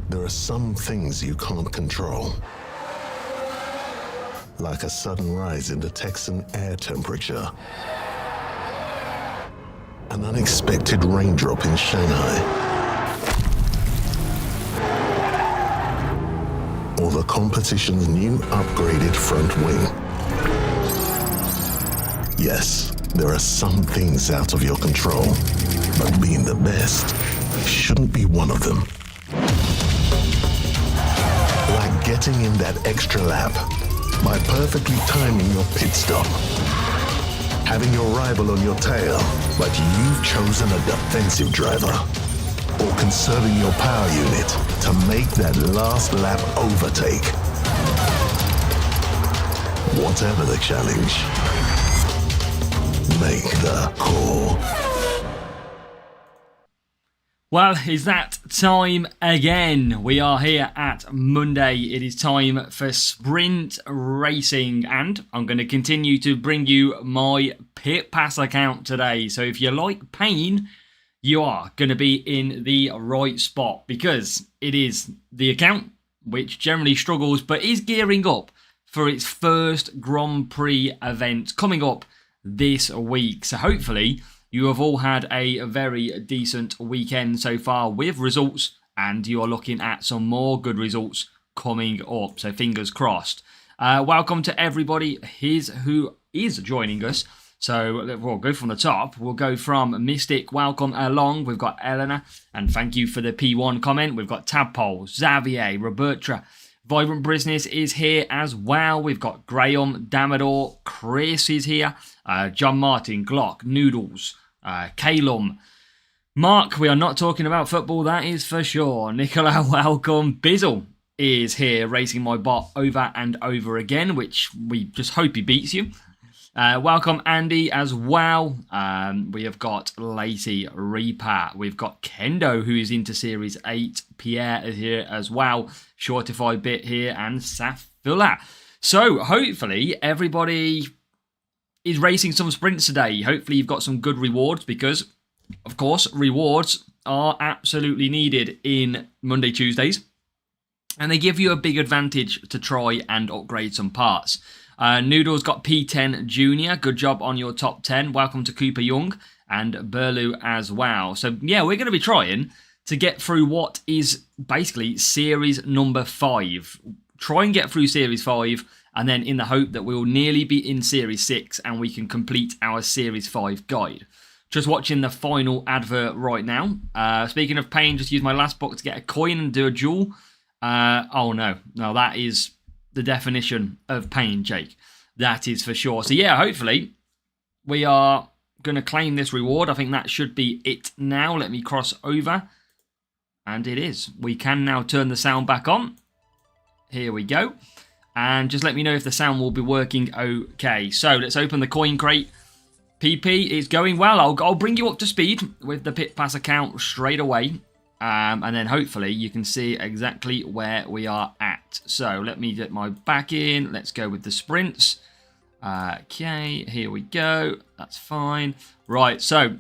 There are some things you can't control, like a sudden rise in the Texan air temperature, an unexpected raindrop in Shanghai, or the competition's new upgraded front wing. Yes, there are some things out of your control, but being the best shouldn't be one of them. Like getting in that extra lap by perfectly timing your pit stop. Having your rival on your tail, but you've chosen a defensive driver. Or conserving your power unit to make that last lap overtake. Whatever the challenge, make the call. Well, is that time again? We are here at Monday. It is time for sprint racing, and I'm going to continue to bring you my Pit Pass account today. So if you like pain, you are going to be in the right spot, because it is the account which generally struggles but is gearing up for its first Grand Prix event coming up this week. So hopefully you have all had a very decent weekend so far with results, and you are looking at some more good results coming up. So fingers crossed. Welcome to everybody. Here's who is joining us. So we'll go from the top. We'll go from Mystic. Welcome along. We've got Eleanor, and thank you for the P1 comment. We've got Tadpole, Xavier, Roberta. Vibrant Business is here as well. We've got Graham, Damador, Chris is here. John Martin, Glock, Noodles, Calum, Mark. We are not talking about football, that is for sure. Nicola, welcome. Bizzle is here, racing my bot over and over again, which we just hope he beats you. Welcome Andy as well. We have got Lacey Reaper. We've got Kendo, who is into Series 8. Pierre is here as well. Shortified Bit here, and Safula. So hopefully everybody is racing some sprints today. Hopefully you've got some good rewards, because of course rewards are absolutely needed in Monday Tuesdays, and they give you a big advantage to try and upgrade some parts. Noodles got P10 Junior. Good job on your top 10. Welcome to Cooper Young and Burlu as well. So yeah, we're going to be trying to get through what is basically series number 5. Try and get through series 5, and then in the hope that we'll nearly be in series 6 and we can complete our series 5 guide. Just watching the final advert right now. Speaking of pain, just use my last book to get a coin and do a duel. Oh no, that is the definition of pain, Jake. That is for sure. So yeah, hopefully we are going to claim this reward. I think that should be it now. Let me cross over. And it is. We can now turn the sound back on. Here we go. And just let me know if the sound will be working okay. So let's open the coin crate. PP is going well. I'll bring you up to speed with the Pit Pass account straight away. And then hopefully you can see exactly where we are at. So let me get my back in. Let's go with the sprints. Okay, here we go. That's fine. Right, so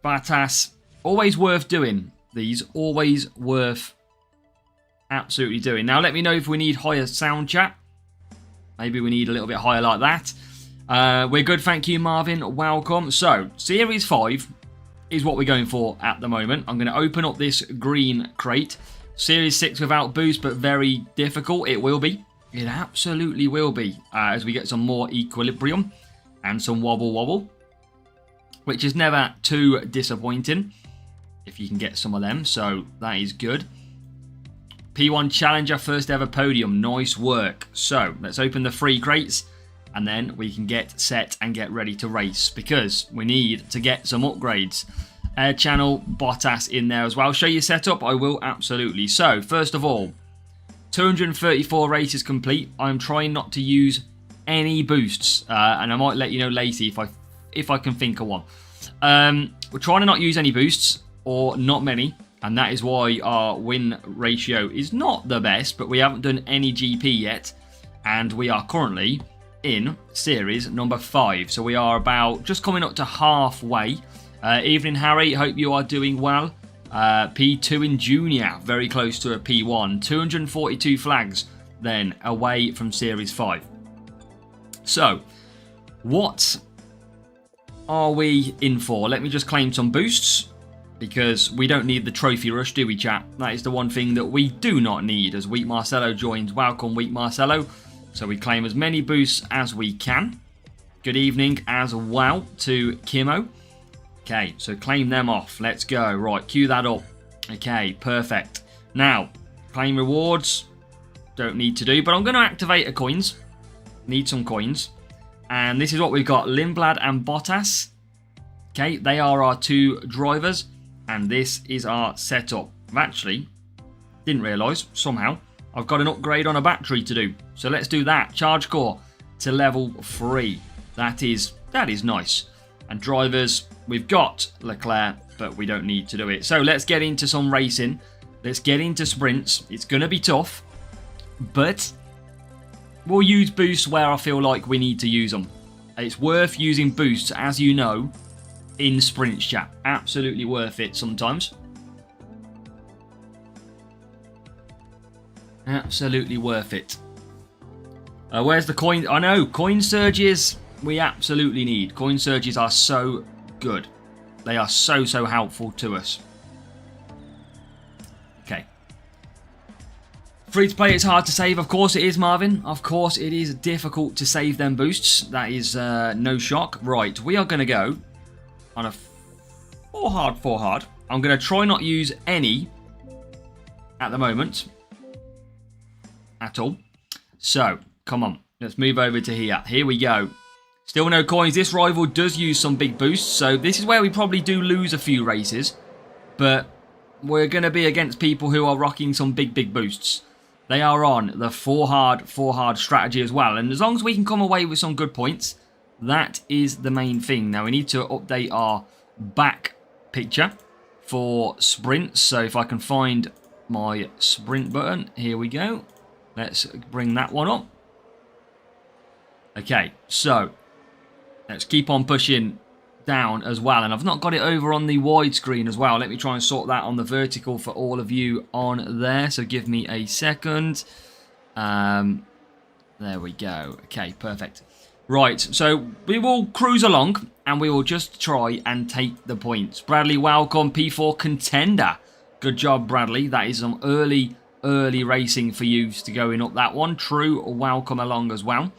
Batas, always worth doing. These always worth absolutely doing. Now let me know if we need higher sound chat. Maybe we need a little bit higher like that. We're good, thank you Marvin. Welcome. So Series 5 is what we're going for at the moment. I'm going to open up this green crate. Series 6 without boost, but very difficult. It will be. It absolutely will be, as we get some more equilibrium and some wobble, which is never too disappointing if you can get some of them. So that is good. P1 Challenger, first ever podium. Nice work. So let's open the 3 crates, and then we can get set and get ready to race, because we need to get some upgrades. Air channel, Bottas in there as well. Show you setup? I will, absolutely. So, first of all, 234 races complete. I'm trying not to use any boosts, and I might let you know later if I can think of one. We're trying to not use any boosts, or not many, and that is why our win ratio is not the best, but we haven't done any GP yet, and we are currently in series number 5. So we are about just coming up to halfway. Evening, Harry. Hope you are doing well. P2 in Junior, very close to a P1. 242 flags then away from Series 5. So, what are we in for? Let me just claim some boosts, because we don't need the trophy rush, do we, chat? That is the one thing that we do not need as Weak Marcelo joins. Welcome, Weak Marcelo. So we claim as many boosts as we can. Good evening as well to Kimo. Okay, so claim them off. Let's go. Right, queue that up. Okay, perfect. Now, claim rewards. Don't need to do, but I'm going to activate a coins. Need some coins. And this is what we've got. Lindblad and Bottas. Okay, they are our two drivers. And this is our setup. I've actually, didn't realise, somehow, I've got an upgrade on a battery to do. So let's do that. Charge core to level 3. That is nice. And drivers, we've got Leclerc, but we don't need to do it. So let's get into some racing. Let's get into sprints. It's going to be tough, but we'll use boosts where I feel like we need to use them. It's worth using boosts, as you know, in sprints, chat. Absolutely worth it sometimes. Absolutely worth it. Where's the coin? I know, coin surges we absolutely need. Coin surges are so good. They are so helpful to us. Okay. Free to play, it's hard to save. Of course it is, Marvin. Of course it is difficult to save them boosts. That is no shock. Right, we are going to go on a 4 hard. I'm going to try not use any at the moment. At all. So, come on. Let's move over to here. Here we go. Still no coins. This rival does use some big boosts. So, this is where we probably do lose a few races. But we're going to be against people who are rocking some big boosts. They are on the 4 hard strategy as well. And as long as we can come away with some good points, that is the main thing. Now, we need to update our back picture for sprints. So, if I can find my sprint button. Here we go. Let's bring that one up. Okay, so let's keep on pushing down as well. And I've not got it over on the widescreen as well. Let me try and sort that on the vertical for all of you on there. So give me a second. There we go. Okay, perfect. Right, so we will cruise along and we will just try and take the points. Bradley, welcome. P4 contender. Good job, Bradley. That is some early racing for you to going up that one. True, welcome along as well.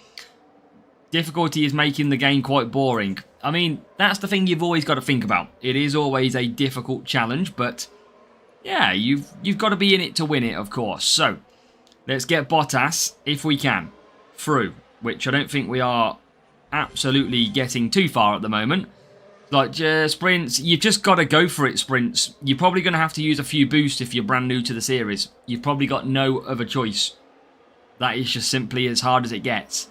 Difficulty is making the game quite boring. I mean, that's the thing you've always got to think about. It is always a difficult challenge, but yeah, you've got to be in it to win it, of course. So, let's get Bottas, if we can, through, which I don't think we are absolutely getting too far at the moment. Like, sprints, you've just got to go for it, sprints. You're probably going to have to use a few boosts if you're brand new to the series. You've probably got no other choice. That is just simply as hard as it gets.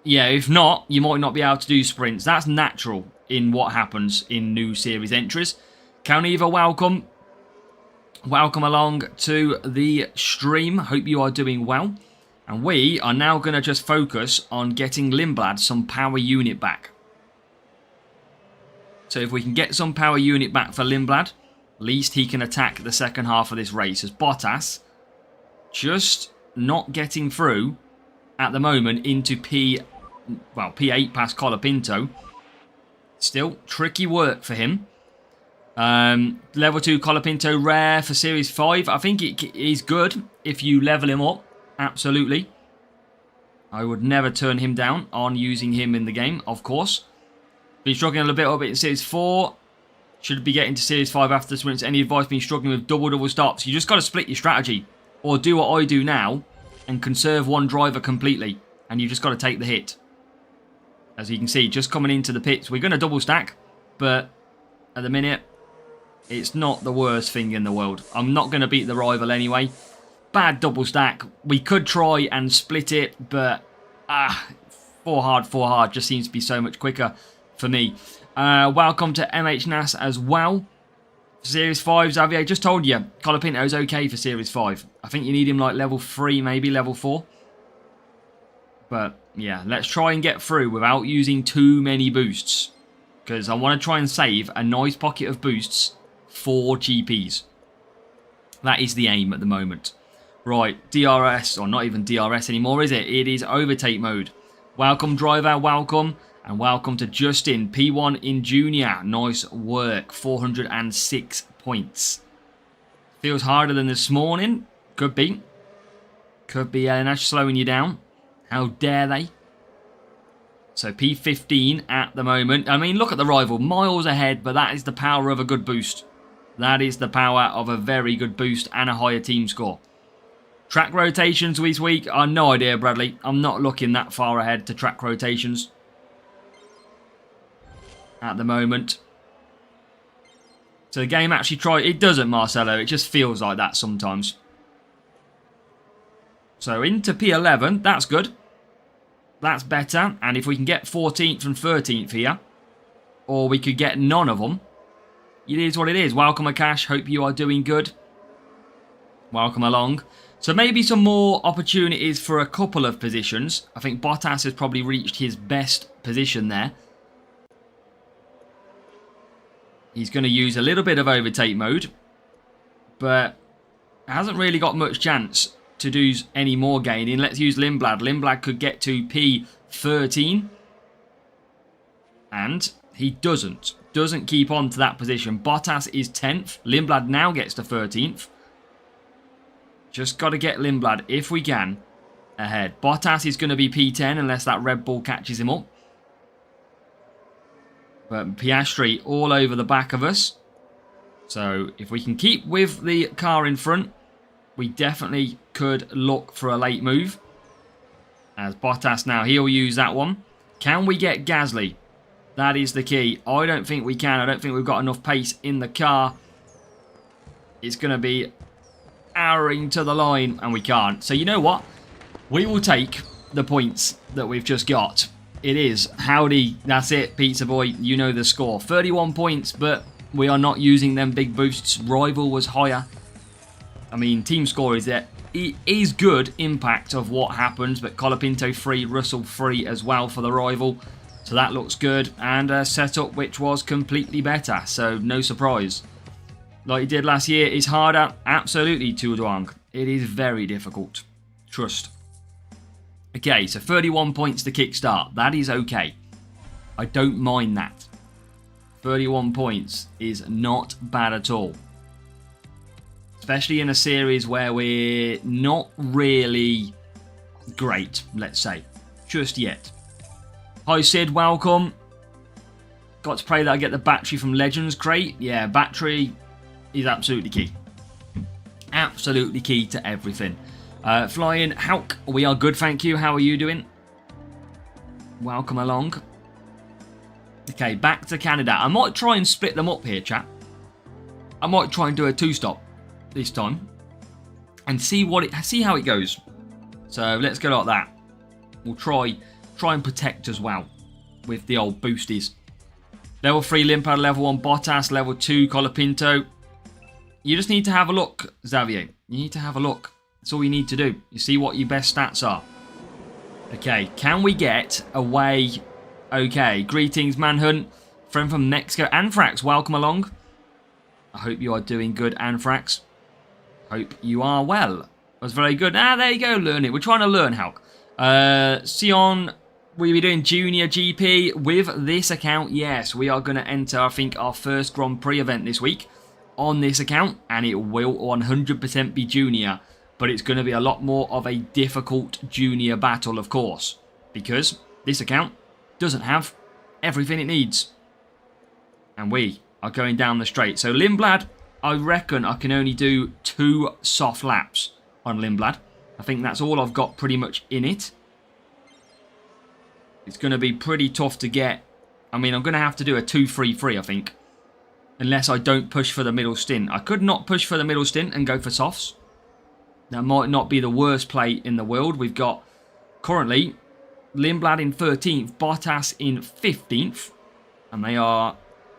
Yeah, if not, you might not be able to do sprints. That's natural in what happens in new series entries. Kauniva, welcome. Welcome along to the stream. Hope you are doing well. And we are now going to just focus on getting Lindblad some power unit back. So if we can get some power unit back for Lindblad, at least he can attack the second half of this race. As Bottas just not getting through at the moment into P8 past Colapinto. Still tricky work for him. Level 2 Colapinto rare for Series 5. I think it is good if you level him up. Absolutely. I would never turn him down on using him in the game, of course. Been struggling a little bit in Series 4. Should be getting to Series 5 after this win. Any advice? Been struggling with double stops. You just got to split your strategy. Or do what I do now and conserve one driver completely. And you just got to take the hit. As you can see, just coming into the pits. We're going to double stack. But at the minute, it's not the worst thing in the world. I'm not going to beat the rival anyway. Bad double stack. We could try and split it, but 4 hard just seems to be so much quicker for me. Welcome to MHNAS as well. Series 5, Xavier, just told you, Colapinto's okay for Series 5. I think you need him like level 3, maybe level 4. But yeah, let's try and get through without using too many boosts. because I want to try and save a nice pocket of boosts for GPs. That is the aim at the moment. Right, DRS, or not even DRS anymore, is it? It is overtake mode. Welcome, driver, welcome. And welcome to Justin, P1 in Junior. Nice work, 406 points. Feels harder than this morning. Could be. Could be Nash slowing you down. How dare they? So P15 at the moment. I mean, look at the rival. Miles ahead, but that is the power of a good boost. That is the power of a very good boost and a higher team score. Track rotations this week? No idea, Bradley. I'm not looking that far ahead to track rotations at the moment. So the game actually tried... It doesn't, Marcelo. It just feels like that sometimes. So into P11. That's good. That's better. And if we can get 14th and 13th here, or we could get none of them, it is what it is. Welcome, Akash. Hope you are doing good. Welcome along. So maybe some more opportunities for a couple of positions. I think Bottas has probably reached his best position there. He's going to use a little bit of overtake mode, but hasn't really got much chance to do any more gaining. Let's use Lindblad. Lindblad could get to P13, and he doesn't keep on to that position. Bottas is 10th. Lindblad now gets to 13th. Just got to get Lindblad, if we can, ahead. Bottas is going to be P10 unless that Red Bull catches him up. But Piastri all over the back of us. So if we can keep with the car in front, we definitely could look for a late move. As Bottas now, he'll use that one. Can we get Gasly? That is the key. I don't think we can. I don't think we've got enough pace in the car. It's going to be arrowing to the line, and we can't. So you know what? We will take the points that we've just got. It is howdy. That's it, Pizza Boy. You know the score. 31 points, but we are not using them big boosts. Rival was higher. I mean, team score is there. It is good impact of what happens, but Colapinto free, Russell free as well for the rival. So that looks good. And a setup which was completely better. So no surprise. Like he did last year, is harder. Absolutely, Tuoduang. It is very difficult. Trust. Okay, so 31 points to kickstart. That is okay. I don't mind that. 31 points is not bad at all. Especially in a series where we're not really great, let's say. Just yet. Hi Sid, welcome. Got to pray that I get the battery from Legends Crate. Yeah, battery is absolutely key. Absolutely key to everything. Flying Hauk, we are good, thank you. How are you doing? Welcome along. Okay, back to Canada. I might try and split them up here, chat. I might try and do a two-stop this time and see how it goes. So let's go like that. We'll try and protect as well with the old boosties. Level 3 Limpard, level 1 Bottas, level 2 Colapinto. You just need to have a look, Xavier. You need to have a look. That's all you need to do. You see what your best stats are. Okay, can we get away? Okay, greetings, Manhunt. Friend from Mexico. Anthrax, welcome along. I hope you are doing good, Anthrax. Hope you are well. That was very good. There you go, learn it. We're trying to learn, Hulk. Sion, we'll be doing Junior GP with this account. Yes, we are going to enter, I think, our first Grand Prix event this week on this account, and it will 100% be Junior. But it's going to be a lot more of a difficult Junior battle, of course, because this account doesn't have everything it needs. And we are going down the straight. So Lindblad, I reckon I can only do 2 soft laps on Lindblad. I think that's all I've got pretty much in it. It's going to be pretty tough to get. I mean, I'm going to have to do a 2-3-3, I think. Unless I don't push for the middle stint. I could not push for the middle stint and go for softs. That might not be the worst play in the world. We've got currently Lindblad in 13th, Bottas in 15th. And they are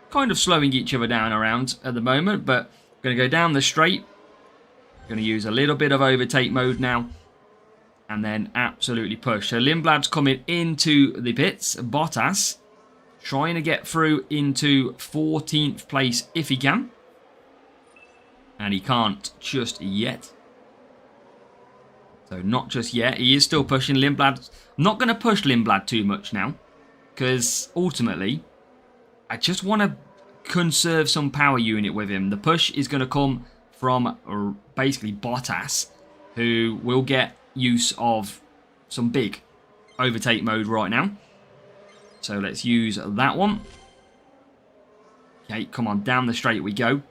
kind of slowing each other down around at the moment. But going to go down the straight. Going to use a little bit of overtake mode now. And then absolutely push. So Lindblad's coming into the pits. Bottas Trying to get through into 14th place if he can. And he can't just yet. So not just yet. He is still pushing Lindblad. I'm not going to push Lindblad too much now. Because ultimately, I just want to conserve some power unit with him. The push is going to come from basically Bottas, who will get use of some big overtake mode right now. So let's use that one. Okay, come on, down the straight we go.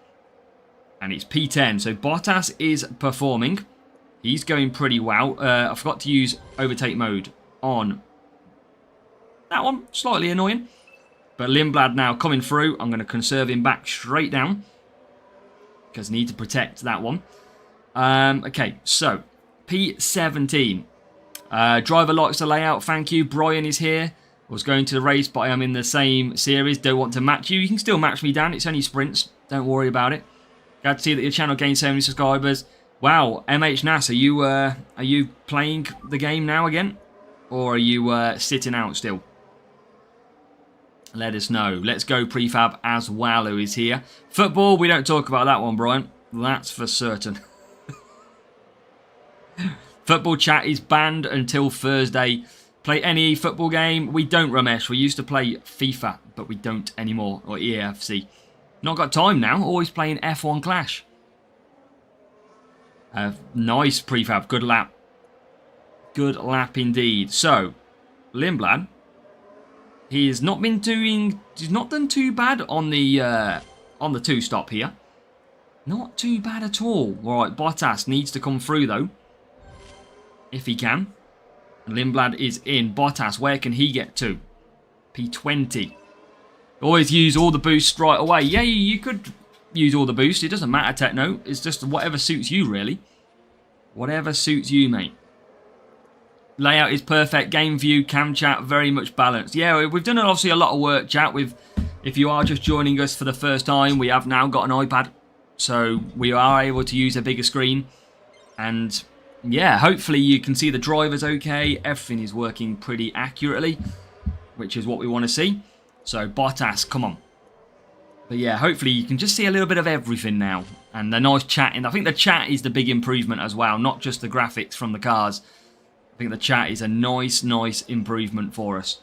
And it's P10. So Bottas is performing. He's going pretty well. I forgot to use overtake mode on that one. Slightly annoying. But Lindblad now coming through. I'm going to conserve him back straight down. Because I need to protect that one. Okay, so P17. Driver likes the layout. Thank you. Brian is here. Was going to the race, but I am in the same series. Don't want to match you. You can still match me, Dan. It's only sprints. Don't worry about it. Glad to see that your channel gained so many subscribers. Wow, MHNAS, are you playing the game now again, or are you sitting out still? Let us know. Let's go prefab as well. Who is here? Football. We don't talk about that one, Brian. That's for certain. Football chat is banned until Thursday. Play any football game? We don't, Ramesh. We used to play FIFA, but we don't anymore. Or EAFC. Not got time now. Always playing F1 Clash. Nice prefab. Good lap. Good lap indeed. So, Lindblad. He's not been doing... He's not done too bad on the two-stop here. Not too bad at all. Alright, Bottas needs to come through, though. If he can. Lindblad is in. Bottas, where can he get to? P20. Always use all the boosts right away. Yeah, you could use all the boosts. It doesn't matter, Techno. It's just whatever suits you, really. Whatever suits you, mate. Layout is perfect. Game view, cam chat, very much balanced. Yeah, we've done obviously a lot of work, chat. If you are just joining us for the first time, we have now got an iPad. So we are able to use a bigger screen. And... yeah, hopefully you can see the drivers okay. Everything is working pretty accurately, which is what we want to see. So, Bottas, come on. But yeah, hopefully you can just see a little bit of everything now. And the nice chatting. I think the chat is the big improvement as well, not just the graphics from the cars. I think the chat is a nice improvement for us.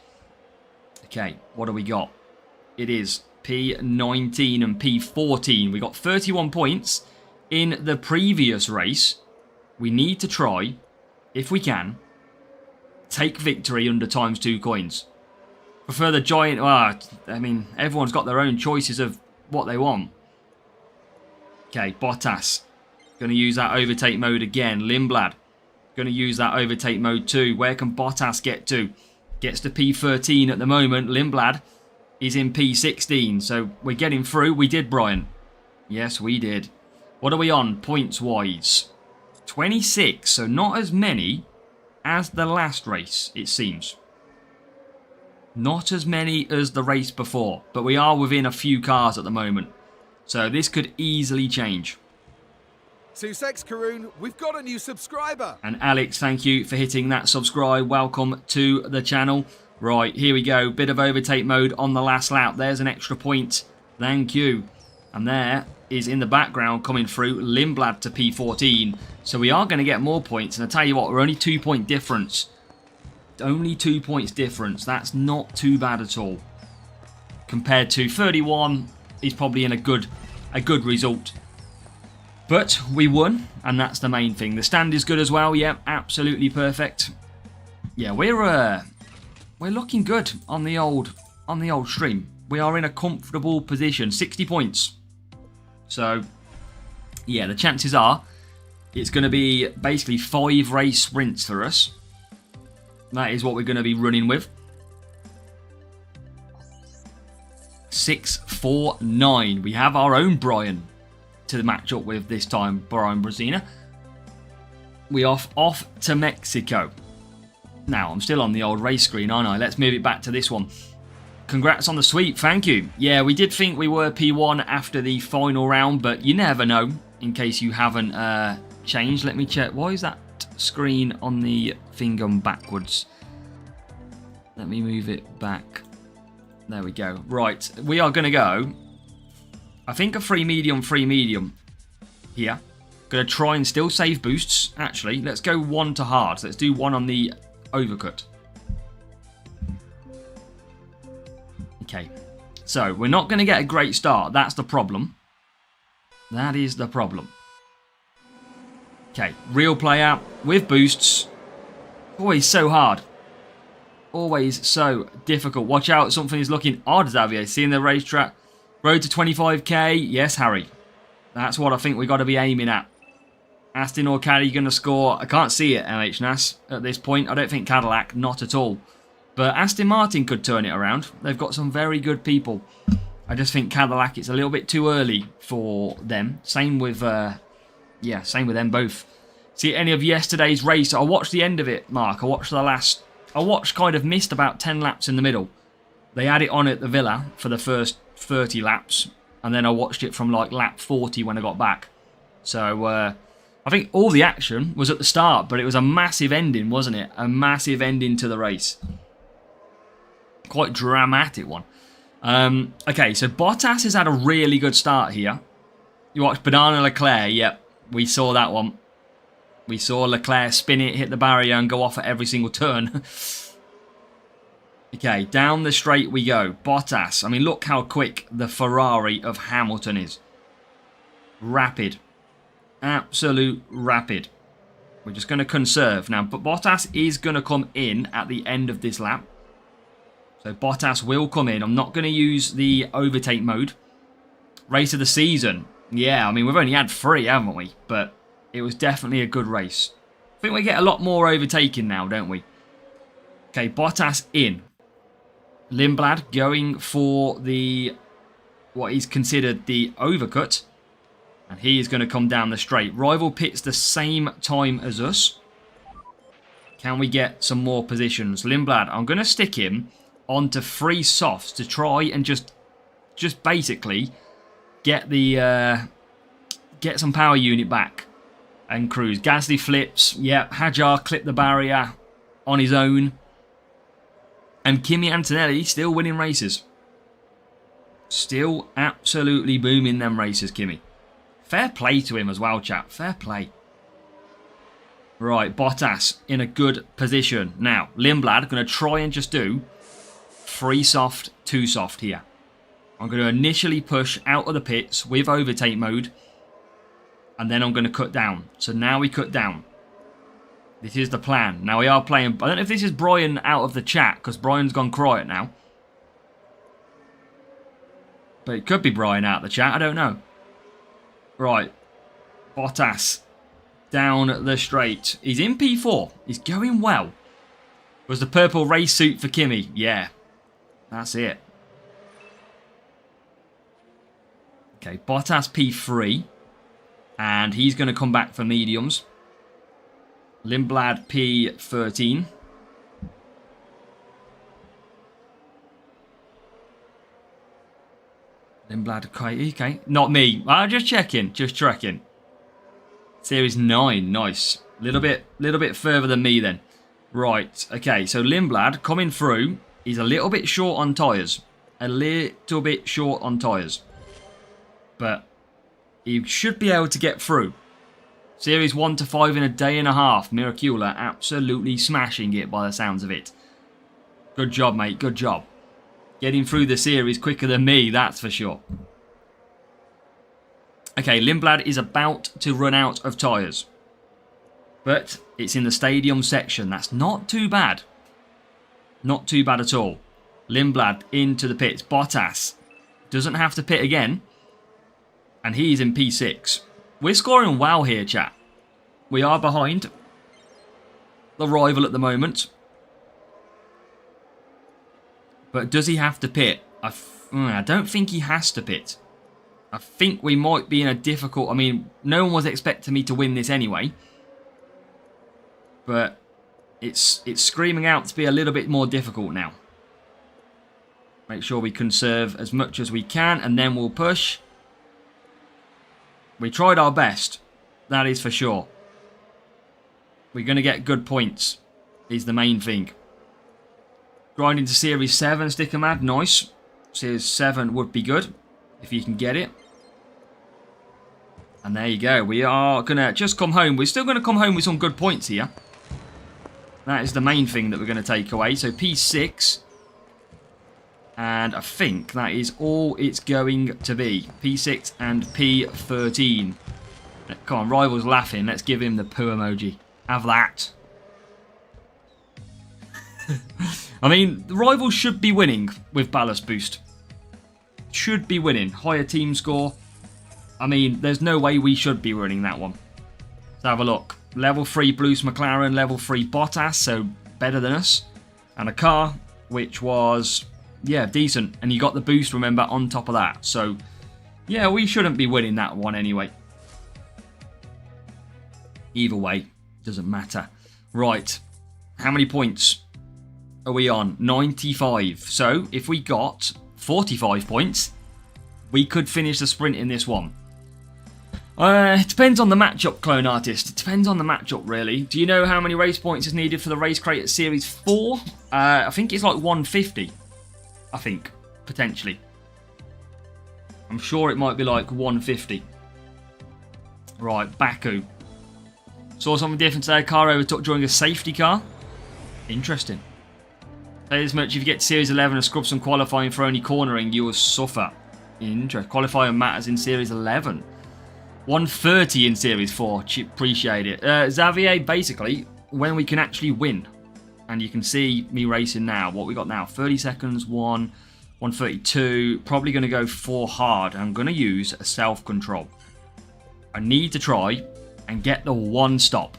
Okay, what do we got? It is P19 and P14. We got 31 points in the previous race. We need to try, if we can, take victory under ×2 coins. Prefer the giant... I mean, everyone's got their own choices of what they want. Okay, Bottas. Going to use that overtake mode again. Lindblad. Going to use that overtake mode too. Where can Bottas get to? Gets to P13 at the moment. Lindblad is in P16. So we're getting through. We did, Brian. Yes, we did. What are we on points-wise? 26, so not as many as the last race, it seems. Not as many as the race before, but we are within a few cars at the moment. So this could easily change. Sussex Karoon, we've got a new subscriber. And Alex, thank you for hitting that subscribe. Welcome to the channel. Right, here we go. Bit of overtake mode on the last lap. There's an extra point. Thank you. And there is in the background coming through Lindblad to P14. So we are going to get more points. And I tell you what, we're only 2 point difference. Only 2 points difference. That's not too bad at all. Compared to 31 is probably in a good result. But we won, and that's the main thing. The stand is good as well. Yeah, absolutely perfect. Yeah, we're looking good on the old stream. We are in a comfortable position. 60 points. So, yeah, the chances are it's going to be basically 5 race sprints for us. That is what we're going to be running with. 6-4-9. We have our own Brian to match up with this time, Brian Brezina. We are off to Mexico. Now, I'm still on the old race screen, aren't I? Let's move it back to this one. Congrats on the sweep, thank you. Yeah, we did think we were P1 after the final round, but you never know, in case you haven't changed. Let me check. Why is that screen on the thing going backwards? Let me move it back. There we go. Right, we are going to go, I think a free medium here. Going to try and still save boosts. Actually, let's go 1 to hard. So let's do 1 on the overcut. Okay, so we're not going to get a great start. That's the problem. That is the problem. Okay, real player with boosts. Always so hard. Always so difficult. Watch out, something is looking odd, Xavier. Seeing the racetrack. Road to 25k. Yes, Harry. That's what I think we got to be aiming at. Aston or Caddy going to score? I can't see it, MHNAS, at this point. I don't think Cadillac, not at all. But Aston Martin could turn it around. They've got some very good people. I just think Cadillac, it's a little bit too early for them. Same with, same with them both. See any of yesterday's race? I watched the end of it, Mark. I watched kind of missed about 10 laps in the middle. They had it on at the Villa for the first 30 laps. And then I watched it from like lap 40 when I got back. So, I think all the action was at the start, but it was a massive ending, wasn't it? A massive ending to the race. Quite dramatic one. Okay, so Bottas has had a really good start here. You watched Banana Leclerc, yep, we saw that one. We saw Leclerc spin it, hit the barrier and go off at every single turn. Okay, down the straight we go. Bottas, I mean, look how quick the Ferrari of Hamilton is. Rapid. Absolute rapid. We're just going to conserve. Now, but Bottas is going to come in at the end of this lap. So Bottas will come in. I'm not going to use the overtake mode. Race of the season. Yeah, I mean, we've only had 3, haven't we? But it was definitely a good race. I think we get a lot more overtaking now, don't we? Okay, Bottas in. Lindblad going for the, what is considered the overcut. And he is going to come down the straight. Rival pits the same time as us. Can we get some more positions? Lindblad, I'm going to stick him onto 3 softs to try and just basically get the get some power unit back and cruise. Gasly flips. Yep, Hajar clipped the barrier on his own. And Kimi Antonelli still winning races. Still absolutely booming them races, Kimi. Fair play to him as well, chap. Fair play. Right, Bottas in a good position. Now, Lindblad going to try and just do 3 soft, 2 soft here. I'm going to initially push out of the pits with overtake mode. And then I'm going to cut down. So now we cut down. This is the plan. Now we are playing. I don't know if this is Brian out of the chat, because Brian's gone quiet now. But it could be Brian out of the chat. I don't know. Right. Bottas down the straight. He's in P4. He's going well. Was the purple race suit for Kimi? Yeah. That's it. Okay, Bottas P3. And he's going to come back for mediums. Lindblad P13. Lindblad, okay. Not me. Just checking. Just checking. Series 9. Nice. Little bit further than me then. Right. Okay, so Lindblad coming through. He's a little bit short on tyres. A little bit short on tyres. But he should be able to get through. Series 1 to 5 in a day and a half. Miracula absolutely smashing it by the sounds of it. Good job, mate. Good job. Getting through the series quicker than me, that's for sure. Okay, Lindblad is about to run out of tyres. But it's in the stadium section. That's not too bad. Not too bad at all. Lindblad into the pits. Bottas doesn't have to pit again. And he's in P6. We're scoring well here, chat. We are behind the rival at the moment. But does he have to pit? I don't think he has to pit. I think we might be in a difficult... I mean, no one was expecting me to win this anyway. But it's screaming out to be a little bit more difficult now. Make sure we conserve as much as we can, and then we'll push. We tried our best. That is for sure. We're going to get good points. Is the main thing. Grinding to Series 7, Sticker Mad. Nice. Series 7 would be good if you can get it. And there you go. We are going to just come home. We're still going to come home with some good points here. That is the main thing that we're going to take away. So P6. And I think that is all it's going to be. P6 and P13. Come on, Rival's laughing. Let's give him the poo emoji. Have that. I mean, the Rivals should be winning with Ballast Boost. Should be winning. Higher team score. I mean, there's no way we should be winning that one. Let's have a look. Level 3 Bruce McLaren, level 3 Bottas, so better than us. And a car, which was, yeah, decent. And you got the boost, remember, on top of that. So, yeah, we shouldn't be winning that one anyway. Either way, doesn't matter. Right, how many points are we on? 95. So, if we got 45 points, we could finish the sprint in this one. It depends on the matchup, Clone Artist. It depends on the matchup, really. Do you know how many race points is needed for the race crate at Series 4? I think it's like 150. I think, potentially. I'm sure it might be like 150. Right, Baku. Saw something different today. Car overtook during a safety car. Interesting. Say this much, if you get to Series 11 and scrub some qualifying for only cornering, you will suffer. Interesting. Qualifying matters in Series 11. 130 in Series 4. Appreciate it. Xavier, basically, when we can actually win. And you can see me racing now. What we got now? 30 seconds, 132. Probably going to go for hard. I'm going to use a self-control. I need to try and get the one stop.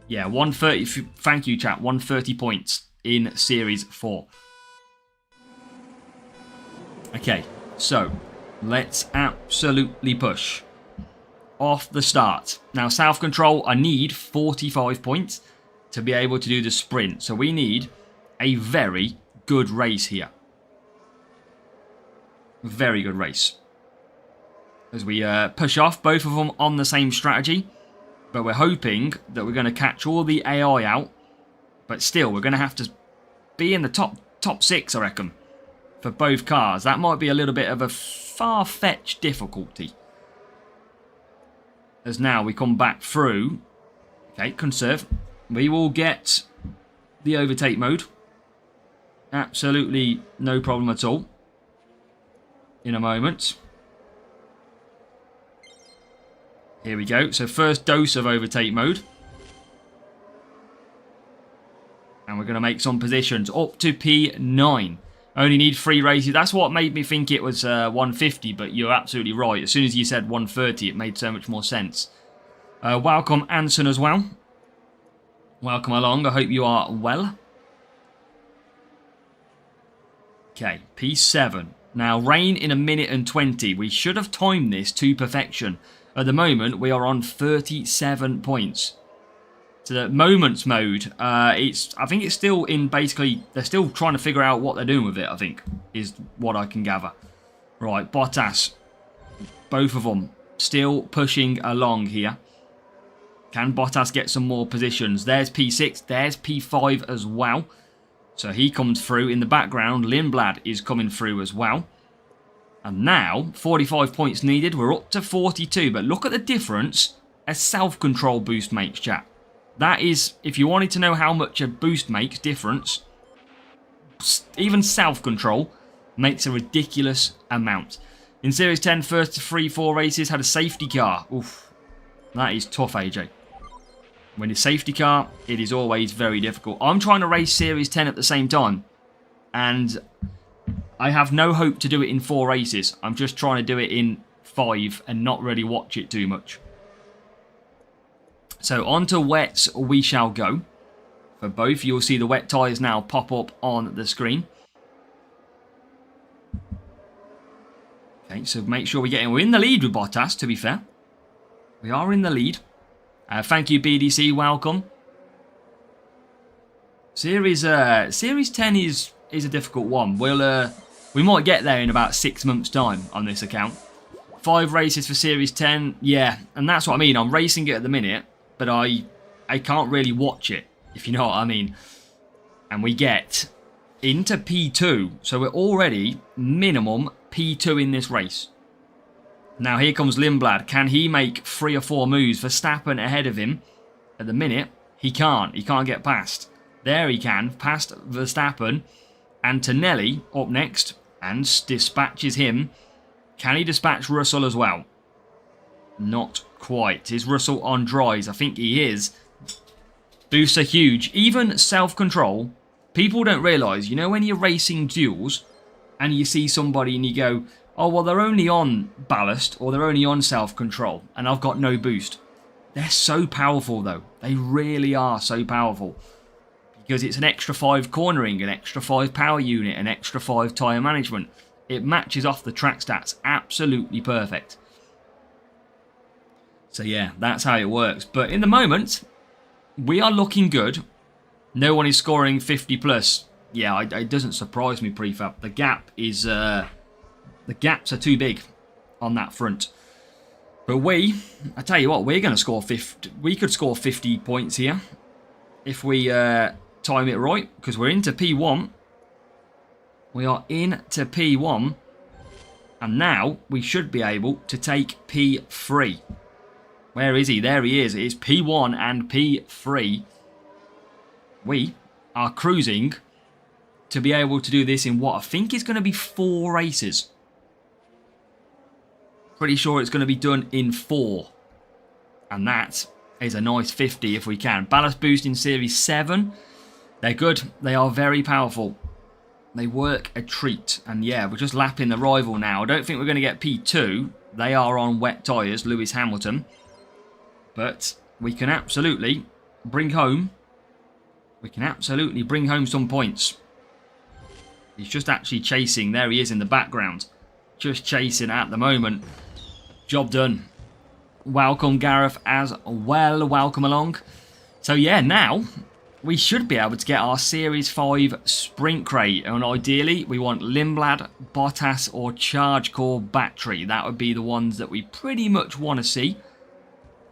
Yeah, 130. Thank you, chat. 130 points in Series 4. Okay, so let's absolutely push. Off the start. Now, self-control, I need 45 points to be able to do the sprint. So we need a very good race here. Very good race. As we push off, both of them on the same strategy. But we're hoping that we're going to catch all the AI out. But still, we're going to have to be in the top 6, I reckon, for both cars. That might be a little bit of a far-fetched difficulty. As now we come back through. Okay, conserve. We will get the overtake mode. Absolutely no problem at all. In a moment. Here we go. So first dose of overtake mode. And we're going to make some positions up to P9. Only need 3 races. That's what made me think it was 150, but you're absolutely right. As soon as you said 130, it made so much more sense. Welcome, Anson, as well. Welcome along. I hope you are well. Okay, P7. Now, rain in 1 minute and 20. We should have timed this to perfection. At the moment, we are on 37 points. So the moments mode, I think it's still in basically, they're still trying to figure out what they're doing with it, I think, is what I can gather. Right, Bottas. Both of them still pushing along here. Can Bottas get some more positions? There's P6, there's P5 as well. So he comes through in the background. Lindblad is coming through as well. And now, 45 points needed. We're up to 42. But look at the difference a self-control boost makes, chat. That is, if you wanted to know how much a boost makes difference, even self-control makes a ridiculous amount. In Series 10, first to 3-4 races, had a safety car. Oof, that is tough, AJ. When it's safety car, it is always very difficult. I'm trying to race Series 10 at the same time, and I have no hope to do it in 4 races. I'm just trying to do it in 5 and not really watch it too much. So on to wets we shall go. For both, you'll see the wet tyres now pop up on the screen. Okay, so make sure we get in. We're in the lead with Bottas, to be fair. We are in the lead. Thank you, BDC. Welcome. Series 10 is a difficult one. We might get there in about 6 months' time on this account. 5 races for Series 10. Yeah, and that's what I mean. I'm racing it at the minute, but I can't really watch it, if you know what I mean. And we get into P2. So we're already minimum P2 in this race. Now here comes Lindblad. Can he make 3 or 4 moves? Verstappen ahead of him. At the minute, he can't. He can't get past. There he can. Past Verstappen. Antonelli up next. And dispatches him. Can he dispatch Russell as well? Not quite. Is Russell on dries? I think he is. Boosts are huge. Even self-control. People don't realise, you know, when you're racing duels and you see somebody and you go, oh, well, they're only on ballast or they're only on self-control and I've got no boost. They're so powerful, though. They really are so powerful. Because it's an extra 5 cornering, an extra 5 power unit, an extra 5 tyre management. It matches off the track stats absolutely perfect. So yeah, that's how it works. But in the moment, we are looking good. No one is scoring 50 plus. Yeah, it doesn't surprise me, Prefab. The gap is the gaps are too big on that front. But I tell you what, we're going to score 50. We could score 50 points here if we time it right, because we're into P1. We are into P1, and now we should be able to take P3. Where is he? There he is. It is P1 and P3. We are cruising to be able to do this in what I think is going to be 4 races. Pretty sure it's going to be done in 4. And that is a nice 50 if we can. Ballast boost in Series 7. They're good. They are very powerful. They work a treat. And yeah, we're just lapping the rival now. I don't think we're going to get P2. They are on wet tyres, Lewis Hamilton. But we can absolutely bring home... We can absolutely bring home some points. He's just actually chasing. There he is in the background. Just chasing at the moment. Job done. Welcome, Gareth, as well. Welcome along. So yeah, now we should be able to get our Series 5 Sprint Crate. And ideally, we want Lindblad, Bottas or Charge Core Battery. That would be the ones that we pretty much want to see.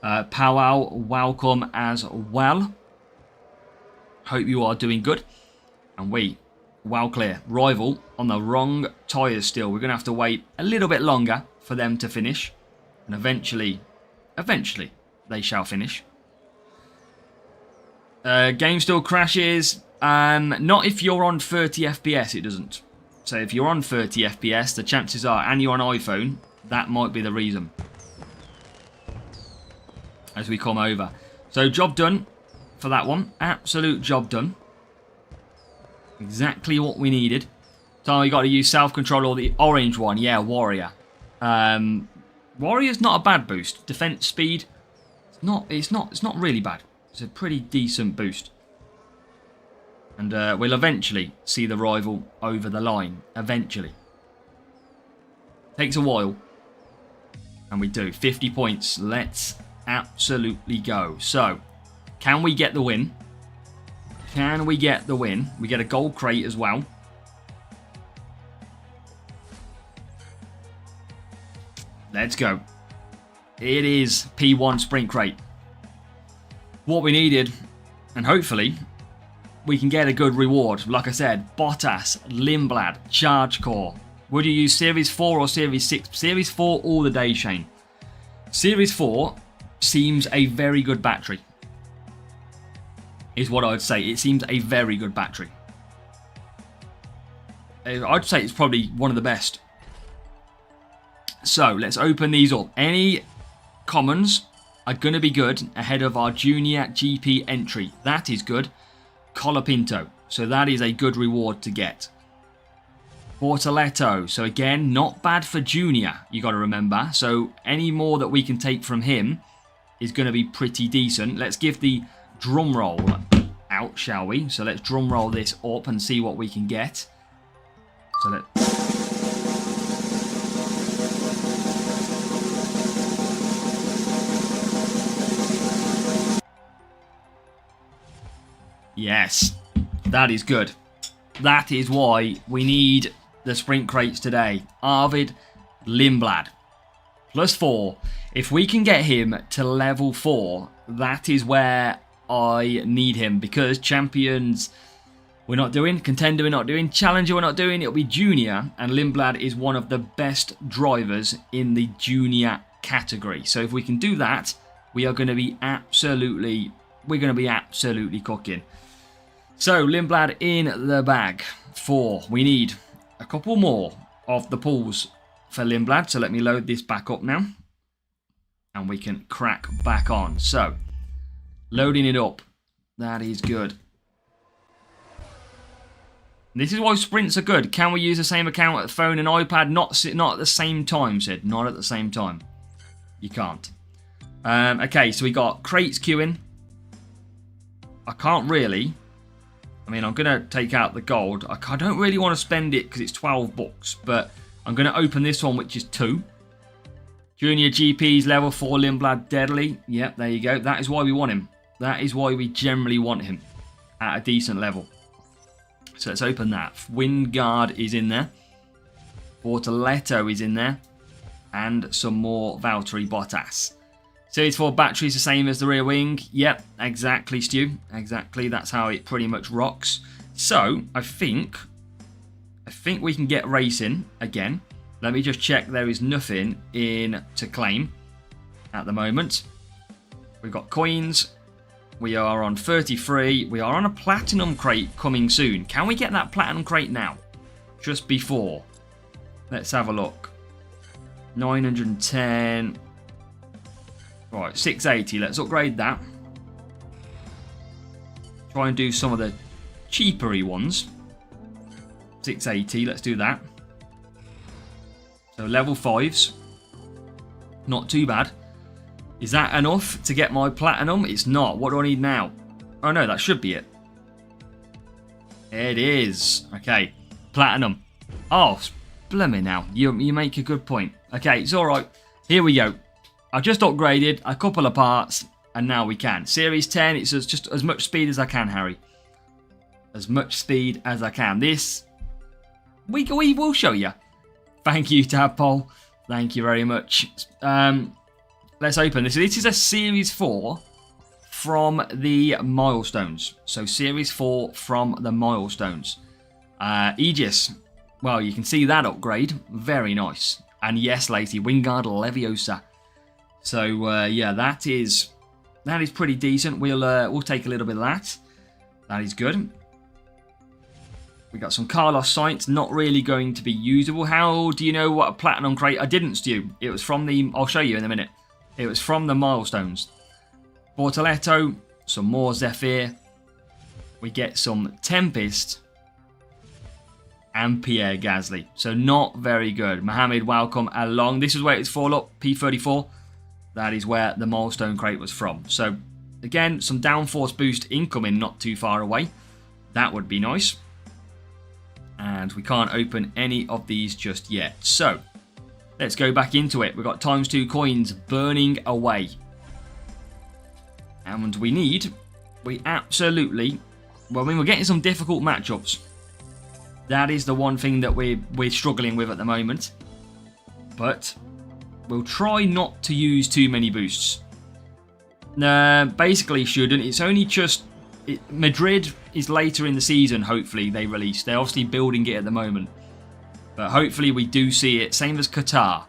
Powwow, welcome as well. Hope you are doing good. And we, well clear. Rival on the wrong tyres still. We're going to have to wait a little bit longer for them to finish. And eventually, they shall finish. Game still crashes. Not if you're on 30 FPS, it doesn't. So if you're on 30 FPS, the chances are, and you're on iPhone, that might be the reason. As we come over. So job done. For that one, absolute job done. Exactly what we needed. So we got to use self-control or the orange one. Yeah, Warrior. Warrior's not a bad boost. Defense speed, it's not really bad. It's a pretty decent boost. And we'll eventually see the rival over the line. Eventually. Takes a while. And we do. 50 points. Let's absolutely go. So, can we get the win? Can we get the win? We get a gold crate as well. Let's go. It is P1 Sprint Crate. What we needed. And hopefully, we can get a good reward. Like I said, Bottas, Lindblad, Charge Core. Would you use Series 4 or Series 6? Series 4 all the day, Shane. Series 4 seems a very good battery. Is what I'd say. It seems a very good battery. I'd say it's probably one of the best. So, let's open these up. Any commons are going to be good ahead of our Junior GP entry. That is good. Colapinto. So that is a good reward to get. Bortoletto. So again, not bad for Junior, you got to remember. So any more that we can take from him is going to be pretty decent. Let's give the drum roll out, shall we? So let's drum roll this up and see what we can get. So let's... Yes, that is good. That is why we need the sprint crates today. Arvid Lindblad. +4. If we can get him to level 4, that is where I need him. Because champions we're not doing. Contender we're not doing. Challenger we're not doing. It'll be Junior. And Lindblad is one of the best drivers in the Junior category. So if we can do that, we are going to be absolutely... We're going to be absolutely cooking. So Lindblad in the bag. 4. We need a couple more of the pulls for Lindblad. So let me load this back up now. And we can crack back on. So, loading it up. That is good. This is why sprints are good. Can we use the same account at phone and iPad? Not at the same time, Sid. Not at the same time. You can't. Okay, so we got crates queuing. I can't really. I mean, I'm going to take out the gold. I don't really want to spend it because it's 12 bucks. But I'm going to open this one, which is 2. Junior GP's level 4 Lindblad Deadly. Yep, there you go. That is why we want him. That is why we generally want him at a decent level. So let's open that. Wingard is in there. Bortoletto is in there. And some more Valtteri Bottas. Series 4 batteries the same as the rear wing. Yep, exactly, Stu. Exactly. That's how it pretty much rocks. So, I think we can get racing again. Let me just check there is nothing in to claim at the moment. We've got coins. We are on 33. We are on a platinum crate coming soon. Can we get that platinum crate now? Just before. Let's have a look. 910. Right, 680. Let's upgrade that. Try and do some of the cheapery ones. 680. Let's do that. So level 5s. Not too bad. Is that enough to get my platinum? It's not. What do I need now? Oh no, that should be it. It is. Okay. Platinum. Oh, blimey now. You make a good point. Okay, it's alright. Here we go. I just upgraded a couple of parts and now we can. Series 10, it's just as much speed as I can, Harry. As much speed as I can. This, we will show you. Thank you, Tadpole. Thank you very much. Let's open this. This is a Series 4 from the Milestones. So Series 4 from the Milestones. Aegis. Well, you can see that upgrade. Very nice. And yes, Lacey, Wingard Leviosa. So yeah, that is pretty decent. We'll take a little bit of that. That is good. We got some Carlos Sainz, not really going to be usable. How do you know what a platinum crate? I didn't, Stu. It was from the... I'll show you in a minute. It was from the Milestones. Bortoletto, some more Zephyr. We get some Tempest. And Pierre Gasly. So not very good. Mohammed, welcome along. This is where it's fall up. P34. That is where the Milestone crate was from. So again, some downforce boost incoming not too far away. That would be nice. And we can't open any of these just yet. So, let's go back into it. We've got ×2 coins burning away. And we absolutely... Well, I mean, we're getting some difficult matchups. That is the one thing that we're struggling with at the moment. But, we'll try not to use too many boosts. Basically shouldn't. It's only just... Madrid is later in the season, hopefully, they release. They're obviously building it at the moment. But hopefully we do see it. Same as Qatar.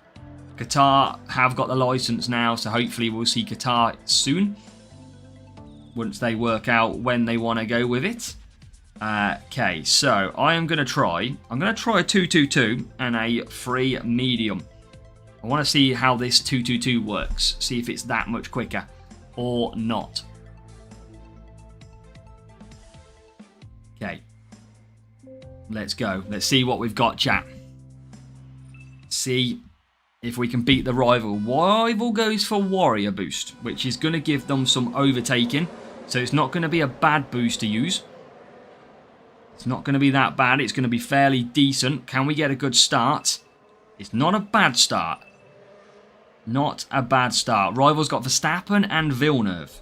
Qatar have got the license now, so hopefully we'll see Qatar soon. Once they work out when they want to go with it. Okay, so I'm going to try a 222 and a free medium. I want to see how this 222 works. See if it's that much quicker or not. Okay, let's go. Let's see what we've got, chat. See if we can beat the rival. Rival goes for Warrior boost, which is going to give them some overtaking. So it's not going to be a bad boost to use. It's not going to be that bad. It's going to be fairly decent. Can we get a good start? It's not a bad start. Not a bad start. Rival's got Verstappen and Villeneuve.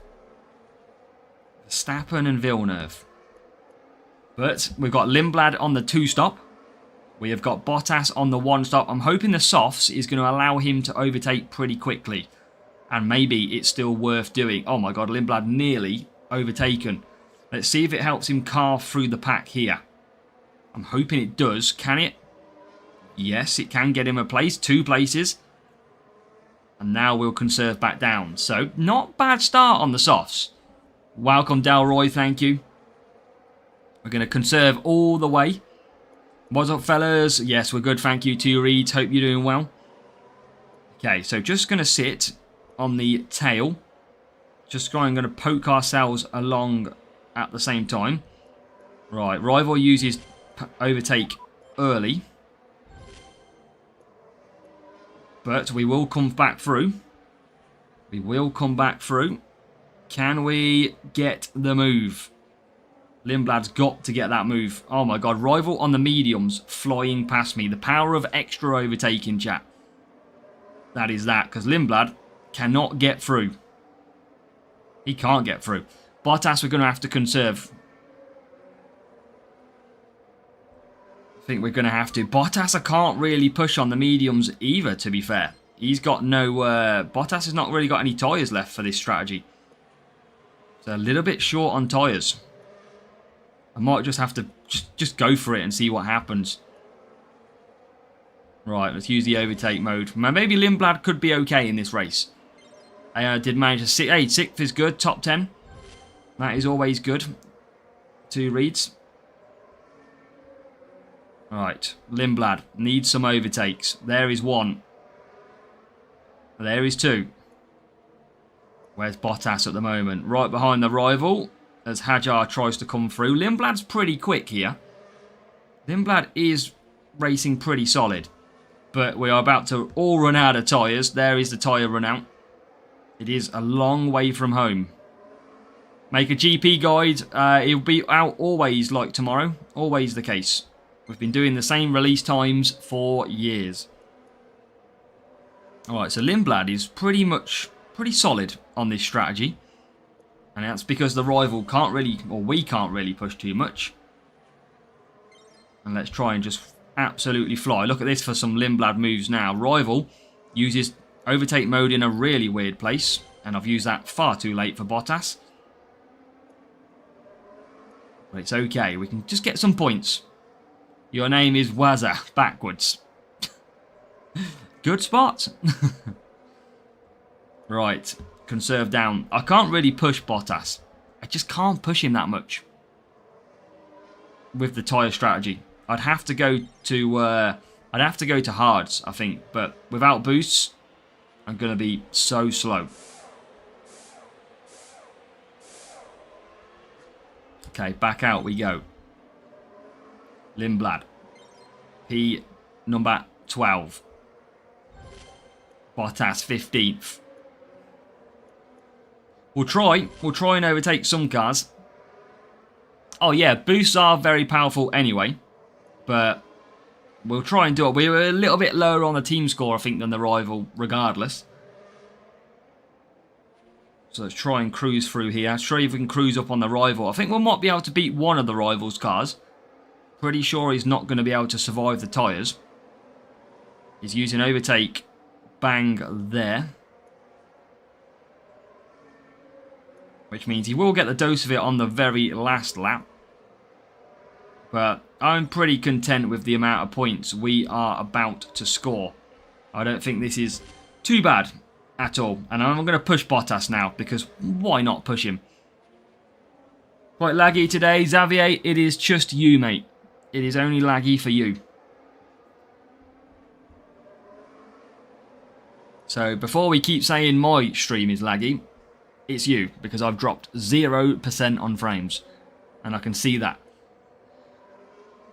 Verstappen and Villeneuve. But we've got Lindblad on the 2-stop. We have got Bottas on the 1-stop. I'm hoping the softs is going to allow him to overtake pretty quickly. And maybe it's still worth doing. Oh my god, Lindblad nearly overtaken. Let's see if it helps him carve through the pack here. I'm hoping it does. Can it? Yes, it can get him a place. 2 places. And now we'll conserve back down. So, not bad start on the softs. Welcome, Delroy. Thank you. We're going to conserve all the way. What's up, fellas? Yes, we're good. Thank you to you, Reeds. Hope you're doing well. Okay, so just going to sit on the tail. Just going to poke ourselves along at the same time. Right, rival uses overtake early. But we will come back through. We will come back through. Can we get the move? Lindblad's got to get that move. Oh my god, rival on the mediums flying past me. The power of extra overtaking, chat. That is that, because Lindblad cannot get through. He can't get through. Bottas we're going to have to conserve. I think we're going to have to. Bottas I can't really push on the mediums either, to be fair. He's got no... Bottas has not really got any tyres left for this strategy. So a little bit short on tyres. I might just have to just go for it and see what happens. Right, let's use the overtake mode. Maybe Lindblad could be okay in this race. I did manage to... 6th is good, top 10. That is always good. 2 reads. Right, Lindblad needs some overtakes. There is 1. There is 2. Where's Bottas at the moment? Right behind the rival as Hajar tries to come through. Lindblad's pretty quick here. Lindblad is racing pretty solid. But we are about to all run out of tyres. There is the tyre run out. It is a long way from home. Make a GP guide. It'll be out always like tomorrow. Always the case. We've been doing the same release times for years. Alright, so Lindblad is pretty solid on this strategy. And that's because the rival can't really, or we can't really push too much. And let's try and just absolutely fly. Look at this for some Lindblad moves now. Rival uses overtake mode in a really weird place. And I've used that far too late for Bottas. But it's okay. We can just get some points. Your name is Waza. Backwards. Good spot. Right. Conserve down. I can't really push Bottas. I just can't push him that much. With the tyre strategy. I'd have to go to hards, I think. But without boosts, I'm going to be so slow. Okay, back out we go. Lindblad. P number 12. Bottas 15th. We'll try and overtake some cars. Oh yeah, boosts are very powerful anyway. But we'll try and do it. We were a little bit lower on the team score, I think, than the rival regardless. So let's try and cruise through here. Let's try if we can cruise up on the rival. I think we might be able to beat one of the rival's cars. Pretty sure he's not going to be able to survive the tyres. He's using overtake. Bang there. Which means he will get the dose of it on the very last lap. But I'm pretty content with the amount of points we are about to score. I don't think this is too bad at all. And I'm going to push Bottas now, because why not push him? Quite laggy today, Xavier. It is just you, mate. It is only laggy for you. So before we keep saying my stream is laggy, it's you, because I've dropped 0% on frames. And I can see that.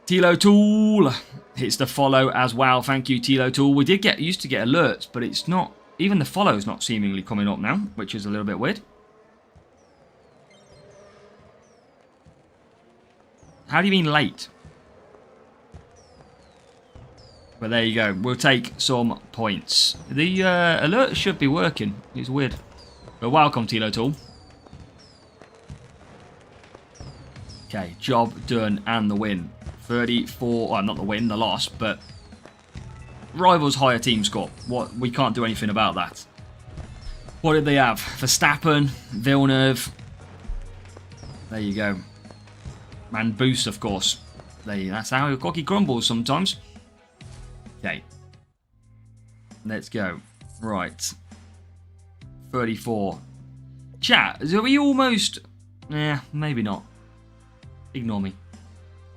Tilo Tool hits the follow as well. Thank you, Tilo Tool. We used to get alerts, but it's not... Even the follow is not seemingly coming up now, which is a little bit weird. How do you mean late? But there you go. We'll take some points. The alert should be working. It's weird. But welcome, Tilo Tool. Okay, job done and the win. 34, well, not the win, the loss, but rivals higher team score. What, we can't do anything about that. What did they have? Verstappen, Villeneuve, There you go. And boost, of course. That's how your cookie crumbles sometimes. Okay. Let's go. Right. 34. Chat, are we almost... maybe not. Ignore me.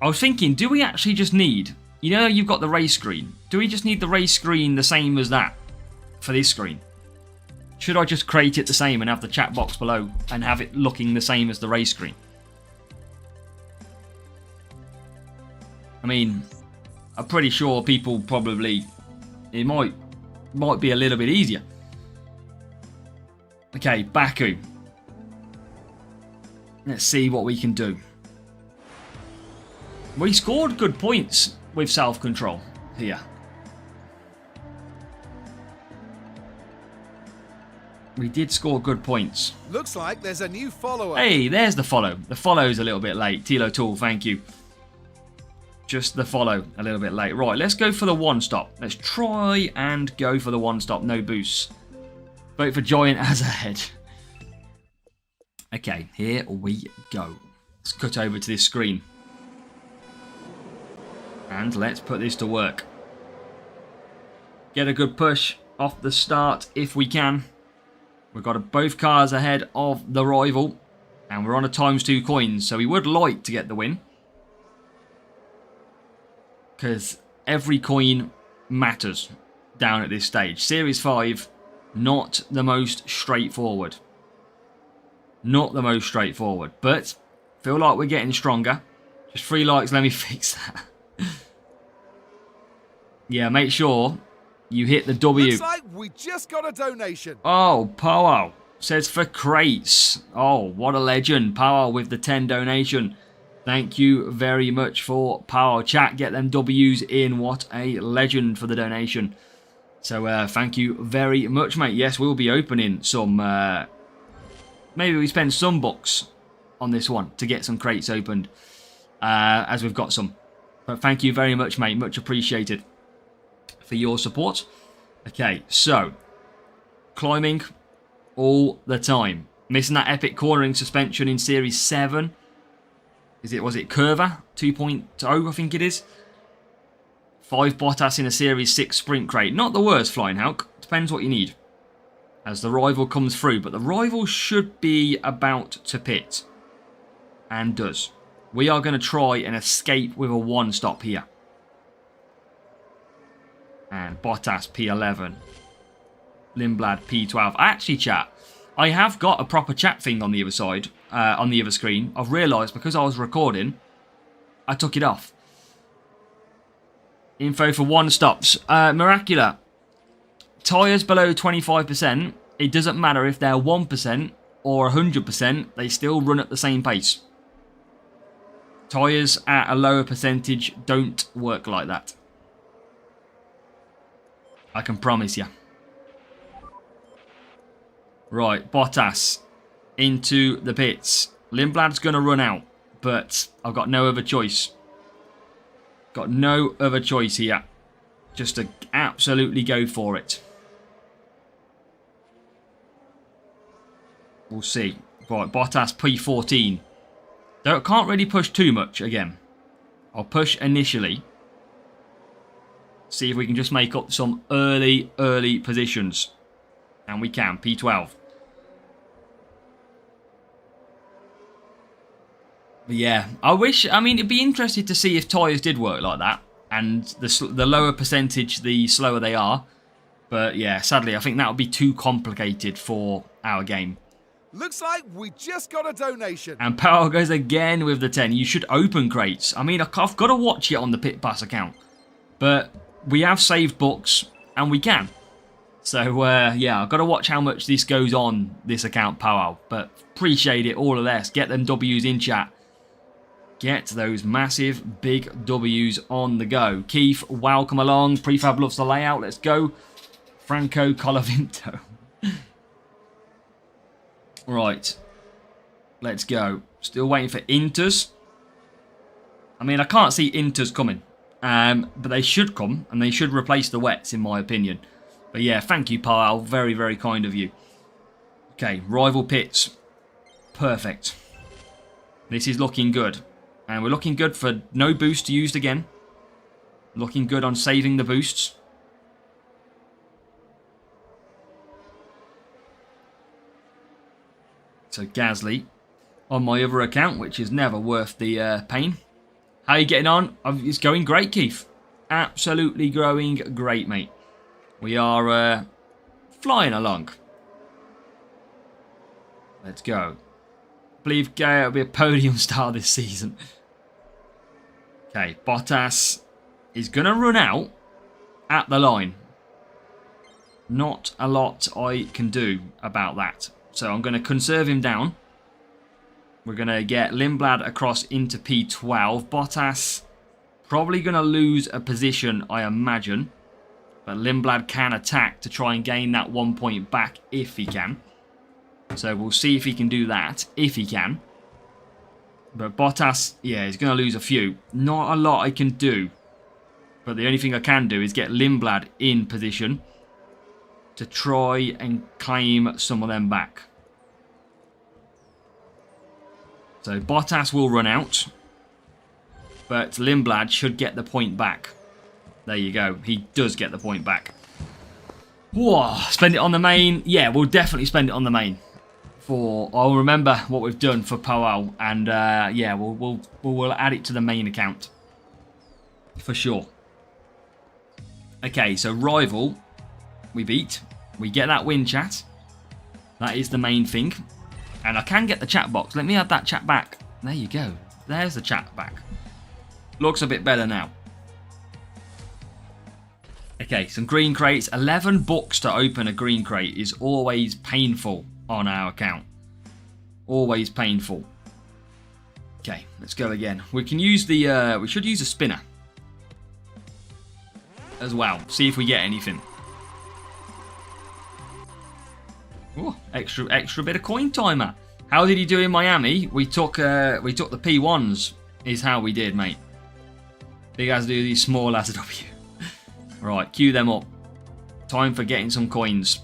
I was thinking, do we actually just need... You know you've got the race screen. Do we just need the race screen the same as that for this screen? Should I just create it the same and have the chat box below and have it looking the same as the race screen? I mean, I'm pretty sure people probably... It might be a little bit easier. Okay, Baku. Let's see what we can do. We scored good points with self-control here. We did score good points. Looks like there's a new follower. Hey, there's the follow. The follow's a little bit late. Tilo Tool, thank you. Just the follow a little bit late. Right, let's go for the one stop. Let's try and go for the one stop. No boosts. Vote for Giant as ahead. Okay, here we go. Let's cut over to this screen. And let's put this to work. Get a good push off the start if we can. We've got both cars ahead of the rival. And we're on a ×2 coins, so we would like to get the win. Because every coin matters down at this stage. Series 5, not the most straightforward. Not the most straightforward. But, feel like we're getting stronger. Just 3 likes, let me fix that. Yeah, make sure you hit the W. Looks like we just got a donation. Oh, Powell says for crates. Oh, what a legend. Powell with the 10 donation. Thank you very much for Powell. Chat, get them W's in. What a legend for the donation. So, thank you very much, mate. Yes, we'll be opening some... maybe we spend some bucks on this one to get some crates opened. As we've got some. But thank you very much, mate. Much appreciated for your support. Okay, so climbing all the time. Missing that epic cornering suspension in Series 7. Was it Curva 2.0, I think it is. 5 Bottas in a Series 6 sprint crate. Not the worst, Flying Hulk. Depends what you need. As the rival comes through. But the rival should be about to pit. And does. We are going to try and escape with a one stop here. And Bottas P11. Lindblad P12. Actually, chat, I have got a proper chat thing on the other side, on the other screen. I've realised because I was recording, I took it off. Info for one stops. Miracula. Tyres below 25%. It doesn't matter if they're 1% or 100%. They still run at the same pace. Tyres at a lower percentage don't work like that. I can promise you. Right, Bottas into the pits. Lindblad's going to run out, but I've got no other choice. Got no other choice here. Just to absolutely go for it. We'll see. Right, Bottas P14. Can't really push too much again. I'll push initially. See if we can just make up some early positions. And we can. P12. But yeah, I mean, it'd be interesting to see if tyres did work like that. And the lower percentage, the slower they are. But yeah, sadly, I think that would be too complicated for our game. Looks like we just got a donation. And Power goes again with the 10. You should open crates. I mean, I've got to watch it on the Pit Pass account. But we have saved books, and we can. So, yeah, I've got to watch how much this goes on this account, Power. But appreciate it, all of this. Get them W's in chat. Get those massive, big W's on the go. Keith, welcome along. Prefab loves the layout. Let's go. Franco Colavinto. Right. Let's go. Still waiting for Inters. I mean, I can't see Inters coming. But they should come. And they should replace the wets, in my opinion. But yeah, thank you, Powell. Very, very kind of you. Okay, rival pits. Perfect. This is looking good. And we're looking good for no boost used again. Looking good on saving the boosts. So Gasly on my other account, which is never worth the pain. How are you getting on? It's going great, Keith. Absolutely going great, mate. We are flying along. Let's go. I believe Gay will be a podium star this season. Okay, Bottas is going to run out at the line. Not a lot I can do about that. So I'm going to conserve him down. We're going to get Lindblad across into P12. Bottas probably going to lose a position, I imagine. But Lindblad can attack to try and gain that 1 point back if he can. So we'll see if he can do that, if he can. But Bottas, yeah, he's going to lose a few. Not a lot I can do. But the only thing I can do is get Lindblad in position to try and claim some of them back. So Bottas will run out. But Lindblad should get the point back. There you go. He does get the point back. Whoa, spend it on the main. Yeah, we'll definitely spend it on the main. I'll remember what we've done for Powell, and yeah, we'll add it to the main account for sure. Okay, so rival, we beat. We get that win, chat. That is the main thing, and I can get the chat box. Let me add that chat back. There you go. There's the chat back. Looks a bit better now. Okay, some green crates. 11 bucks to open a green crate is always painful on our account. Always painful. Okay, let's go again. We can use the, we should use a spinner as well. See if we get anything. Oh, extra bit of coin timer. How did he do in Miami? We took the P1s is how we did, mate. Big as do these, small as a W. Right, queue them up. Time for getting some coins.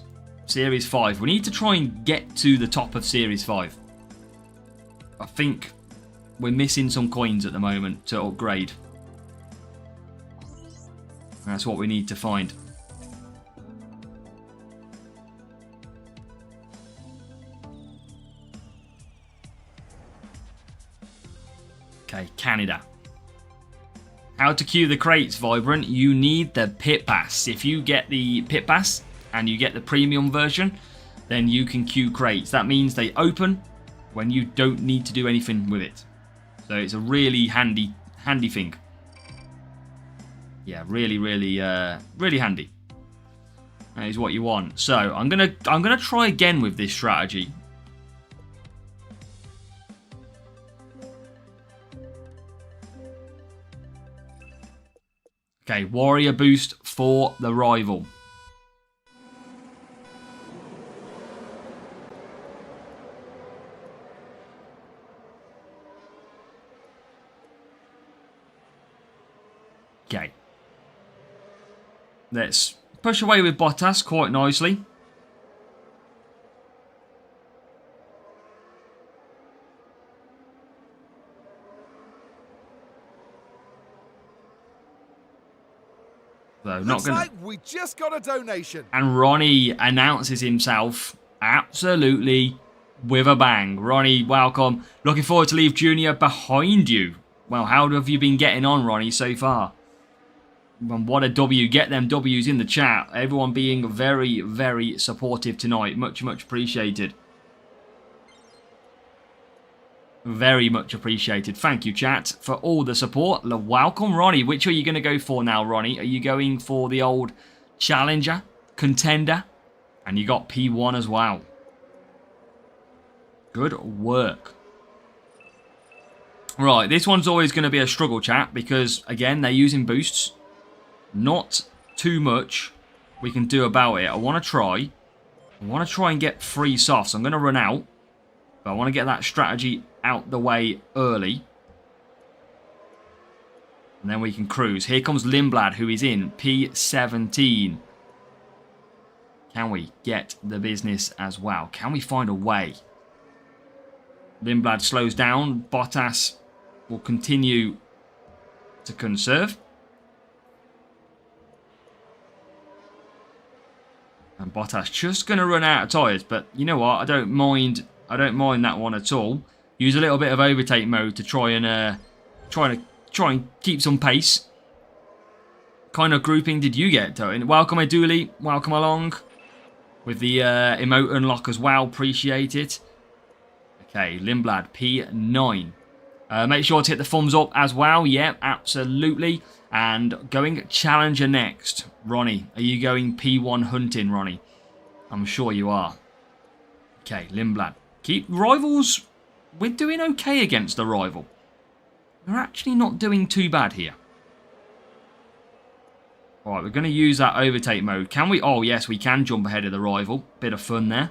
Series 5. We need to try and get to the top of Series 5. I think we're missing some coins at the moment to upgrade. That's what we need to find. Okay, Canada. How to queue the crates, Vibrant. You need the pit pass. If you get the pit pass and you get the premium version, then you can queue crates. That means they open when you don't need to do anything with it. So it's a really handy thing. Yeah, really handy. That is what you want. So I'm gonna try again with this strategy. Okay, warrior boost for the rival. Okay. Let's push away with Bottas quite nicely. So Looks like we just got a donation. And Ronnie announces himself absolutely with a bang. Ronnie, welcome. Looking forward to leave Junior behind you. Well, how have you been getting on, Ronnie, so far? And what a W. Get them W's in the chat. Everyone being very, very supportive tonight. Much, much appreciated. Very much appreciated. Thank you, chat, for all the support. Welcome, Ronnie. Which are you going to go for now, Ronnie? Are you going for the old Challenger, Contender? And you got P1 as well. Good work. Right, this one's always going to be a struggle, chat, because, again, they're using boosts. Not too much we can do about it. I want to try and get 3 softs. I'm going to run out, but I want to get that strategy out the way early. And then we can cruise. Here comes Lindblad, who is in P17. Can we get the business as well? Can we find a way? Lindblad slows down. Bottas will continue to conserve. And Bottas just going to run out of tyres. But you know what? I don't mind that one at all. Use a little bit of overtake mode to try and keep some pace. Kind of grouping did you get, Totin? Welcome, Eduli. Welcome along. With the emote unlock as well. Appreciate it. Okay, Lindblad, P9. Make sure to hit the thumbs up as well. Yeah, absolutely. And going Challenger next. Ronnie, are you going P1 hunting, Ronnie? I'm sure you are. Okay, Lindblad. Keep rivals. We're doing okay against the rival. We're actually not doing too bad here. Alright, we're going to use that overtake mode. Can we? Oh, yes, we can jump ahead of the rival. Bit of fun there.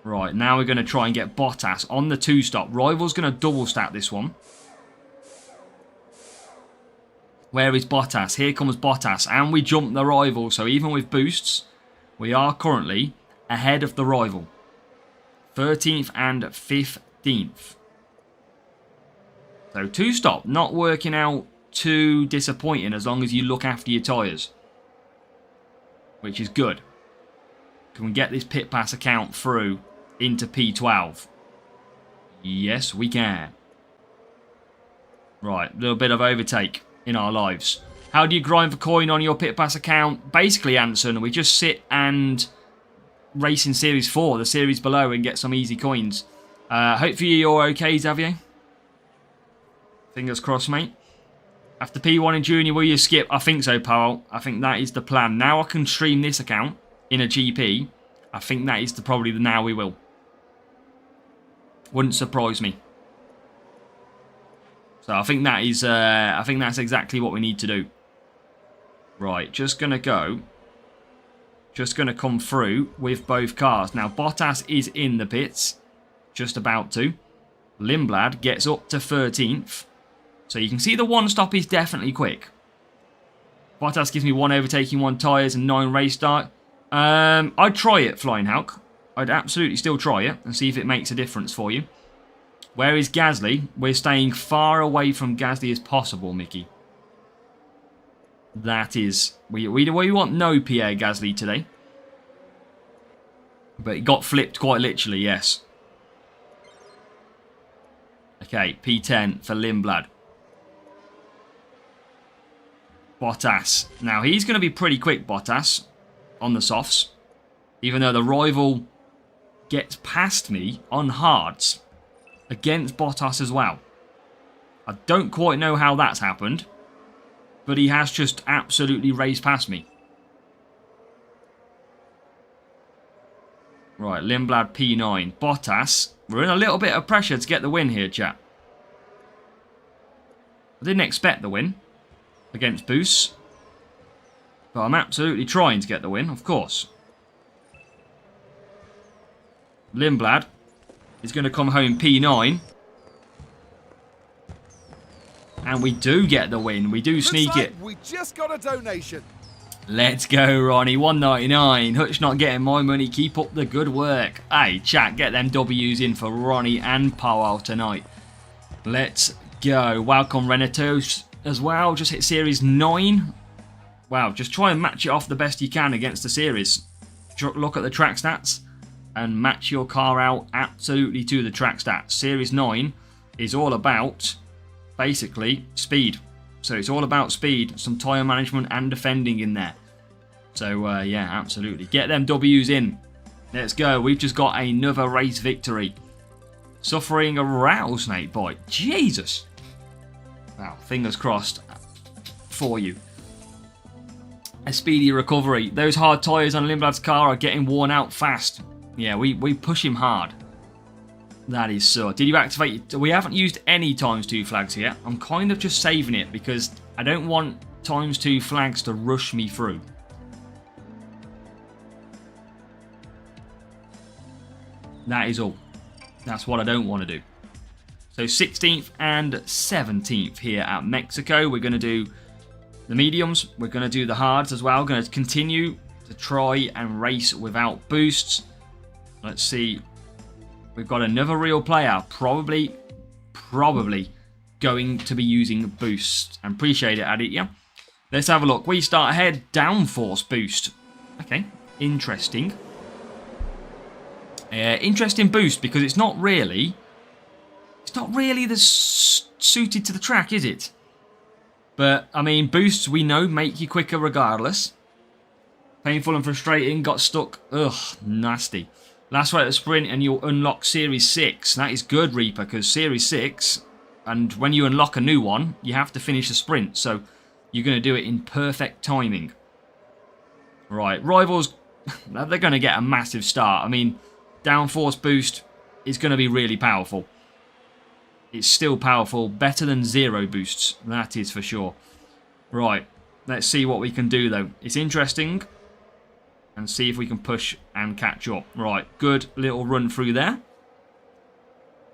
Right, now we're going to try and get Bottas on the 2-stop. Rival's going to double stack this one. Where is Bottas? Here comes Bottas. And we jump the rival. So even with boosts, we are currently ahead of the rival. 13th and 15th. So 2-stop, not working out too disappointing as long as you look after your tyres. Which is good. Can we get this pit pass account through into P12? Yes, we can. Right, a little bit of overtake in our lives. How do you grind for coin on your pit pass account? Basically, Anson, we just sit and race in Series 4, the series below, and get some easy coins. Hopefully you're okay, Xavier. Fingers crossed, mate. After P1 in Junior, will you skip? I think so, Powell. I think that is the plan. Now I can stream this account in a GP. I think that is probably the now we will. Wouldn't surprise me. So I think that is. I think that's exactly what we need to do. Right, just gonna go. Just gonna come through with both cars. Now Bottas is in the pits, just about to. Lindblad gets up to 13th. So you can see the 1-stop is definitely quick. Bottas gives me 1 overtaking, 1 tyres and 9 race start. I'd try it, Flying Hulk. I'd absolutely still try it and see if it makes a difference for you. Where is Gasly? We're staying far away from Gasly as possible, Mickey. That is... We want no Pierre Gasly today. But it got flipped quite literally, yes. Okay, P10 for Lindblad. Bottas. Now, he's going to be pretty quick, Bottas, on the softs. Even though the rival gets past me on hards against Bottas as well. I don't quite know how that's happened, but he has just absolutely raced past me. Right, Lindblad P9. Bottas. We're in a little bit of pressure to get the win here, chat. I didn't expect the win against Boost, but I'm absolutely trying to get the win, of course. Lindblad is going to come home P9. And we do get the win. We do sneak Looks like it. We just got a donation. Let's go, Ronnie. 199. Hutch not getting my money. Keep up the good work. Hey, chat, get them W's in for Ronnie and Powell tonight. Let's go. Welcome, Renato, as well. Just hit Series 9. Wow, just try and match it off the best you can against the series. Look at the track stats and match your car out absolutely to the track stats. Series 9 is all about, basically, speed. So it's all about speed, some tyre management and defending in there. So, yeah, absolutely. Get them W's in. Let's go. We've just got another race victory. Suffering a rattlesnake bite. Jesus. Wow, fingers crossed for you. A speedy recovery. Those hard tyres on Lindblad's car are getting worn out fast. Yeah, we push him hard. That is so. Did you activate... We haven't used any ×2 flags yet. I'm kind of just saving it because I don't want ×2 flags to rush me through. That is all. That's what I don't want to do. So 16th and 17th here at Mexico. We're going to do the mediums. We're going to do the hards as well. We're going to continue to try and race without boosts. Let's see We've got another real player, probably going to be using boosts. And appreciate it, Aditya. Let's have a look. We start ahead, downforce boost. Okay, interesting. Interesting boost because it's not really suited to the track, is it? But, I mean, boosts, we know, make you quicker regardless. Painful and frustrating, got stuck. Ugh, nasty. Last way at the sprint and you'll unlock Series 6. That is good, Reaper, because Series 6, and when you unlock a new one, you have to finish the sprint. So, you're going to do it in perfect timing. Right, Rivals, they're going to get a massive start. I mean, downforce boost is going to be really powerful. It's still powerful, better than zero boosts, that is for sure. Right, let's see what we can do though. It's interesting, and see if we can push and catch up. Right, good little run through there.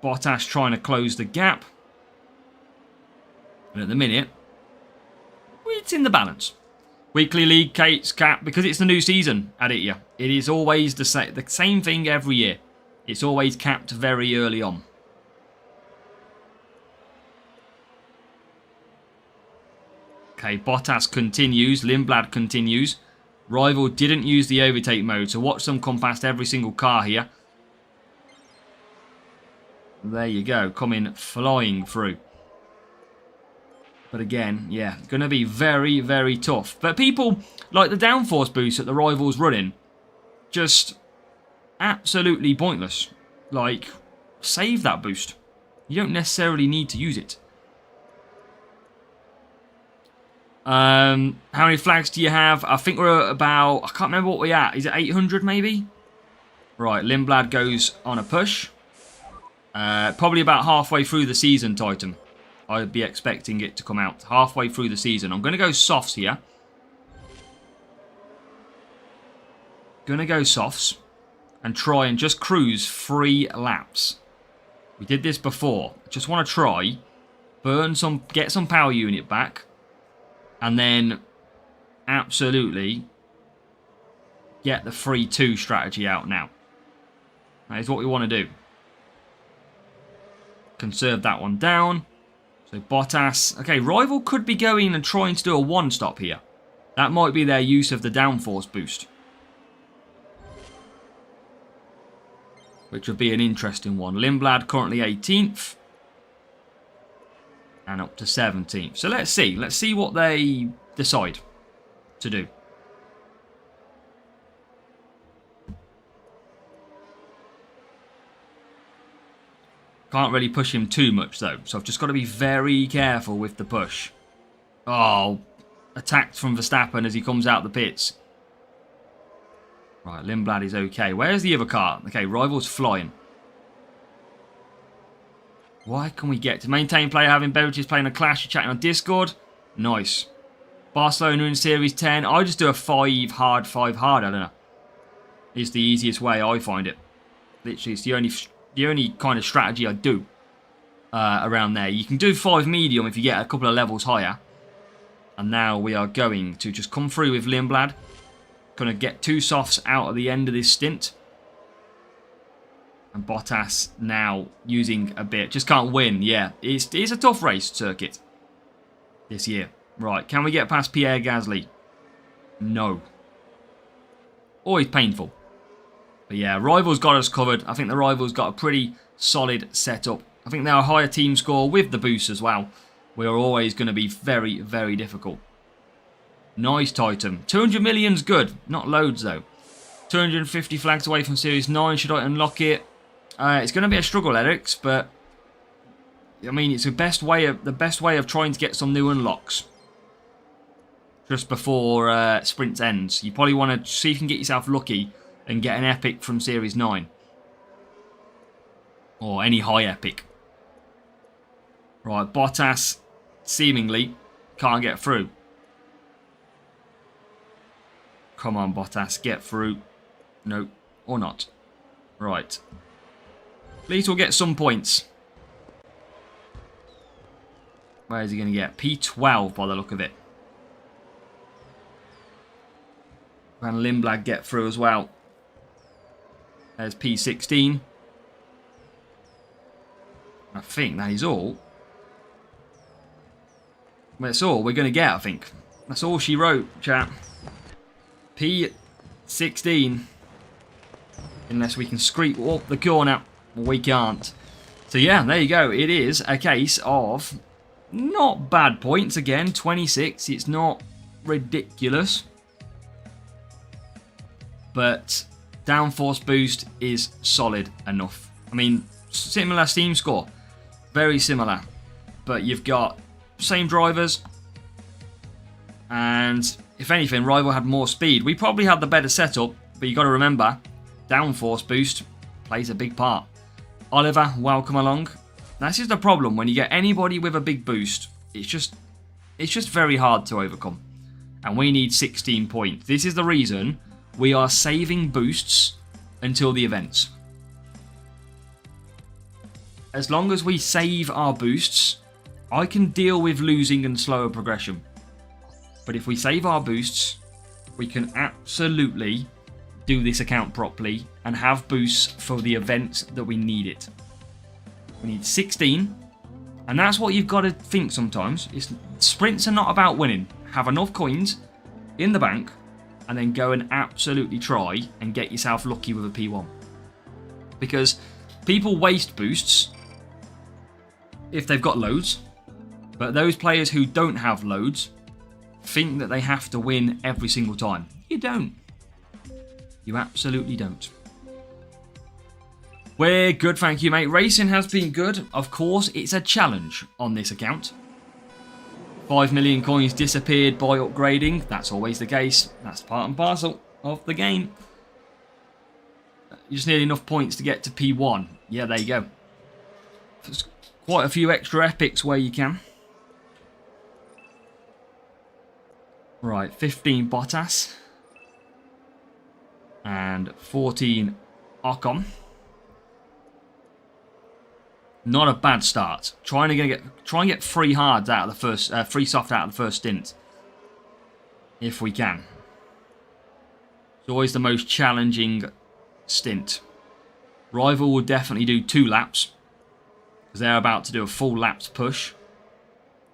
Bottas trying to close the gap. And at the minute, it's in the balance. Weekly league cap, because it's the new season, Aditya. It is always the same thing every year. It's always capped very early on. Okay, Bottas continues. Lindblad continues. Rival didn't use the overtake mode, so watch them come past every single car here. There you go, coming flying through. But again, yeah, going to be very, very tough. But people, like the downforce boost that the Rivals running, just absolutely pointless. Like, save that boost. You don't necessarily need to use it. How many flags do you have? I think we're about, I can't remember what we're at. Is it 800 maybe? Right, Lindblad goes on a push. Probably about halfway through the season, Titan. I'd be expecting it to come out halfway through the season. I'm going to go softs here. Going to go softs and try and just cruise 3 laps. We did this before. Just want to try, burn some, get some power unit back. And then, absolutely, get the 3-2 strategy out now. That is what we want to do. Conserve that one down. So, Bottas. Okay, Rival could be going and trying to do a one-stop here. That might be their use of the downforce boost. Which would be an interesting one. Lindblad currently 18th. And up to 17th. So let's see. Let's see what they decide to do. Can't really push him too much though. So I've just got to be very careful with the push. Oh, attacked from Verstappen as he comes out the pits. Right, Lindblad is okay. Where's the other car? Okay, Rival's flying. Why can we get to maintain player having beverages playing a clash? You're chatting on Discord. Nice. Barcelona in Series 10. I just do a 5 hard, 5 hard. I don't know. It's the easiest way I find it. Literally, it's the only kind of strategy I do around there. You can do 5 medium if you get a couple of levels higher. And now we are going to just come through with Lindblad. Going to get 2 softs out at the end of this stint. And Bottas now using a bit. Just can't win. Yeah, it's a tough race circuit this year. Right, can we get past Pierre Gasly? No. Always painful. But yeah, Rivals got us covered. I think the Rivals got a pretty solid setup. I think they're a higher team score with the boost as well. We're always going to be very, very difficult. Nice Titan. 200 million's good. Not loads though. 250 flags away from Series 9. Should I unlock it? It's going to be a struggle, Erics, but I mean, it's the best way of trying to get some new unlocks just before sprint ends. You probably want to see if you can get yourself lucky and get an epic from Series 9 or any high epic. Right, Bottas seemingly can't get through. Come on, Bottas, get through. No, or not. Right. At least we'll get some points. Where is he going to get? P12 by the look of it. Can Lindblad get through as well? There's P16. I think that is all. That's all we're going to get, I think. That's all she wrote, chat. P16. Unless we can scrape up the corner. We can't. So yeah, there you go. It is a case of not bad points. Again, 26. It's not ridiculous. But downforce boost is solid enough. I mean, similar Steam score. Very similar. But you've got same drivers. And if anything, Rival had more speed. We probably had the better setup. But you got to remember, downforce boost plays a big part. Oliver, welcome along. This is the problem when you get anybody with a big boost. It's just very hard to overcome. And we need 16 points. This is the reason we are saving boosts until the events. As long as we save our boosts, I can deal with losing and slower progression. But if we save our boosts, we can absolutely do this account properly and have boosts for the events that we need it. We need 16, and that's what you've got to think sometimes. Sprints are not about winning. Have enough coins in the bank and then go and absolutely try and get yourself lucky with a P1. Because people waste boosts if they've got loads, but those players who don't have loads think that they have to win every single time. You don't. You absolutely don't. We're good, thank you, mate. Racing has been good. Of course, it's a challenge on this account. 5 million coins disappeared by upgrading. That's always the case. That's part and parcel of the game. You just need enough points to get to P1. Yeah, there you go. There's quite a few extra epics where you can. Right, 15 Bottas. And 14 Ocon. Not a bad start. Try and get 3 hards out of the first, 3 soft out of the first stint, if we can. It's always the most challenging stint. Rival will definitely do 2 laps because they're about to do a full laps push,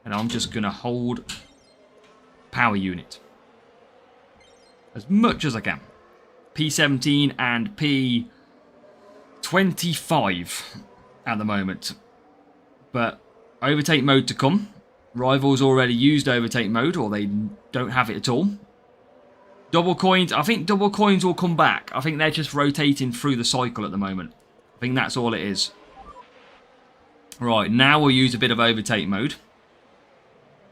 and I'm just gonna hold power unit as much as I can. P17 and P25 at the moment. But overtake mode to come. Rivals already used overtake mode, or they don't have it at all. Double coins. I think double coins will come back. I think they're just rotating through the cycle at the moment. I think that's all it is. Right, now we'll use a bit of overtake mode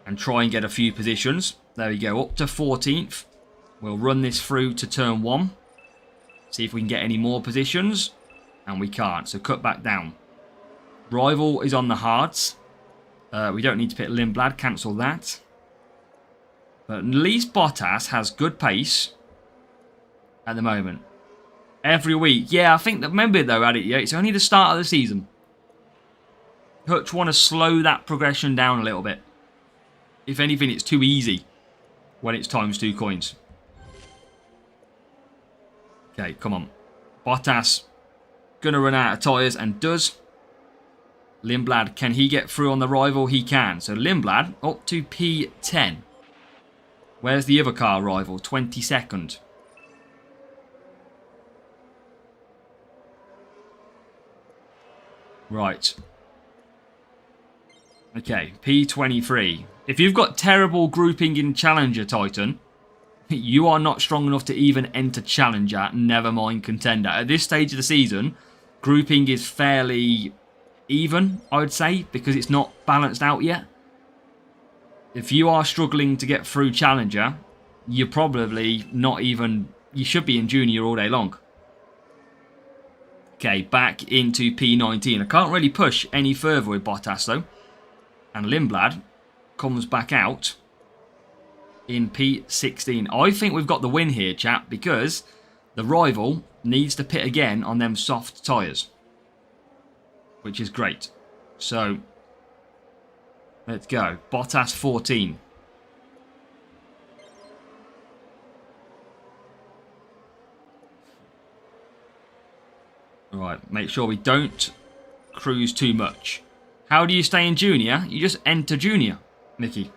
and try and get a few positions. There we go, up to 14th. We'll run this through to turn 1. See if we can get any more positions. And we can't, so cut back down. Rival is on the hards. We don't need to pick Lindblad, cancel that. But at least Bottas has good pace at the moment. Every week. Yeah, I think, remember though, yeah, it's only the start of the season. Hutch want to slow that progression down a little bit. If anything, it's too easy when it's times 2 coins. Okay, come on. Bottas gonna run out of tyres and does. Lindblad, can he get through on the Rival? He can. So Lindblad up to P10. Where's the other car Rival? 22nd. Right. Okay, P23. If you've got terrible grouping in Challenger, Titan, you are not strong enough to even enter Challenger, never mind Contender. At this stage of the season, grouping is fairly even, I would say, because it's not balanced out yet. If you are struggling to get through Challenger, you're probably not even... You should be in Junior all day long. Okay, back into P19. I can't really push any further with Bottas, though. And Lindblad comes back out in P16. I think we've got the win here, chap, because the Rival needs to pit again on them soft tyres, which is great. So, let's go. Bottas 14. Alright, make sure we don't cruise too much. How do you stay in Junior? You just enter Junior, Mickey.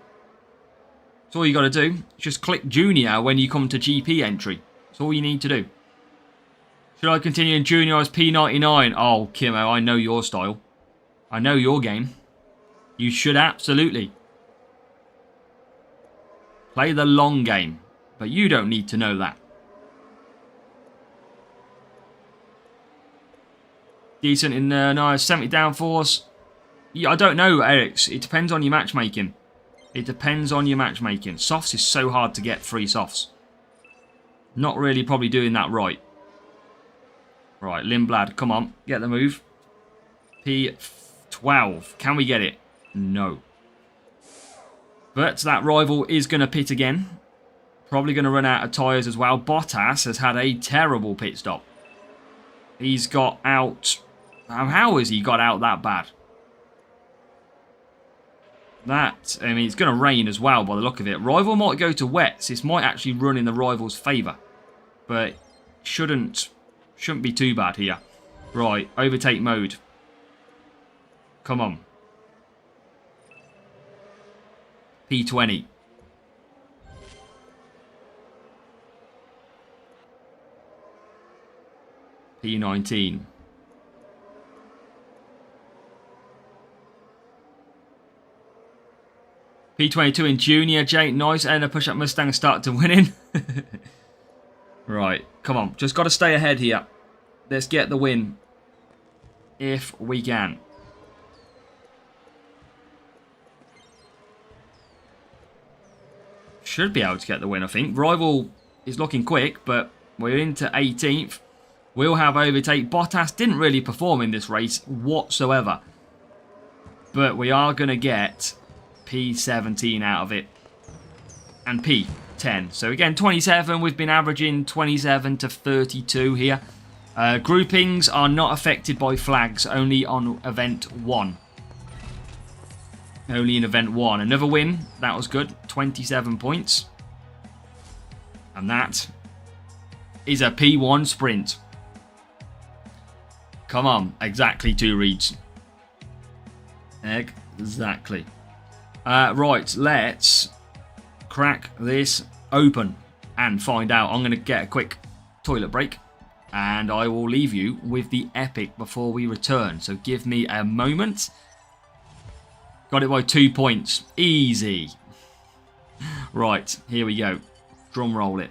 That's all you got to do. Just click Junior when you come to GP entry. That's all you need to do. Should I continue in Junior as P99? Oh, Kimmo, I know your style. I know your game. You should absolutely. Play the long game. But you don't need to know that. Decent in nice 70 downforce. Yeah, I don't know, Erics. It depends on your matchmaking. It depends on your matchmaking. Softs is so hard to get free softs. Not really probably doing that right. Right, Lindblad, come on. Get the move. P12. Can we get it? No. But that rival is going to pit again. Probably going to run out of tyres as well. Bottas has had a terrible pit stop. He's got out... How has he got out that bad? I mean, it's going to rain as well by the look of it. Rival might go to wets. This might actually run in the rival's favour. But shouldn't be too bad here. Right, overtake mode. Come on. P20. P19. P22 in Junior. Jake, nice. And a push-up Mustang start to winning. Right, come on. Just got to stay ahead here. Let's get the win. If we can. Should be able to get the win, I think. Rival is looking quick, but we're into 18th. We'll have overtake. Bottas didn't really perform in this race whatsoever. But we are going to get P17 out of it. And P10. So again, 27. We've been averaging 27 to 32 here. Groupings are not affected by flags. Only on event 1. Only in event 1. Another win. That was good. 27 points. And that is a P1 sprint. Come on. Exactly 2 reads. Exactly. Right. Let's crack this open and find out. I'm going to get a quick toilet break. And I will leave you with the epic before we return. So give me a moment. Got it by 2 points. Easy. Right, here we go. Drum roll it.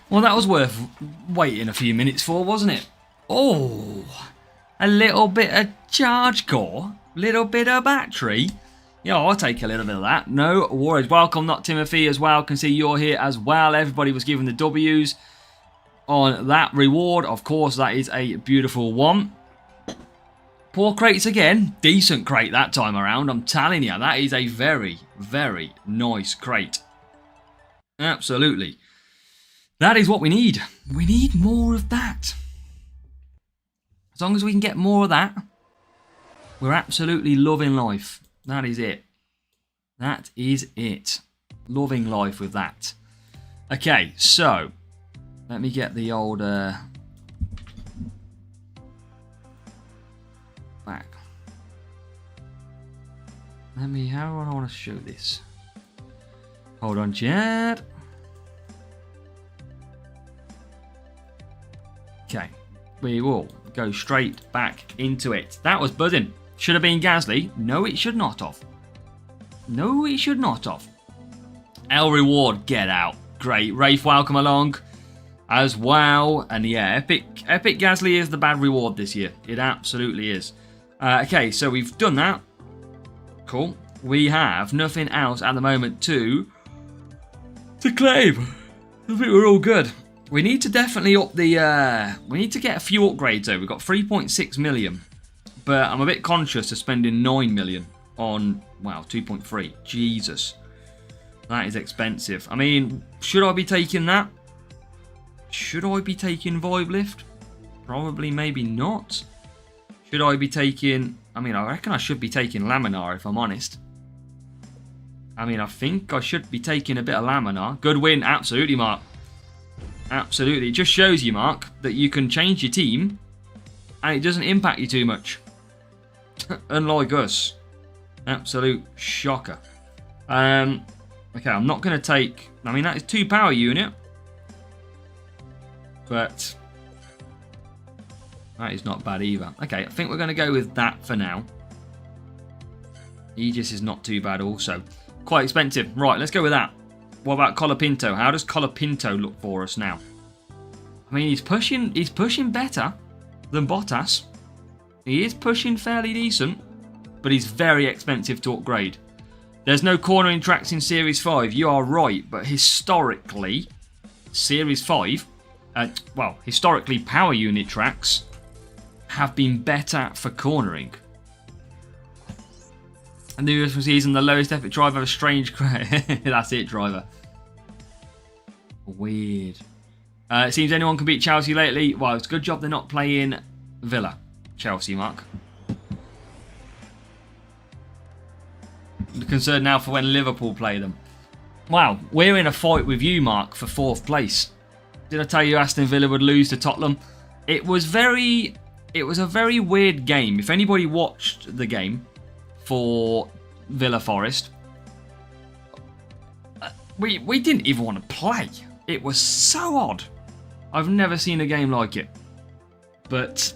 Well, that was worth waiting a few minutes for, wasn't it? Oh, a little bit of charge core, little bit of battery. Yeah, I'll take a little bit of that. No worries. Welcome, Not Timothy, as well. Can see you're here as well. Everybody was given the W's on that reward. Of course, that is a beautiful one. Poor crates again. Decent crate that time around. I'm telling you, that is a very, very nice crate. Absolutely. That is what we need. We need more of that. As long as we can get more of that, we're absolutely loving life. That is it. That is it. Loving life with that. Okay, so let me get the old back. How do I want to show this? Hold on, chat. Okay, we will go straight back into it. That was buzzing. Should have been Gasly. No, it should not have. No, it should not have. L reward, get out. Great. Rafe, welcome along as well. And yeah, Epic Gasly is the bad reward this year. It absolutely is. Okay, so we've done that. Cool. We have nothing else at the moment to claim. I think we're all good. We need to definitely up the... we need to get a few upgrades though. We've got 3.6 million. But I'm a bit conscious of spending 9 million on, wow, 2.3. Jesus. That is expensive. I mean, should I be taking that? Should I be taking Vibe Lift? Probably, maybe not. Should I be taking... I mean, I reckon I should be taking Laminar, if I'm honest. I mean, I think I should be taking a bit of Laminar. Good win. Absolutely, Mark. Absolutely. It just shows you, Mark, that you can change your team and it doesn't impact you too much. Unlike us. Absolute shocker. Okay, I'm not going to take... I mean, that is 2 power unit. But that is not bad either. Okay, I think we're going to go with that for now. Aegis is not too bad also. Quite expensive. Right, let's go with that. What about Colapinto? How does Colapinto look for us now? I mean, he's pushing better than Bottas. He is pushing fairly decent, but he's very expensive to upgrade. There's no cornering tracks in Series 5. You are right, but historically, Series 5, historically power unit tracks have been better for cornering. And the US season, the lowest effort driver of a strange crash. That's it, driver. Weird. It seems anyone can beat Chelsea lately. Well, it's a good job they're not playing Villa. Chelsea, Mark. I'm concerned now for when Liverpool play them. Wow, we're in a fight with you, Mark, for 4th place. Did I tell you Aston Villa would lose to Tottenham? It was a very weird game. If anybody watched the game for Villa Forest, we didn't even want to play. It was so odd. I've never seen a game like it. But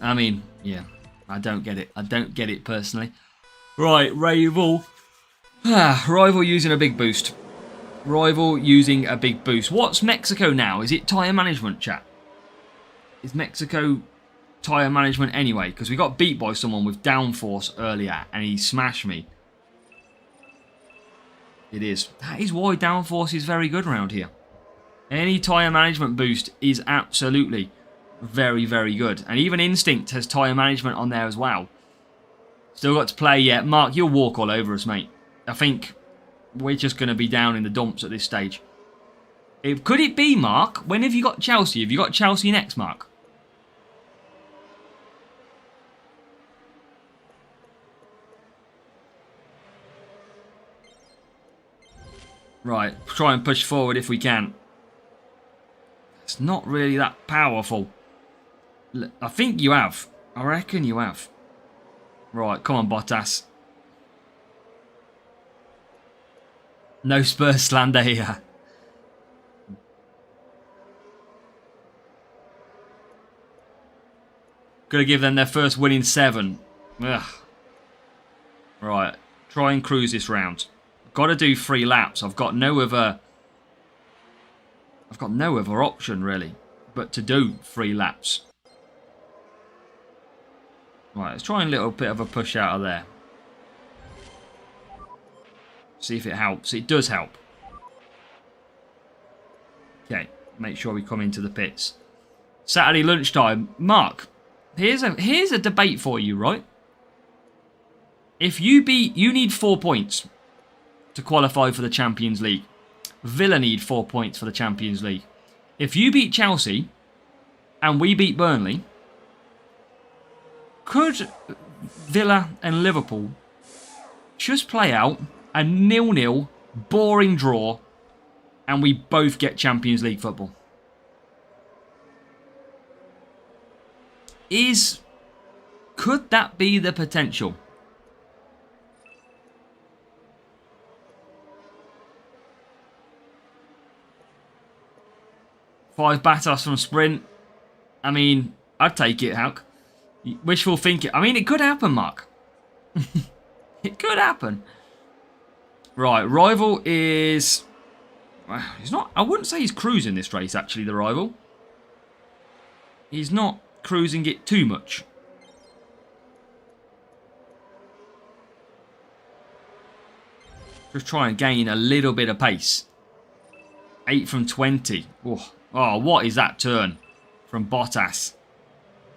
I mean, yeah, I don't get it. I don't get it personally. Right, Rival. Rival using a big boost. Rival using a big boost. What's Mexico now? Is it tyre management, chat? Is Mexico tyre management anyway? Because we got beat by someone with downforce earlier and he smashed me. It is. That is why downforce is very good around here. Any tyre management boost is absolutely very, very good. And even Instinct has tyre management on there as well. Still got to play yet. Mark, you'll walk all over us, mate. I think we're just going to be down in the dumps at this stage. Could it be, Mark? When have you got Chelsea? Have you got Chelsea next, Mark? Right, try and push forward if we can. It's not really that powerful. I think you have. I reckon you have. Right, come on, Bottas. No Spurs slander here. Gotta give them their first win in 7. Ugh. Right, try and cruise this round. Got to do 3 laps. I've got no other I've got no other option, really, but to do 3 laps. Right, let's try a little bit of a push out of there. See if it helps. It does help. Okay, make sure we come into the pits. Saturday lunchtime. Mark, here's a debate for you, right? If you need 4 points to qualify for the Champions League. Villa need 4 points for the Champions League. If you beat Chelsea and we beat Burnley, could Villa and Liverpool just play out a 0-0 boring draw and we both get Champions League football? Could that be the potential? Five Batas from Sprint. I mean, I'd take it, Hulk. Wishful thinking. I mean, it could happen, Mark. It could happen. Right, Rival is... He's not... I wouldn't say he's cruising this race, actually, the Rival. He's not cruising it too much. Just try and gain a little bit of pace. 8 from 20. Oh, what is that turn from Bottas?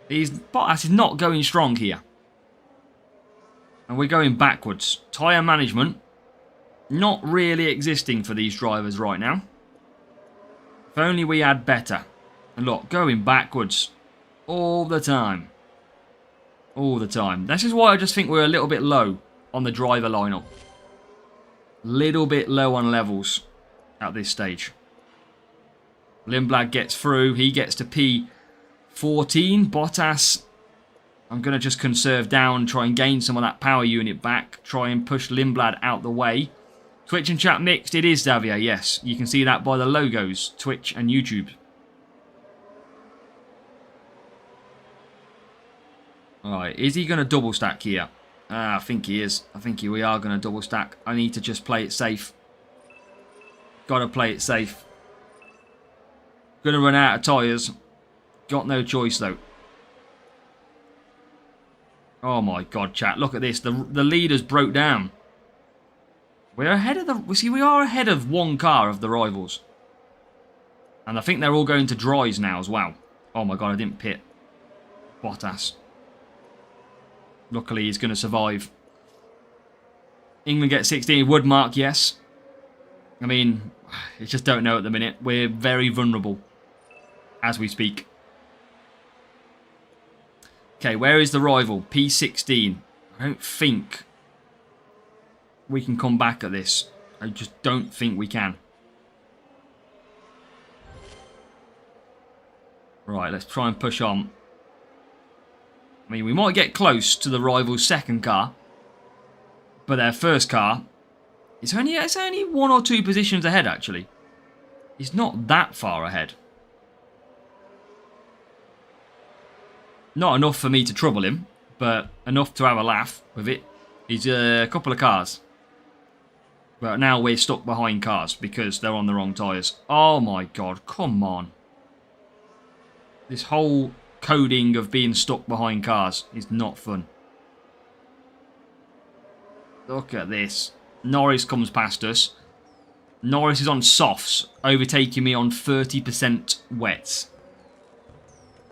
Bottas is not going strong here. And we're going backwards. Tyre management, not really existing for these drivers right now. If only we had better. And look, going backwards all the time. All the time. This is why I just think we're a little bit low on the driver lineup. Little bit low on levels at this stage. Lindblad gets through. He gets to P14. Bottas, I'm going to just conserve down, try and gain some of that power unit back. Try and push Lindblad out the way. Twitch and chat mixed. It is Xavier, yes. You can see that by the logos, Twitch and YouTube. Alright, is he going to double stack here? I think he is. I think we are going to double stack. I need to just play it safe. Got to play it safe. Going to run out of tyres. Got no choice, though. Oh, my God, chat. Look at this. The leaders broke down. We're ahead of the... See, we are ahead of one car of the rivals. And I think they're all going to dries now as well. Oh, my God, I didn't pit. Bottas. Luckily, he's going to survive. England gets 16. Would Mark, yes. I mean, I just don't know at the minute. We're very vulnerable as we speak. Okay, where is the rival? P16. I don't think we can come back at this. I just don't think we can. Right, let's try and push on. I mean, we might get close to the rival's second car. But their first car, it's only 1 or 2 positions ahead, actually. He's not that far ahead. Not enough for me to trouble him, but enough to have a laugh with it. He's a couple of cars. But now we're stuck behind cars because they're on the wrong tyres. Oh my God, come on. This whole coding of being stuck behind cars is not fun. Look at this. Norris comes past us. Norris is on softs, overtaking me on 30% wets.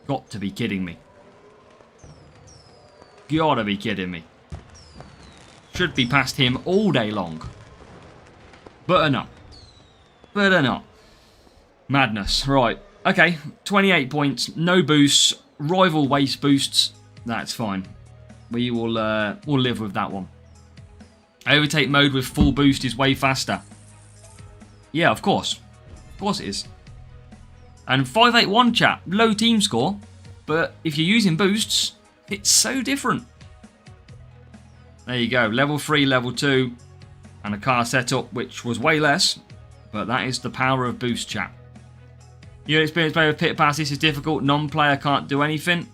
Got to be kidding me. Gotta be kidding me. Should be past him all day long. But not. But not. Madness. Right. Okay. 28 points. No boosts. Rival waste boosts. That's fine. We will we'll live with that one. Overtake mode with full boost is way faster. Yeah, of course. Of course it is. And 581 chat. Low team score. But if you're using boosts, it's so different. There you go. Level 3, level 2. And a car setup which was way less. But that is the power of boost chat. Your experience playing with pit pass. This is difficult. Non-player can't do anything.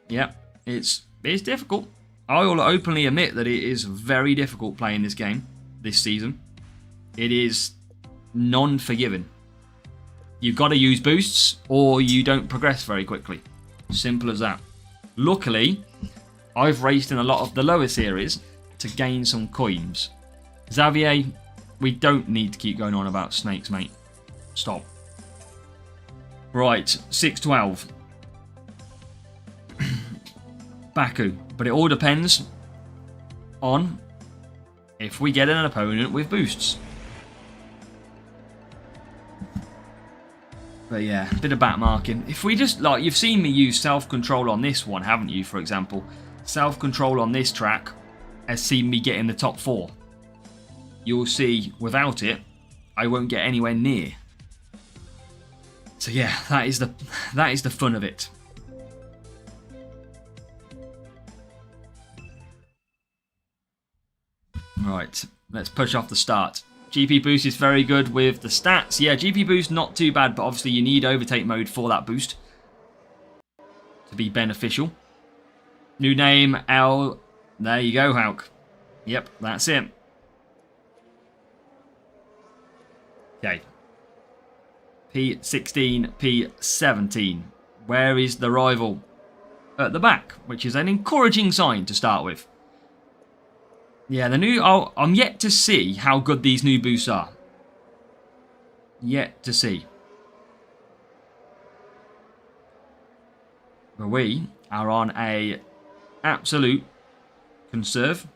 Yep. It's difficult. I will openly admit that it is very difficult playing this game this season. It is non-forgiving. You've got to use boosts or you don't progress very quickly. Simple as that. Luckily, I've raced in a lot of the lower series to gain some coins. Xavier, we don't need to keep going on about snakes, mate. Stop. Right, 612. Baku. But it all depends on if we get an opponent with boosts. But yeah, a bit of back marking. If we just, like, you've seen me use self-control on this one, haven't you, for example? Self-control on this track has seen me get in the top 4. You'll see, without it, I won't get anywhere near. So yeah, that is the fun of it. Right, let's push off the start. GP boost is very good with the stats. Yeah, GP boost not too bad, but obviously you need overtake mode for that boost to be beneficial. New name, L. There you go, Hawk. Yep, that's it. Okay. P16, P17. Where is the rival? At the back, which is an encouraging sign to start with. Yeah, the new... I'm yet to see how good these new boosts are. Yet to see. But we are on a absolute conserve.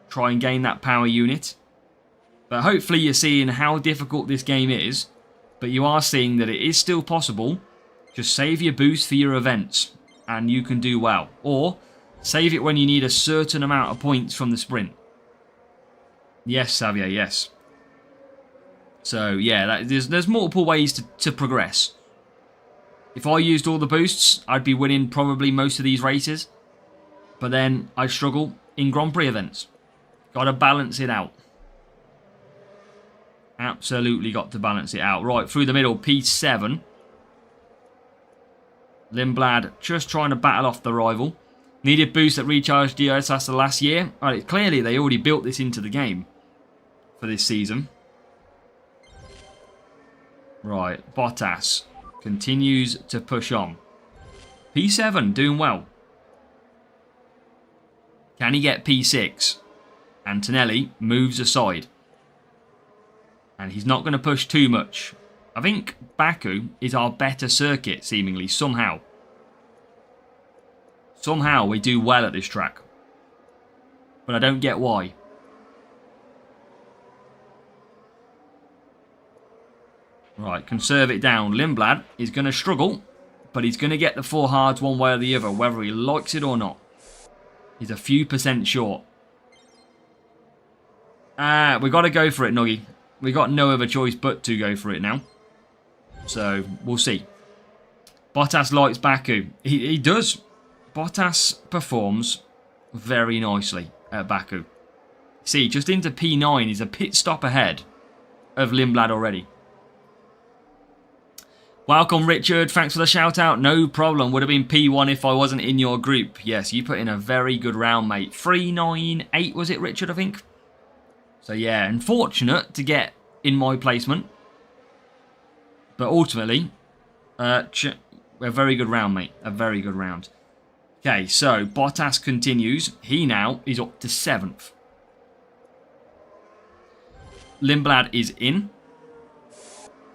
Try and gain that power unit. But hopefully you're seeing how difficult this game is. But you are seeing that it is still possible. Just save your boost for your events. And you can do well. Or save it when you need a certain amount of points from the sprint. Yes, Xavier, yes. So, yeah, there's multiple ways to progress. If I used all the boosts, I'd be winning probably most of these races. But then I'd struggle in Grand Prix events. Got to balance it out. Absolutely got to balance it out. Right, through the middle, P7. Lindblad just trying to battle off the rival. Needed boost that recharged DRS the last year. Right, clearly they already built this into the game for this season. Right, Bottas continues to push on. P7 doing well. Can he get P6? Antonelli moves aside. And he's not going to push too much. I think Baku is our better circuit, seemingly, somehow. Somehow we do well at this track. But I don't get why. Right, conserve it down. Lindblad is going to struggle, but he's going to get the 4 hards one way or the other, whether he likes it or not. He's a few % short. We got to go for it, Nuggy. We got no other choice but to go for it now. So, we'll see. Bottas likes Baku. He does. Bottas performs very nicely at Baku. See, just into P9, he's a pit stop ahead of Lindblad already. Welcome, Richard. Thanks for the shout out. No problem. Would have been P1 if I wasn't in your group. Yes, you put in a very good round, mate. 398 was it, Richard, I think? So, yeah, unfortunate to get in my placement. But ultimately, a very good round, mate. A very good round. Okay, so Bottas continues. He now is up to 7th. Lindblad is in.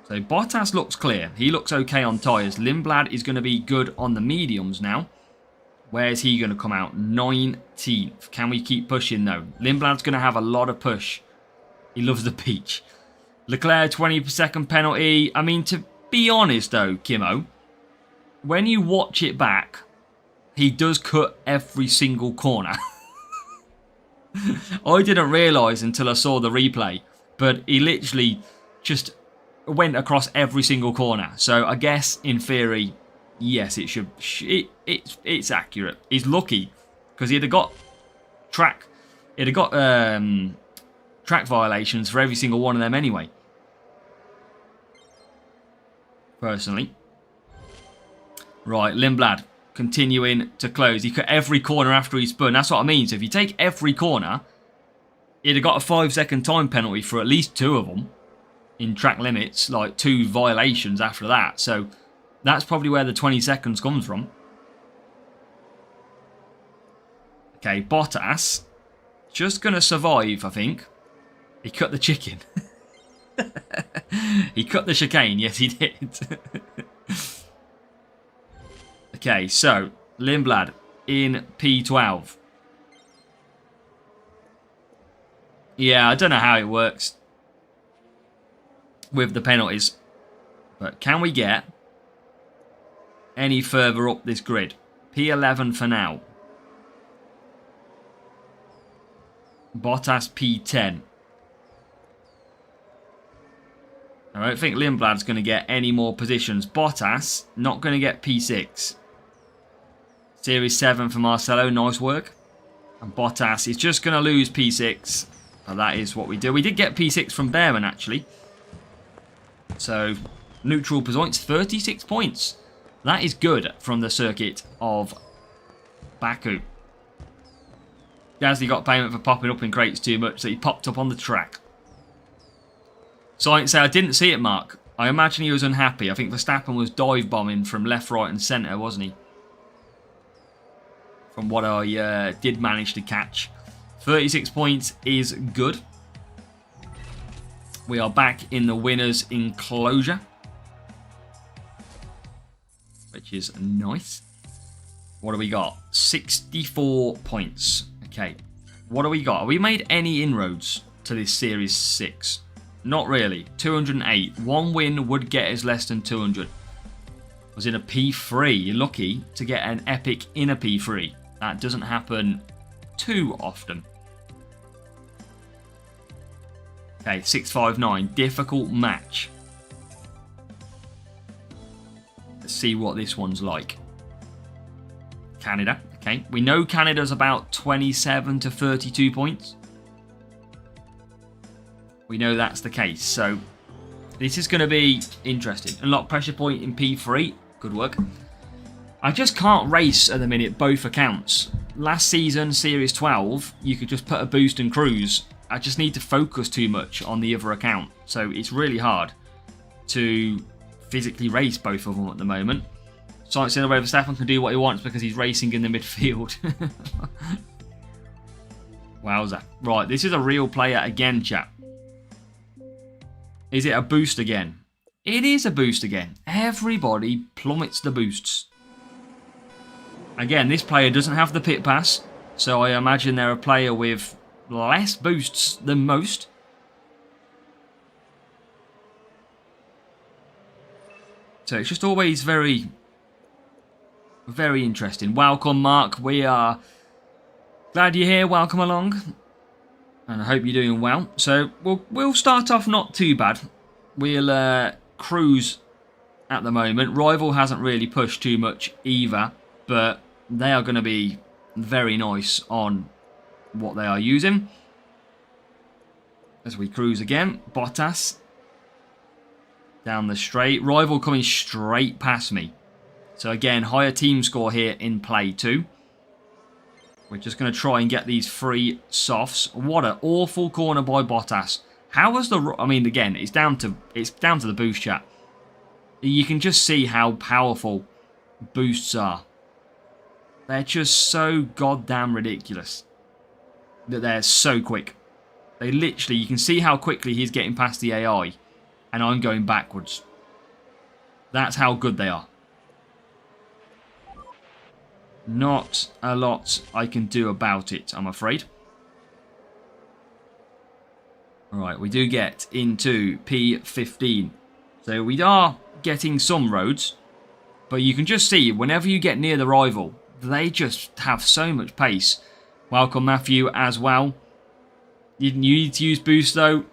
So Bottas looks clear. He looks okay on tyres. Lindblad is going to be good on the mediums now. Where's he going to come out? 19th. Can we keep pushing though? Lindblad's going to have a lot of push. He loves the peach. Leclerc, 20-second penalty. I mean, to be honest though, Kimo, when you watch it back, he does cut every single corner. I didn't realise until I saw the replay, but he literally just went across every single corner. So I guess in theory, yes, it should. It's accurate. He's lucky because he'd have got track violations for every single one of them anyway. Personally, right, Lindblad continuing to close. He cut every corner after he spun. That's what I mean. So if you take every corner, he'd have got a 5-second time penalty for at least 2 of them. in track limits, like 2 violations after that. So that's probably where the 20 seconds comes from. Okay, Bottas. Just going to survive, I think. He cut the chicken. He cut the chicane. Yes, he did. Okay, so Lindblad in P12. Yeah, I don't know how it works with the penalties. But can we get any further up this grid? P11 for now. Bottas P10. I don't think Lindblad's going to get any more positions. Bottas not going to get P6. Series 7 for Marcelo. Nice work. And Bottas is just going to lose P6. But that is what we do. We did get P6 from Behrman, actually. So, neutral points. 36 points. That is good from the circuit of Baku. Gasly got payment for popping up in crates too much, so he popped up on the track. So I say I didn't see it, Mark. I imagine he was unhappy. I think Verstappen was dive bombing from left, right and centre, wasn't he? From what I did manage to catch. 36 points is good. We are back in the winner's enclosure, which is nice. What do we got? 64 points. Okay, what do we got? Have we made any inroads to this Series 6? Not really. 208. One win would get us less than 200. Was in a P3. You're lucky to get an epic in a P3. That doesn't happen too often. Okay, 659. Difficult match. Let's see what this one's like. Canada. Okay, we know Canada's about 27 to 32 points. We know that's the case, so this is going to be interesting. Unlock pressure point in P3. Good work. I just can't race at the minute, both accounts. Last season, Series 12, you could just put a boost and cruise. I just need to focus too much on the other account. So it's really hard to physically race both of them at the moment. Science in the way Verstappen can do what he wants because he's racing in the midfield. Wowza. Right, this is a real player again, chap. Is it a boost again? It is a boost again. Everybody plummets the boosts. Again, this player doesn't have the pit pass, so I imagine they're a player with less boosts than most. So it's just always very interesting. Welcome, Mark. We are glad you're here. Welcome along. And I hope you're doing well. So we'll start off not too bad. We'll cruise at the moment. Rival hasn't really pushed too much either, but they are going to be very nice on what they are using. As we cruise again, Bottas down the straight. Rival coming straight past me. So again, higher team score here in play too. We're just going to try and get these free softs. What an awful corner by Bottas. How was the... I mean, again, it's down to the boost, chat. You can just see how powerful boosts are. They're just so goddamn ridiculous. That they're so quick. They literally... You can see how quickly he's getting past the AI. And I'm going backwards. That's how good they are. Not a lot I can do about it, I'm afraid. Alright, we do get into P15. So we are getting some roads. But you can just see, whenever you get near the rival, they just have so much pace. Welcome, Matthew, as well. You need to use boost, though.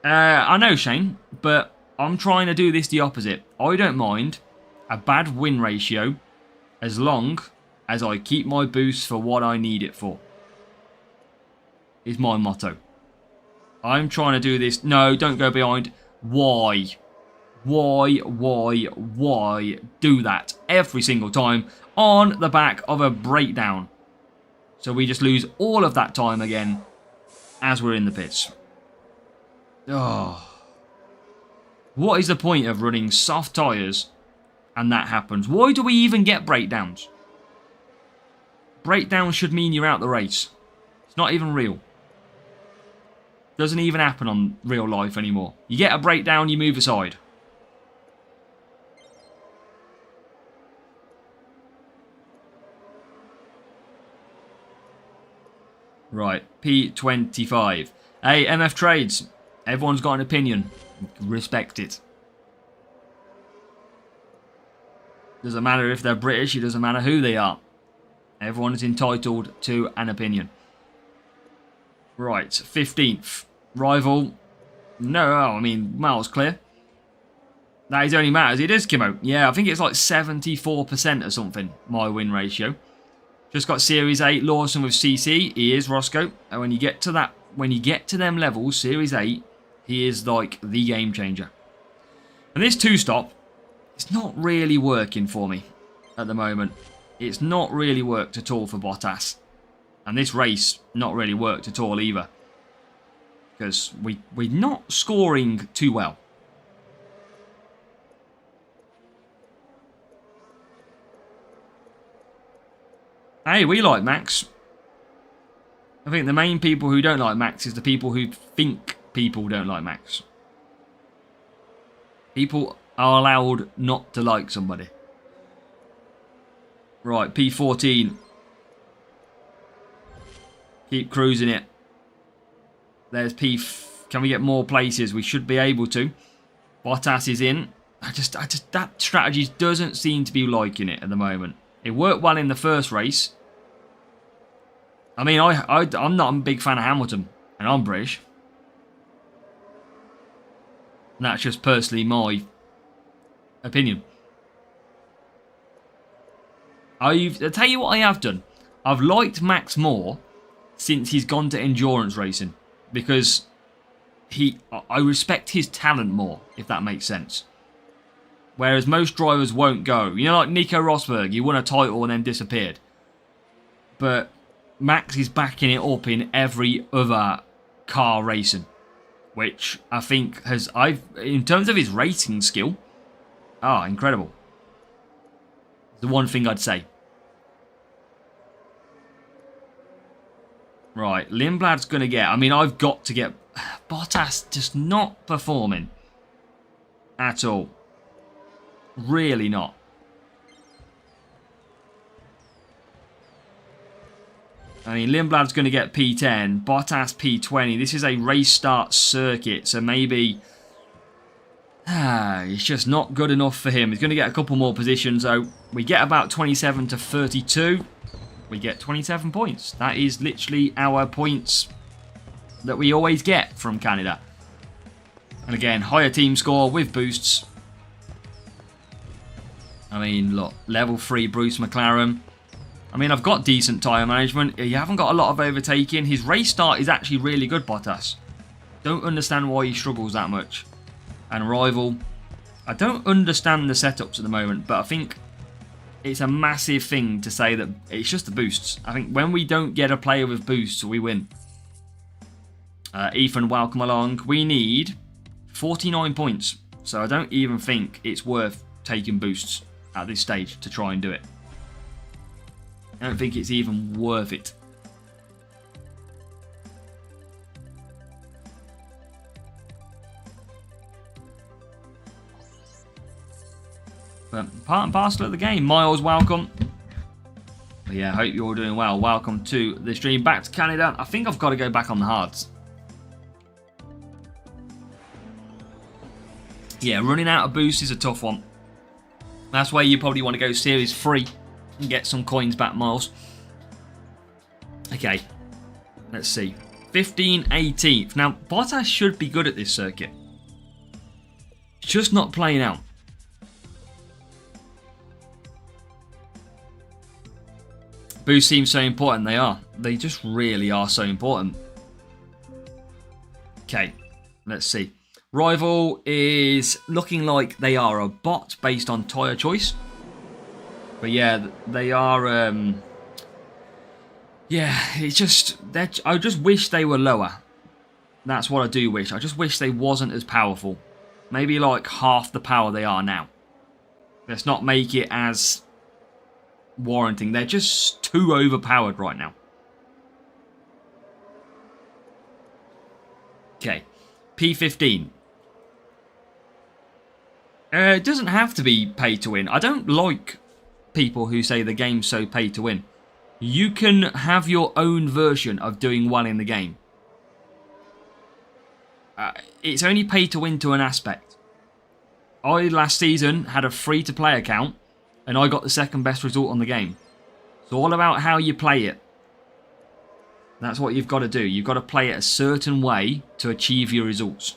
I know, Shane, but I'm trying to do this the opposite. I don't mind a bad win ratio as long as I keep my boost for what I need it for. Is my motto. I'm trying to do this. No, don't go behind. Why? Why do that every single time on the back of a breakdown? So we just lose all of that time again as we're in the pits. Oh. What is the point of running soft tyres and that happens? Why do we even get breakdowns? Breakdowns should mean you're out the race. It's not even real. Doesn't even happen on real life anymore. You get a breakdown, you move aside. Right, P25. Hey, MF Trades. Everyone's got an opinion. Respect it. Doesn't matter if they're British, it doesn't matter who they are. Everyone is entitled to an opinion. Right, 15th. Rival. No, I mean, miles clear. That is only matters. It is Kimo. Yeah, I think it's like 74% or something, my win ratio. Just got Series 8, Lawson with CC. He is Roscoe. And when you get to that, when you get to them levels, Series 8, he is like the game changer. And this two-stop, it's not really working for me at the moment. It's not really worked at all for Bottas. And this race, not really worked at all either. Because we're not scoring too well. Hey, we like Max. I think the main people who don't like Max is the people who think people don't like Max. People are allowed not to like somebody. Right, P14. Keep cruising it. There's P. Can we get more places? We should be able to. Bottas is in. I just that strategy doesn't seem to be liking it at the moment. It worked well in the first race. I mean, I'm not a big fan of Hamilton, and I'm British. And that's just personally my opinion. I'll tell you what I have done. I've liked Max more since he's gone to endurance racing. Because I respect his talent more, if that makes sense. Whereas most drivers won't go. You know, like Nico Rosberg, he won a title and then disappeared. But Max is backing it up in every other car racing. Which I think has, in terms of his racing skill, incredible. The one thing I'd say. Right, Lindblad's going to get, I mean, I've got to get, Bottas just not performing at all. Really not. I mean, Lindblad's going to get P10, Bottas P20. This is a race start circuit, so maybe it's just not good enough for him. He's going to get a couple more positions, though. We get about 27 to 32. We get 27 points. That is literally our points that we always get from Canada. And again, higher team score with boosts. I mean, look, level 3 Bruce McLaren. I mean, I've got decent tyre management. You haven't got a lot of overtaking. His race start is actually really good, Bottas. Don't understand why he struggles that much. And rival, I don't understand the setups at the moment, but I think it's a massive thing to say that it's just the boosts. I think when we don't get a player with boosts, we win. Ethan, welcome along. We need 49 points. So I don't even think it's worth taking boosts at this stage to try and do it. I don't think it's even worth it. But part and parcel of the game. Miles, welcome. But yeah, hope you're all doing well. Welcome to the stream. Back to Canada. I think I've got to go back on the hards. Yeah, running out of boosts is a tough one. That's where you probably want to go Series 3 and get some coins back, Miles. Okay, let's see. 15, 18th. Now, Bottas should be good at this circuit. It's just not playing out. Boosts seem so important. They are. They just really are so important. Okay, let's see. Rival is looking like they are a bot based on tyre choice. But yeah, they are... yeah, it's just... I just wish they were lower. That's what I do wish. I just wish they wasn't as powerful. Maybe like half the power they are now. Let's not make it as warranting. They're just too overpowered right now. Okay. P15. It doesn't have to be pay to win. I don't like people who say the game's so pay to win. You can have your own version of doing well in the game. It's only pay to win to an aspect. I last season had a free to play account and I got the second best result on the game. It's all about how you play it. That's what you've got to do. You've got to play it a certain way to achieve your results.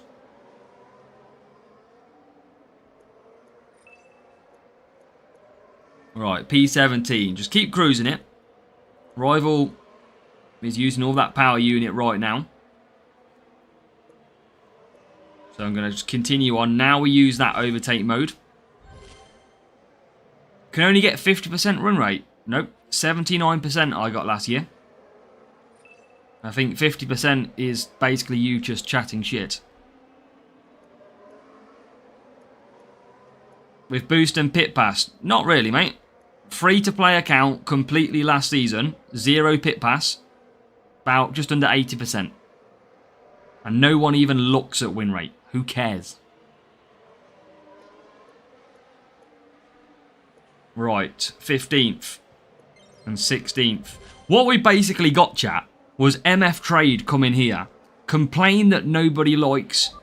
Right, P17. Just keep cruising it. Rival is using all that power unit right now. So I'm going to just continue on. Now we use that overtake mode. Can only get 50% run rate. Nope, 79% I got last year. I think 50% is basically you just chatting shit. With boost and pit pass. Not really, mate. Free to play account completely last season. 0 pit pass. About just under 80%. And no one even looks at win rate. Who cares? Right, 15th and 16th. What we basically got, chat, was MF Trade come in here, complain that nobody likes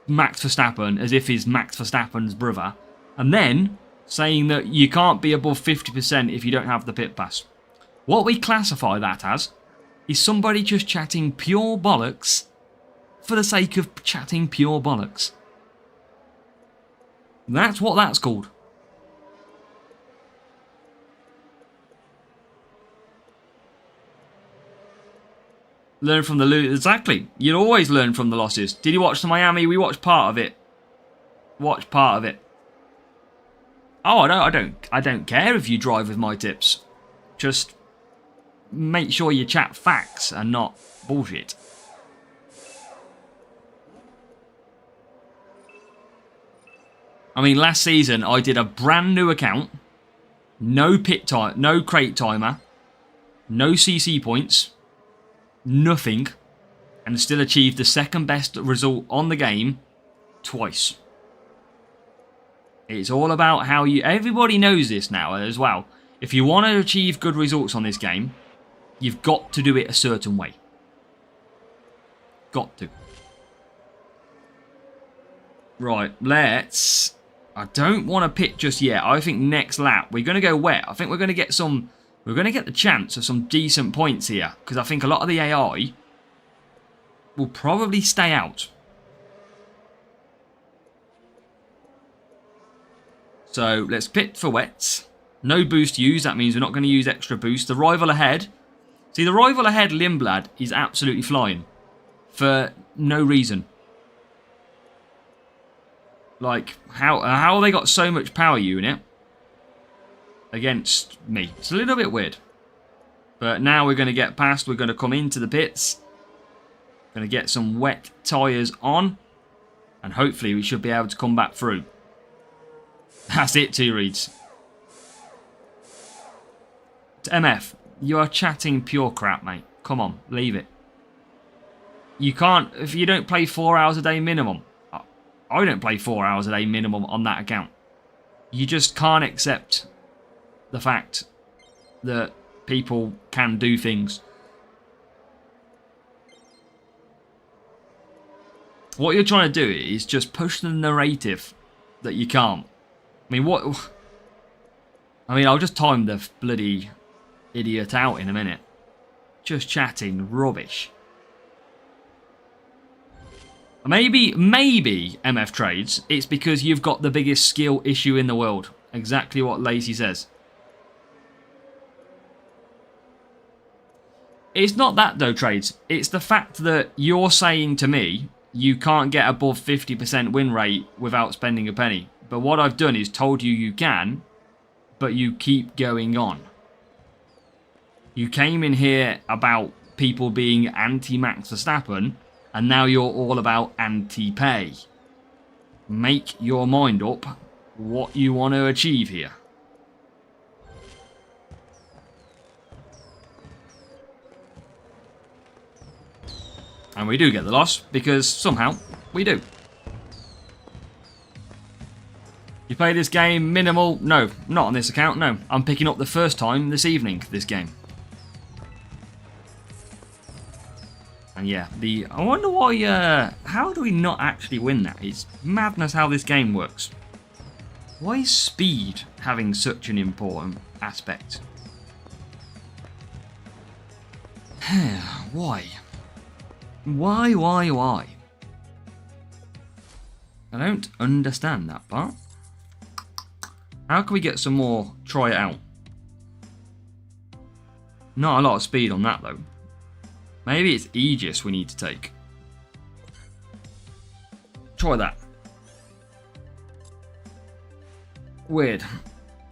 Max Verstappen as if he's Max Verstappen's brother, and then saying that you can't be above 50% if you don't have the pit pass. What we classify that as is somebody just chatting pure bollocks for the sake of chatting pure bollocks. That's what that's called. Learn from the lose. Exactly. You'd always learn from the losses. Did you watch the Miami? We watched part of it. Watch part of it. Oh, I don't care if you drive with my tips. Just make sure you chat facts and not bullshit. I mean, last season I did a brand new account, no pit time, no crate timer, no CC points, nothing, and still achieved the second best result on the game twice. It's all about how you... Everybody knows this now as well. If you want to achieve good results on this game, you've got to do it a certain way. Got to. Right, let's... I don't want to pit just yet. I think next lap we're going to go wet. I think we're going to get some... We're going to get the chance of some decent points here. Because I think a lot of the AI will probably stay out. So let's pit for wets. No boost used. That means we're not going to use extra boost. The rival ahead. See, the rival ahead, Lindblad, is absolutely flying. For no reason. Like, how have they got so much power unit against me? It's a little bit weird. But now we're going to get past. We're going to come into the pits. Going to get some wet tyres on. And hopefully we should be able to come back through. That's it, Two Reeds. To MF, you are chatting pure crap, mate. Come on, leave it. You can't, if you don't play 4 hours a day minimum. I don't play 4 hours a day minimum on that account. You just can't accept the fact that people can do things. What you're trying to do is just push the narrative that you can't. I mean, what... I mean, I'll just time the bloody idiot out in a minute. Just chatting rubbish. Maybe MF Trades, it's because you've got the biggest skill issue in the world. Exactly what Lacey says. It's not that though, Trades. It's the fact that you're saying to me you can't get above 50% win rate without spending a penny. But what I've done is told you you can, but you keep going on. You came in here about people being anti-Max Verstappen, and now you're all about anti-pay. make your mind up what you want to achieve here. And we do get the loss, because somehow we do. You play this game minimal? No, not on this account, no. I'm picking up the first time this evening, this game. And yeah, I wonder why, how do we not actually win that? It's madness how this game works. Why is speed having such an important aspect? Why? Why? I don't understand that part. How can we get some more? Try it out. Not a lot of speed on that though. Maybe it's Aegis we need to take. Try that. Weird.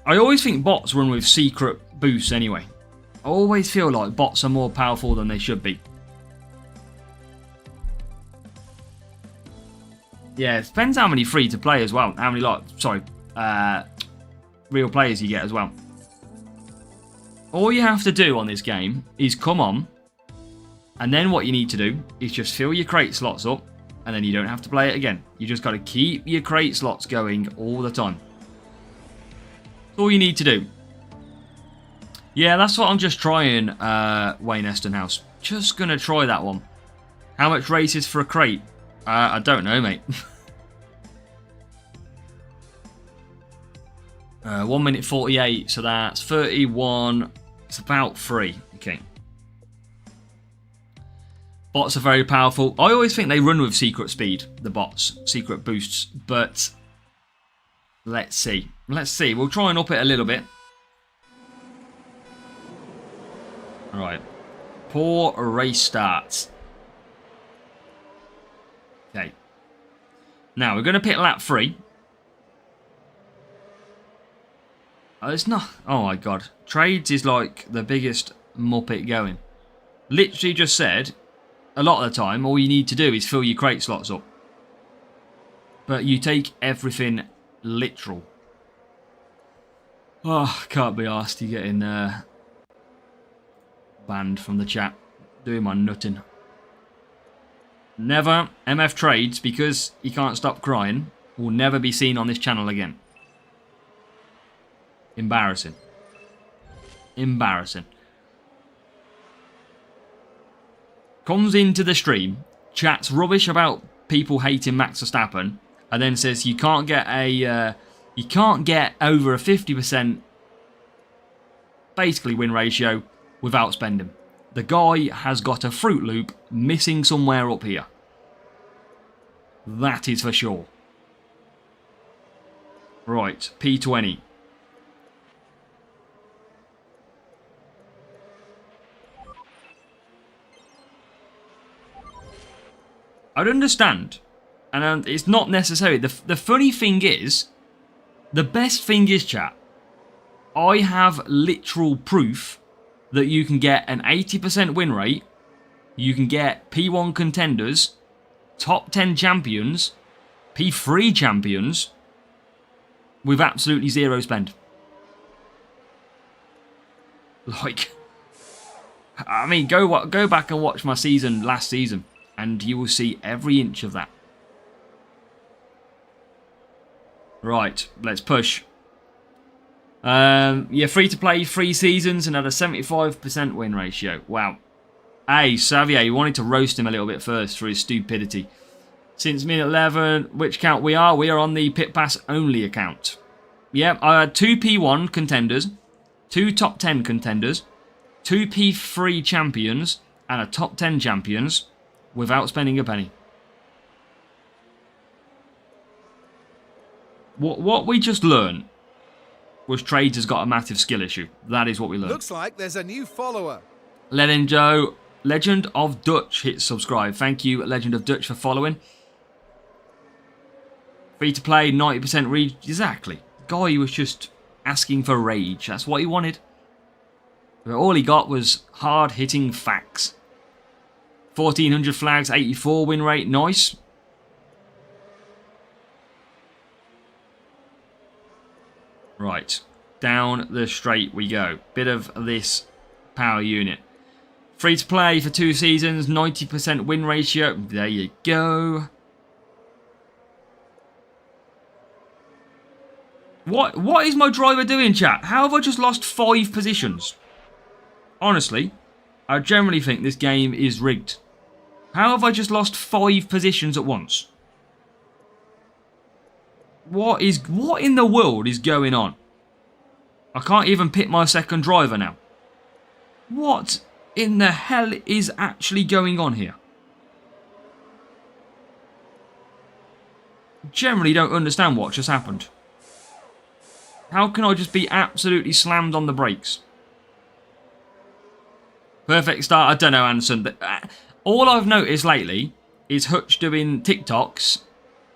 I always think bots run with secret boosts anyway. I always feel like bots are more powerful than they should be. Yeah, it depends how many free to play as well. How many real players you get as well. All you have to do on this game is come on, and then what you need to do is just fill your crate slots up, and then you don't have to play it again. You just got to keep your crate slots going all the time. That's all you need to do. Yeah, that's what I'm just trying, Wayne Estenhouse. Just going to try that one. How much races for a crate? I don't know, mate. 1 minute 48, so that's 31. It's about 3. Okay. Bots are very powerful. I always think they run with secret speed, the bots, secret boosts, but let's see. Let's see. We'll try and up it a little bit. Alright. Poor race starts. Okay. Now, we're going to pick lap 3. Oh, it's not... Oh, my God. Trades is like the biggest muppet going. Literally just said, a lot of the time, all you need to do is fill your crate slots up. But you take everything literal. Oh, can't be arsed. You're getting banned from the chat. Doing my nutting. Never MF Trades, because he can't stop crying, will never be seen on this channel again. Embarrassing. Embarrassing. Comes into the stream, chats rubbish about people hating Max Verstappen, and then says you can't get over a 50% basically win ratio without spending. The guy has got a Fruit Loop missing somewhere up here. That is for sure. Right, P20. I'd understand. And it's not necessary. The funny thing is, the best thing is, chat, I have literal proof that you can get an 80% win rate, you can get P1 contenders, top 10 champions, P3 champions, with absolutely zero spend. Like, I mean, go back and watch my season last season, and you will see every inch of that. Right, let's push. Yeah, free to play 3 seasons and had a 75% win ratio. Wow. Hey, Xavier, you wanted to roast him a little bit first for his stupidity. Since minute 11, which count we are? We are on the Pit Pass only account. Yep, I had 2 P1 contenders, 2 top 10 contenders, 2 P3 champions, and a top 10 champions without spending a penny. What we just learned was Trades has got a massive skill issue. That is what we learned. Looks like there's a new follower. Legend of Dutch hit subscribe. Thank you, Legend of Dutch, for following. Free to play, 90% read. Exactly. Guy was just asking for rage. That's what he wanted. But all he got was hard-hitting facts. 1,400 flags, 84 win rate. Nice. Right. Down the straight we go. Bit of this power unit. Free to play for 2 seasons. 90% win ratio. There you go. What is my driver doing, chat? How have I just lost 5 positions? Honestly, I generally think this game is rigged. How have I just lost 5 positions at once? What in the world is going on? I can't even pick my second driver now. What in the hell is actually going on here? Generally don't understand what just happened. How can I just be absolutely slammed on the brakes? Perfect start. I don't know, Anderson. But all I've noticed lately is Hutch doing TikToks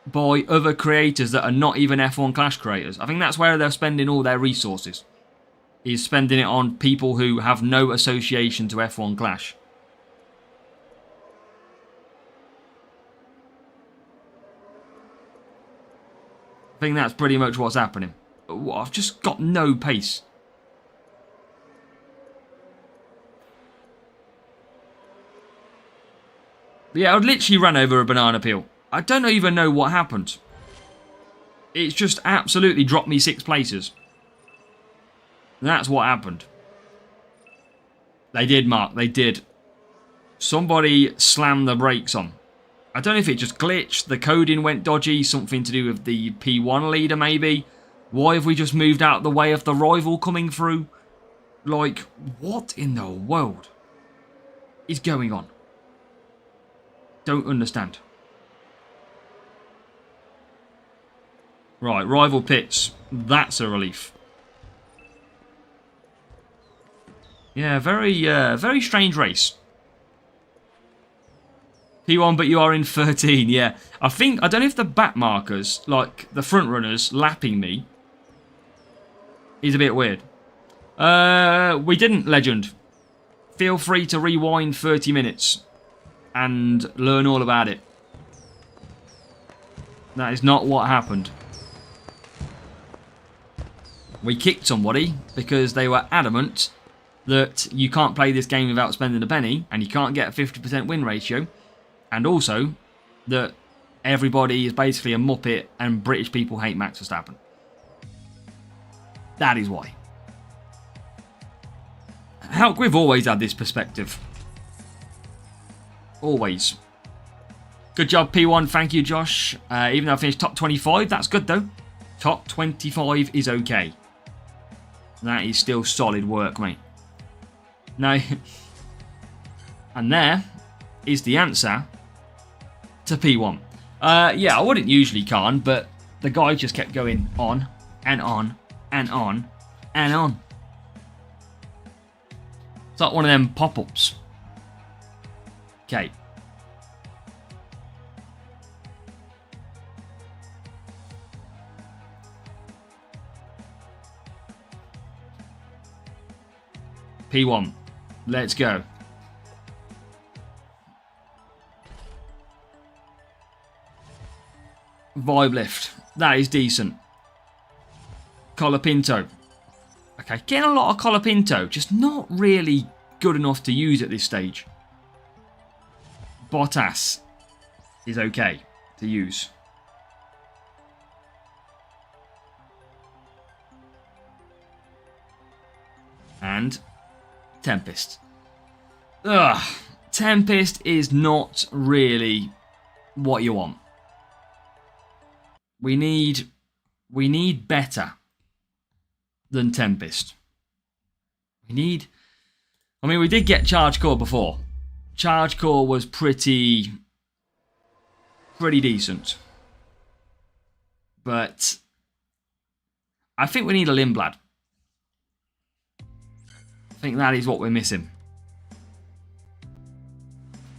by other creators that are not even F1 Clash creators. I think that's where they're spending all their resources. Is spending it on people who have no association to F1 Clash. I think that's pretty much what's happening. I've just got no pace. Yeah, I'd literally run over a banana peel. I don't even know what happened. It's just absolutely dropped me 6 places. That's what happened. They did, Mark. They did. Somebody slammed the brakes on. I don't know if it just glitched. The coding went dodgy. Something to do with the P1 leader, maybe. Why have we just moved out the way of the rival coming through? Like, what in the world is going on? Don't understand. Right, rival pits. That's a relief. Yeah, very strange race. P1, but you are in 13, yeah. I don't know if the back markers, like the front runners lapping me, is a bit weird. We didn't, Legend. Feel free to rewind 30 minutes and learn all about it. That is not what happened. We kicked somebody because they were adamant that you can't play this game without spending a penny and you can't get a 50% win ratio, and also that everybody is basically a muppet and British people hate Max Verstappen. That is why. Hulk, we've always had this perspective. Always. Good job, P1. Thank you, Josh. Even though I finished top 25, that's good though. Top 25 is okay. That is still solid work, mate. Now, and there is the answer to P1. Yeah, I wouldn't usually can, but the guy just kept going on and on and on and on. It's like one of them pop-ups. Okay. P1. Let's go. Vibe lift. That is decent. Colapinto. Okay, getting a lot of Colapinto, just not really good enough to use at this stage. Bottas is okay to use. And Tempest. Ugh. Tempest is not really what you want. We need better than Tempest. I mean, we did get Charge Core before. Charge Core was pretty decent. But I think we need a Lindblad. I think that is what we're missing.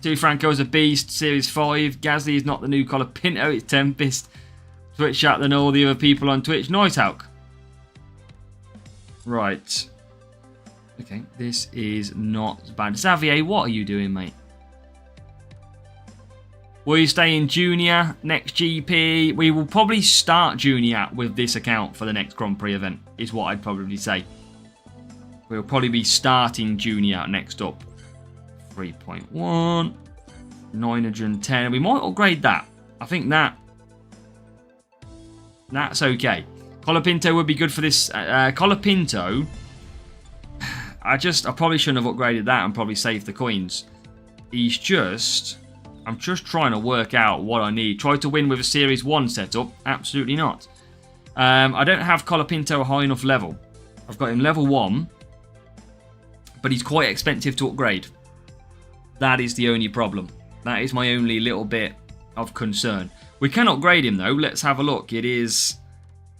Two Franco's a beast. Series 5. Gasly is not the new Colapinto. It's Tempest. Twitch chat than all the other people on Twitch. Nice, Hulk. Right. Okay, this is not bad. Xavier, what are you doing, mate? Will you stay in Junior next GP? We will probably start Junior with this account for the next Grand Prix event, is what I'd probably say. We'll probably be starting Junior next up. 3.1. 910. We might upgrade that. I think that's okay. Colapinto would be good for this. Colapinto, I probably shouldn't have upgraded that and probably saved the coins. I'm just trying to work out what I need. Try to win with a Series 1 setup? Absolutely not. I don't have Colapinto a high enough level. I've got him level 1, but he's quite expensive to upgrade. That is the only problem. That is my only little bit of concern. We can upgrade him though. Let's have a look. It is...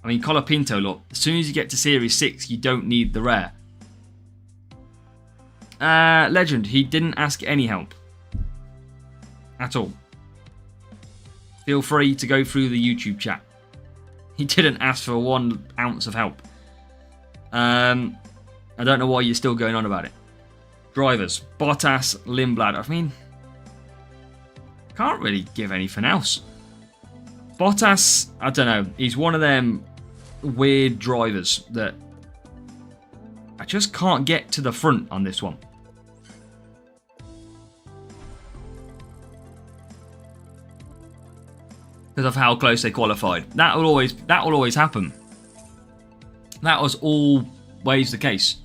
I mean, Colapinto, look. As soon as you get to Series 6, you don't need the rare. Legend. He didn't ask any help. At all. Feel free to go through the YouTube chat. He didn't ask for 1 ounce of help. I don't know why you're still going on about it. Drivers. Bottas, Lindblad. I mean... Can't really give anything else. Bottas, I don't know. He's one of them weird drivers that I just can't get to the front on this one. Because of how close they qualified. That will always happen. That was always the case.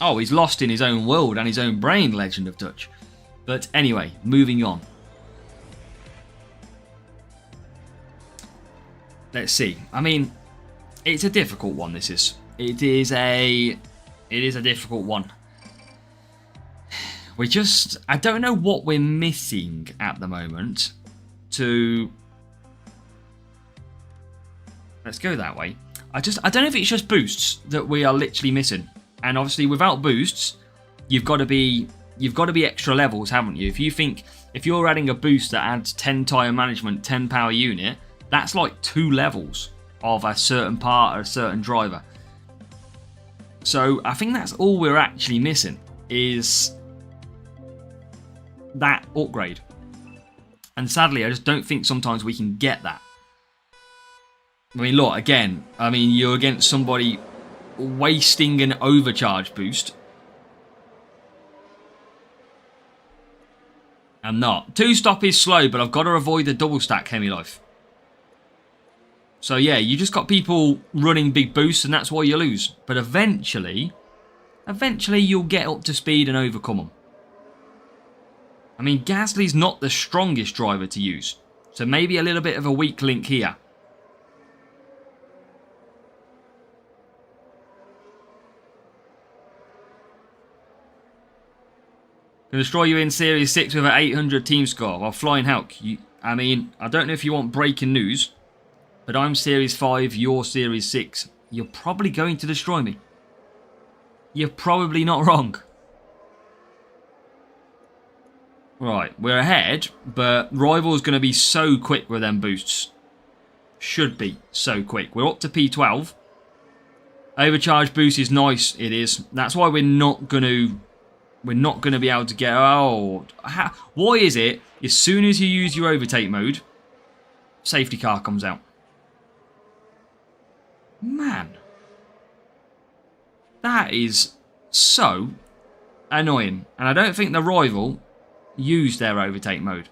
Oh, he's lost in his own world and his own brain, Legend of Dutch. But anyway, moving on. Let's see. I mean, it's a difficult one, this is. It is a difficult one. I don't know what we're missing at the moment to... Let's go that way. I don't know if it's just boosts that we are literally missing. And obviously without boosts, you've got to be extra levels, haven't you? If you're adding a boost that adds 10 tyre management, 10 power unit, that's like 2 levels of a certain part or a certain driver. So I think that's all we're actually missing is that upgrade. And sadly, I just don't think sometimes we can get that. I mean, look, again, you're against somebody wasting an overcharge boost. I'm not. 2-stop is slow, but I've got to avoid the double stack Hemi-Life. So yeah, you just got people running big boosts and that's why you lose. But eventually you'll get up to speed and overcome them. I mean, Gasly's not the strongest driver to use. So maybe a little bit of a weak link here. Can destroy you in Series 6 with an 800 team score. Well, Flying Hulk, I don't know if you want breaking news, but I'm Series 5, you're Series 6. You're probably going to destroy me. You're probably not wrong. Right, we're ahead, but Rival's going to be so quick with them boosts. Should be so quick. We're up to P12. Overcharge boost is nice, it is. That's why we're not going to be able to get... why is it, as soon as you use your overtake mode, safety car comes out? Man. That is so annoying. And I don't think the Rival used their overtake mode.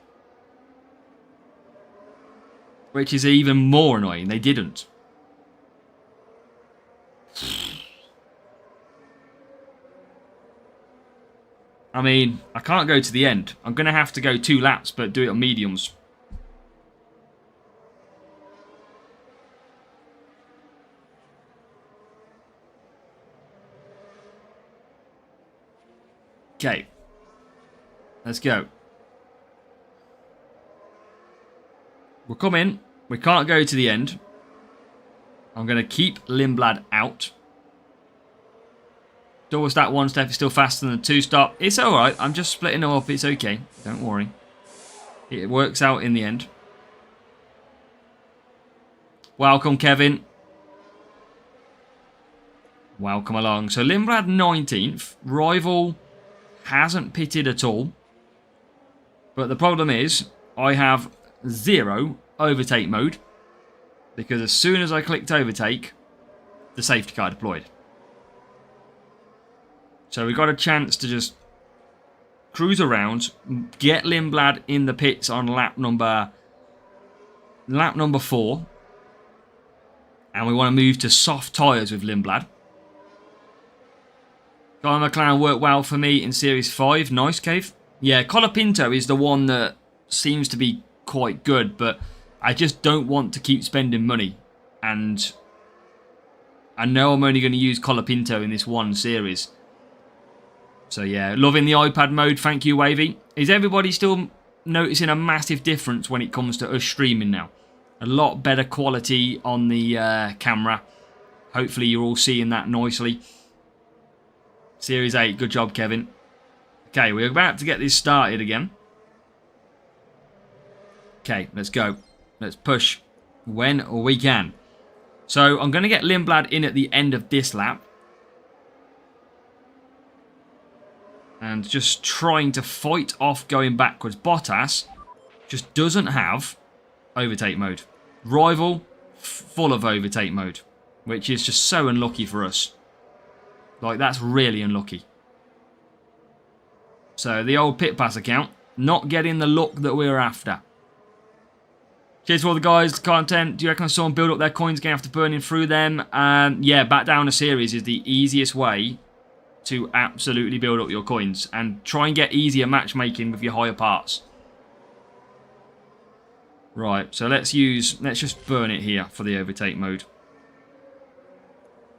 Which is even more annoying. They didn't. I can't go to the end. I'm going to have to go 2 laps, but do it on mediums. Okay. Let's go. We're coming. We can't go to the end. I'm going to keep Lindblad out. Double stack 1 step is still faster than the 2-stop. It's alright. I'm just splitting them up. It's okay. Don't worry. It works out in the end. Welcome, Kevin. Welcome along. So Lindblad 19th. Rival hasn't pitted at all. But the problem is, I have 0 overtake mode. Because as soon as I clicked overtake, the safety car deployed. So we got a chance to just cruise around, get Lindblad in the pits on lap number 4. And we want to move to soft tyres with Lindblad. Guy McLaren worked well for me in Series 5. Nice, Cave. Yeah, Colapinto is the one that seems to be quite good, but I just don't want to keep spending money. And I know I'm only going to use Colapinto in this one series. So yeah, loving the iPad mode. Thank you, Wavy. Is everybody still noticing a massive difference when it comes to us streaming now? A lot better quality on the camera. Hopefully you're all seeing that nicely. Series 8, good job, Kevin. Okay, we're about to get this started again. Okay, let's go. Let's push when we can. So I'm going to get Lindblad in at the end of this lap. And just trying to fight off going backwards. Bottas just doesn't have overtake mode. Rival, full of overtake mode. Which is just so unlucky for us. Like, that's really unlucky. So, the old pit pass account. Not getting the look that we were after. Cheers to all the guys. Content. Do you reckon someone build up their coins again after burning through them? Yeah, back down a series is the easiest way to absolutely build up your coins. And try and get easier matchmaking with your higher parts. Right, so let's just burn it here for the overtake mode.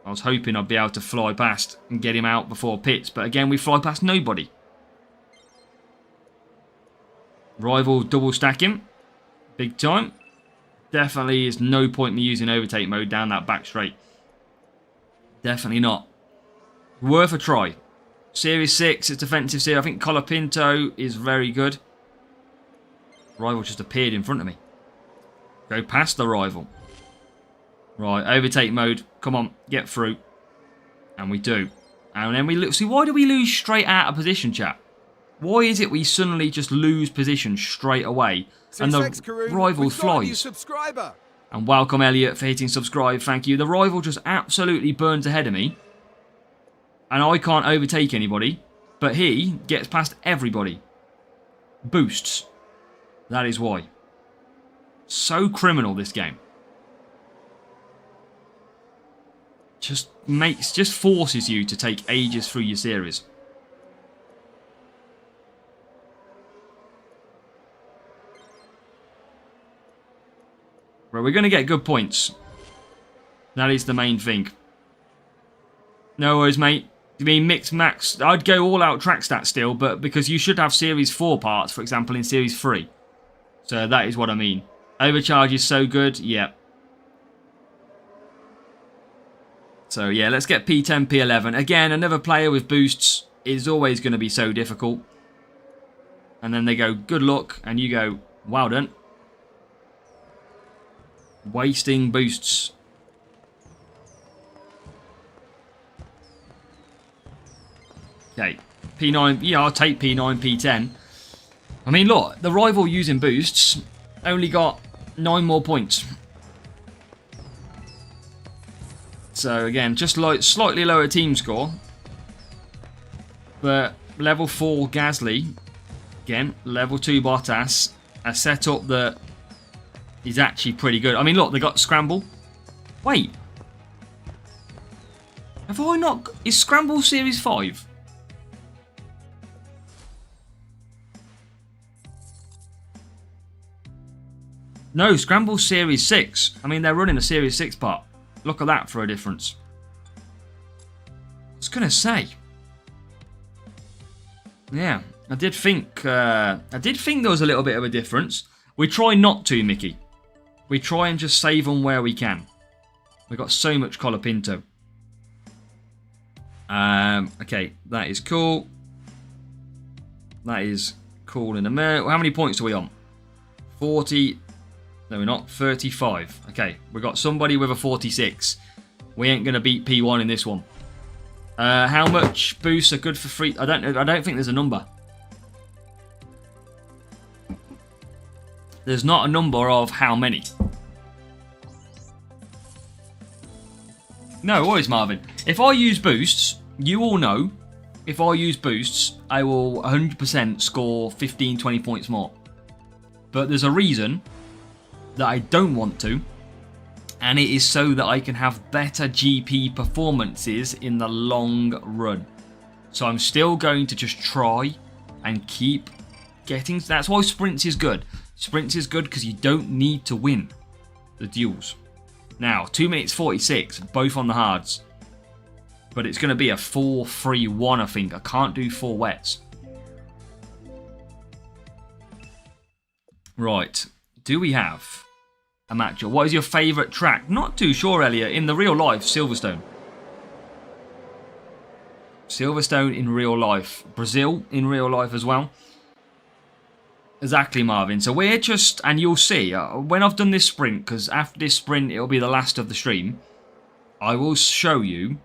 I was hoping I'd be able to fly past and get him out before pits, but again, we fly past nobody. Rival double stack him. Big time. Definitely is no point me using overtake mode down that back straight. Definitely not. Worth a try. Series 6, it's defensive series. I think Colapinto is very good. Rival just appeared in front of me. Go past the rival. Right, overtake mode. Come on, get through. And we do. And then we look. See, why do we lose straight out of position, chat? Why is it we suddenly just lose position straight away and the rival flies? And welcome, Elliot, for hitting subscribe. Thank you. The rival just absolutely burns ahead of me. And I can't overtake anybody. But he gets past everybody. Boosts. That is why. So criminal, this game. Just forces you to take ages through your series. But we're going to get good points. That is the main thing. No worries, mate. You mean mixed max? I'd go all out track stats still, but because you should have Series 4 parts, for example, in Series 3. So that is what I mean. Overcharge is so good, yeah. So yeah, let's get P10, P11. Again, another player with boosts is always going to be so difficult. And then they go, good luck, and you go, well done. Wasting boosts. Okay, P9, yeah, I'll take P9, P10. I mean, look, the rival using boosts only got 9 more points. So again, just like slightly lower team score. But level 4 Gasly, again, level 2 Bottas, a setup that is actually pretty good. I mean, look, they got Scramble. Wait. Have I not... Is Scramble Series 5? No, Scramble Series 6. I mean, they're running a Series 6 part. Look at that for a difference. I was going to say. Yeah, I did think there was a little bit of a difference. We try not to, Mickey. We try and just save them where we can. We've got so much Colapinto. Okay, that is cool. That is cool in a minute. How many points are we on? 40. No, we're not. 35. Okay, we've got somebody with a 46. We ain't going to beat P1 in this one. How much boosts are good for free? I don't think there's a number. There's not a number of how many. No worries, Marvin. If I use boosts, you all know, if I use boosts, I will 100% score 15, 20 points more. But there's a reason that I don't want to, and it is so that I can have better GP performances in the long run. So I'm still going to just try and keep getting... That's why sprints is good. Sprints is good because you don't need to win the duels. Now, 2 minutes 46, both on the hards. But it's going to be a 4-3-1, I think. I can't do 4 wets. Right. Do we have a match? What is your favourite track? Not too sure, Elliot. In the real life, Silverstone. Silverstone in real life. Brazil in real life as well. Exactly, Marvin. So we're just, and you'll see, when I've done this sprint, because after this sprint it'll be the last of the stream, I will show you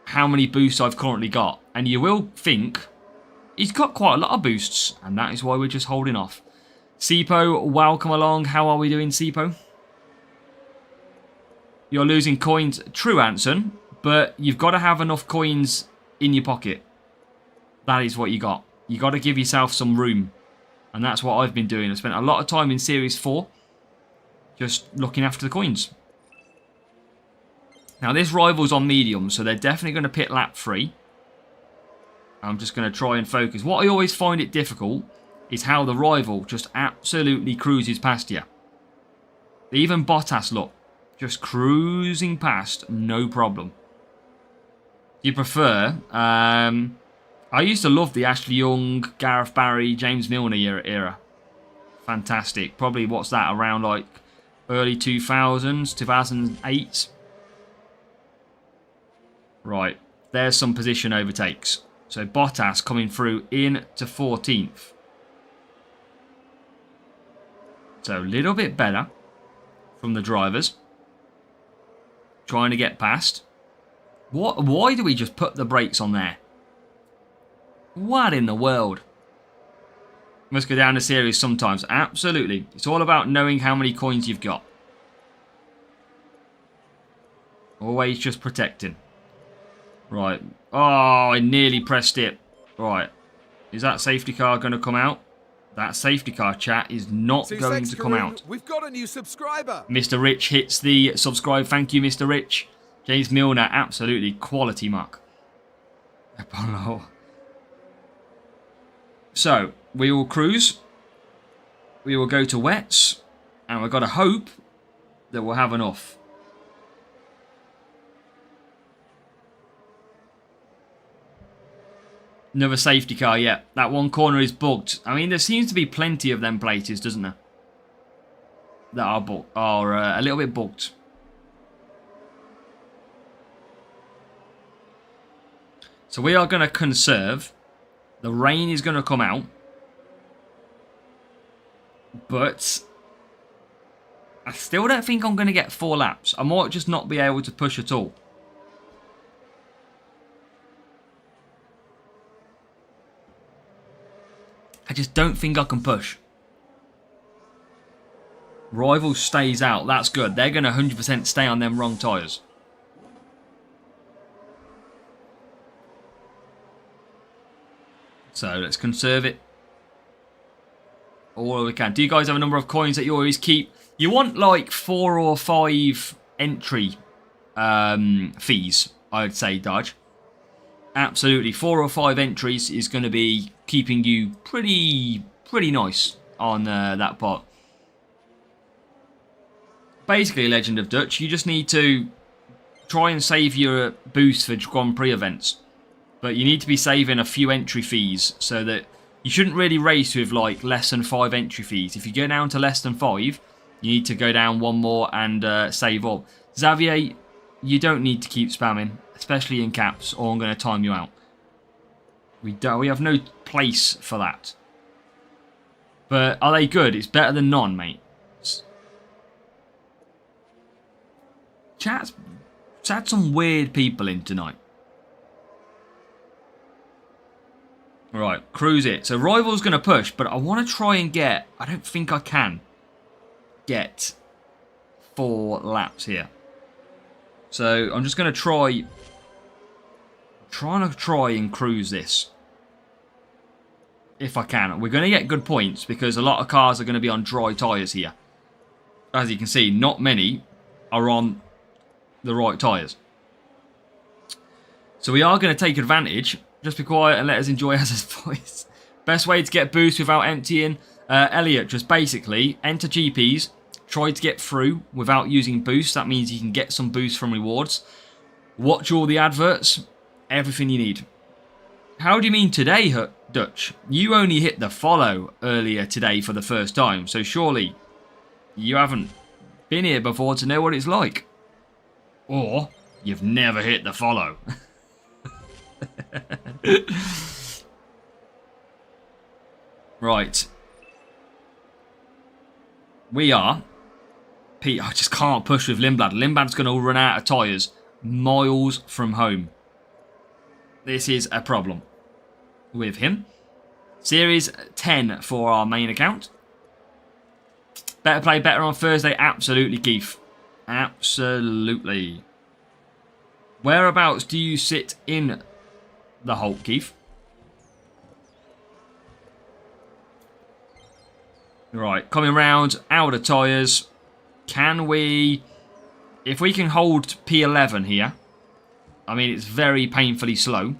how many boosts I've currently got. And you will think, he's got quite a lot of boosts, and that is why we're just holding off. Sipo, welcome along. How are we doing, Sipo? You're losing coins. True, Anson, but you've got to have enough coins in your pocket. That is what you got. You got to give yourself some room. And that's what I've been doing. I've spent a lot of time in Series 4 just looking after the coins. Now, this rival's on medium, so they're definitely going to pit lap 3. I'm just going to try and focus. What I always find it difficult is how the rival just absolutely cruises past you. Even Bottas, look, just cruising past, no problem. You prefer... I used to love the Ashley Young, Gareth Barry, James Milner era. Fantastic. Probably, what's that, around like early 2000s, 2008? Right. There's some position overtakes. So Bottas coming through in to 14th. So a little bit better from the drivers. Trying to get past. Why do we just put the brakes on there? What in the world? Must go down the series sometimes. Absolutely. It's all about knowing how many coins you've got. Always just protecting. Right. Oh, I nearly pressed it. Right. Is that safety car going to come out? That safety car, chat, is not going to come out. We've got a new subscriber. Mr. Rich hits the subscribe. Thank you, Mr. Rich. James Milner, absolutely quality mark. Apollo. So, we will cruise. We will go to wets. And we've got to hope that we'll have enough. Another safety car, yeah. That one corner is bugged. I mean, there seems to be plenty of them places, doesn't there? That are a little bit bugged. So we are going to conserve. The rain is going to come out. But I still don't think I'm going to get 4 laps. I might just not be able to push at all. I just don't think I can push. Rival stays out. That's good. They're going to 100% stay on them wrong tyres. So let's conserve it all we can. Do you guys have a number of coins that you always keep? You want like 4 or 5 entry fees, I'd say, Dodge. Absolutely. 4 or 5 entries is going to be keeping you pretty nice on that part. Basically, Legend of Dutch, you just need to try and save your boost for Grand Prix events. But you need to be saving a few entry fees so that you shouldn't really race with like less than 5 entry fees. If you go down to less than 5, you need to go down 1 more and save up. Xavier, you don't need to keep spamming, especially in caps, or I'm going to time you out. We have no place for that. But are they good? It's better than none, mate. Chat's had some weird people in tonight. Right, cruise it. So Rival's going to push, but I want to try and get... I don't think I can get 4 laps here. So I'm just going to try... try and cruise this. If I can. We're going to get good points because a lot of cars are going to be on dry tyres here. As you can see, not many are on the right tyres. So we are going to take advantage. Just be quiet and let us enjoy Az's voice. Best way to get boost without emptying. Elliot, just basically enter GPs. Try to get through without using boost. That means you can get some boost from rewards. Watch all the adverts. Everything you need. How do you mean today, Dutch? You only hit the follow earlier today for the first time. So surely you haven't been here before to know what it's like. Or you've never hit the follow. Right. We are... Pete, I just can't push with Lindblad. Lindblad's going to run out of tyres miles from home. This is a problem with him. Series 10 for our main account. Better play better on Thursday. Absolutely, Keith. Absolutely. Whereabouts do you sit in the Hulk, Keith? Right, coming round, out of tyres. Can we... If we can hold P11 here. I mean, it's very painfully slow.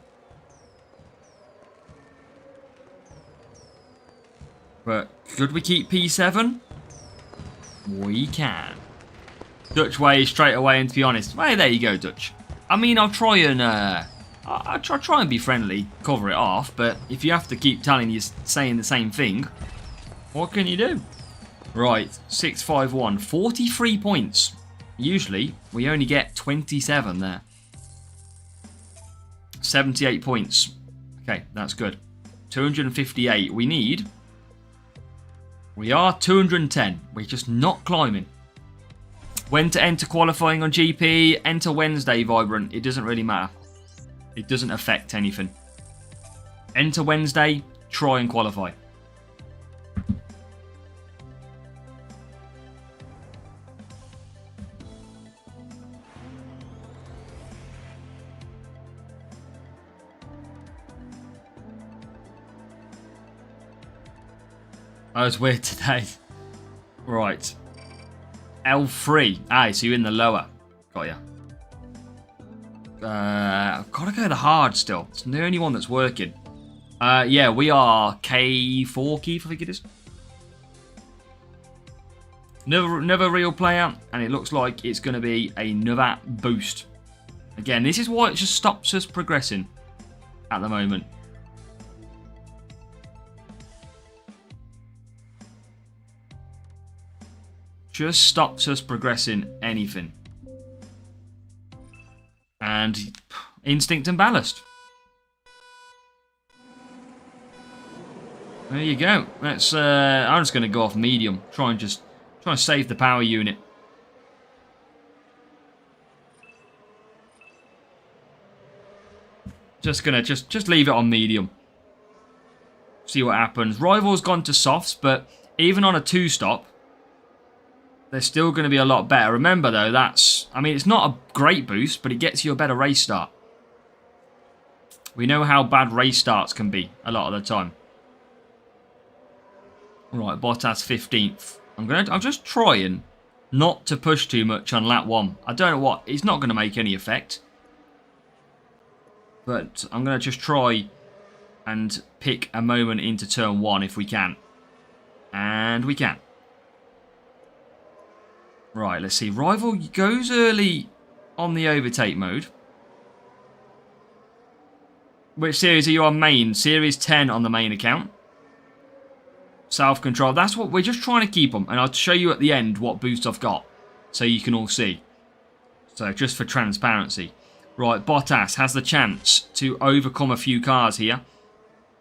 But could we keep P7? We can. Dutch way straight away, and to be honest, well, there you go, Dutch. I mean, I'll try and I'll try and be friendly, cover it off. But if you have to keep saying the same thing, what can you do? Right, 651, 43 points. Usually we only get 27 there. 78 points. Okay, that's good. 258. We are 210. We're just not climbing. When to enter qualifying on GP? Enter Wednesday, Vibrant. It doesn't really matter. It doesn't affect anything. Enter Wednesday. Try and qualify. That was weird today. Right. L3. Aye, so you're in the lower. Got ya. I've got to go the hard still. It's the only one that's working. Yeah, we are K4, Keith, I think it is. Another real player, and it looks like it's going to be another boost. Again, this is why it just stops us progressing at the moment. Just stops us progressing anything. And instinct and ballast. There you go. Let's. I'm just going to go off medium. Try and save the power unit. Just gonna just leave it on medium. See what happens. Rival's gone to softs, but even on a 2-stop. They're still going to be a lot better. Remember, though, I mean, it's not a great boost, but it gets you a better race start. We know how bad race starts can be a lot of the time. Right, Bottas 15th. I'm just trying not to push too much on lap 1. I don't know what. It's not going to make any effect. But I'm going to just try and pick a moment into turn 1 if we can. And we can. Right, let's see. Rival goes early on the overtake mode. Which series are you on main? Series 10 on the main account. Self-control. That's what we're just trying to keep them. And I'll show you at the end what boost I've got. So you can all see. So just for transparency. Right, Bottas has the chance to overcome a few cars here.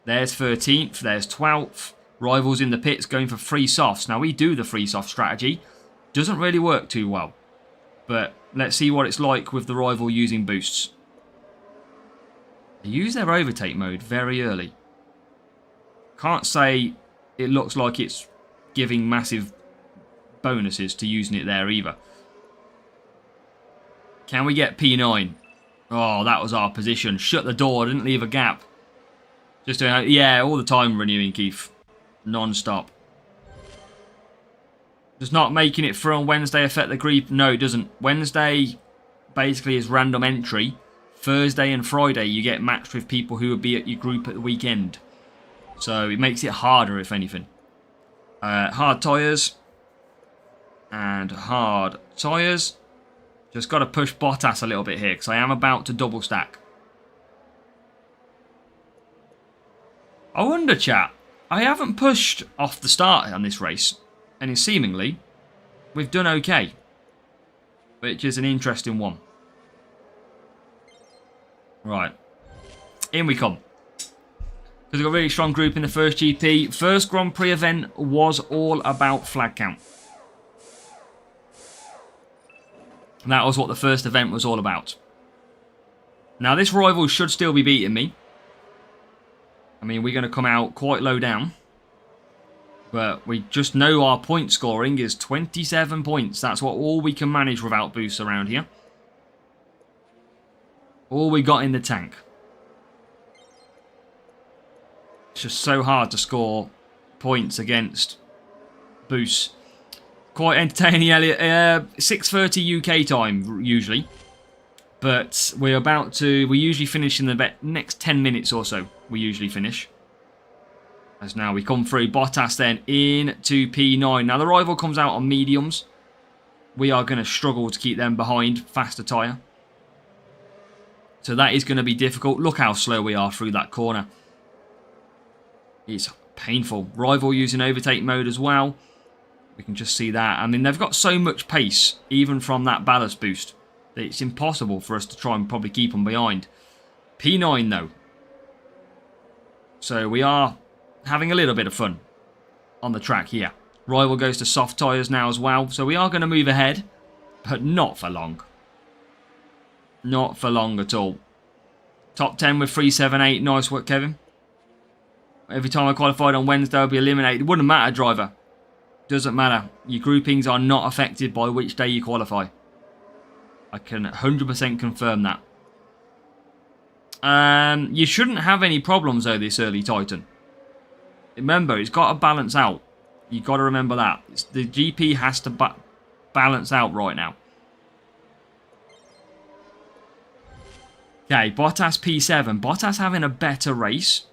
There's 13th. There's 12th. Rivals in the pits going for free softs. Now we do the free soft strategy. Doesn't really work too well. But let's see what it's like with the rival using boosts. They use their overtake mode very early. Can't say it looks like it's giving massive bonuses to using it there either. Can we get P9? Oh, that was our position. Shut the door. Didn't leave a gap. Just doing, yeah, all the time renewing, Keith. Non-stop. Does not making it through on Wednesday affect the group? No, it doesn't. Wednesday basically is random entry. Thursday and Friday you get matched with people who will be at your group at the weekend. So it makes it harder, if anything. Hard tyres. And hard tyres. Just got to push Bottas a little bit here because I am about to double stack. I wonder, chat. I haven't pushed off the start on this race. And seemingly, we've done okay. Which is an interesting one. Right. In we come. Because we've got a really strong group in the first GP. First Grand Prix event was all about flag count. And that was what the first event was all about. Now, this rival should still be beating me. I mean, we're going to come out quite low down. But we just know our point scoring is 27 points. That's what all we can manage without boosts around here. All we got in the tank. It's just so hard to score points against boosts. Quite entertaining, Elliot. 6:30 UK time, usually. But we're about to... We usually finish in the next 10 minutes or so. We usually finish. As now we come through Bottas then into P9. Now the rival comes out on mediums. We are going to struggle to keep them behind. Faster tyre. So that is going to be difficult. Look how slow we are through that corner. It's painful. Rival using overtake mode as well. We can just see that. I mean, they've got so much pace, even from that ballast boost, that it's impossible for us to try and probably keep them behind. P9 though. So we are having a little bit of fun on the track here. Rival goes to soft tyres now as well. So we are going to move ahead, but not for long. Not for long at all. Top 10 with 378. Nice work, Kevin. Every time I qualified on Wednesday, I'll be eliminated. It wouldn't matter, driver. Doesn't matter. Your groupings are not affected by which day you qualify. I can 100% confirm that. You shouldn't have any problems though this early, Titan. Remember, it's got to balance out. You've got to remember that. The GP has to balance out right now. Okay, Bottas P7. Bottas having a better race.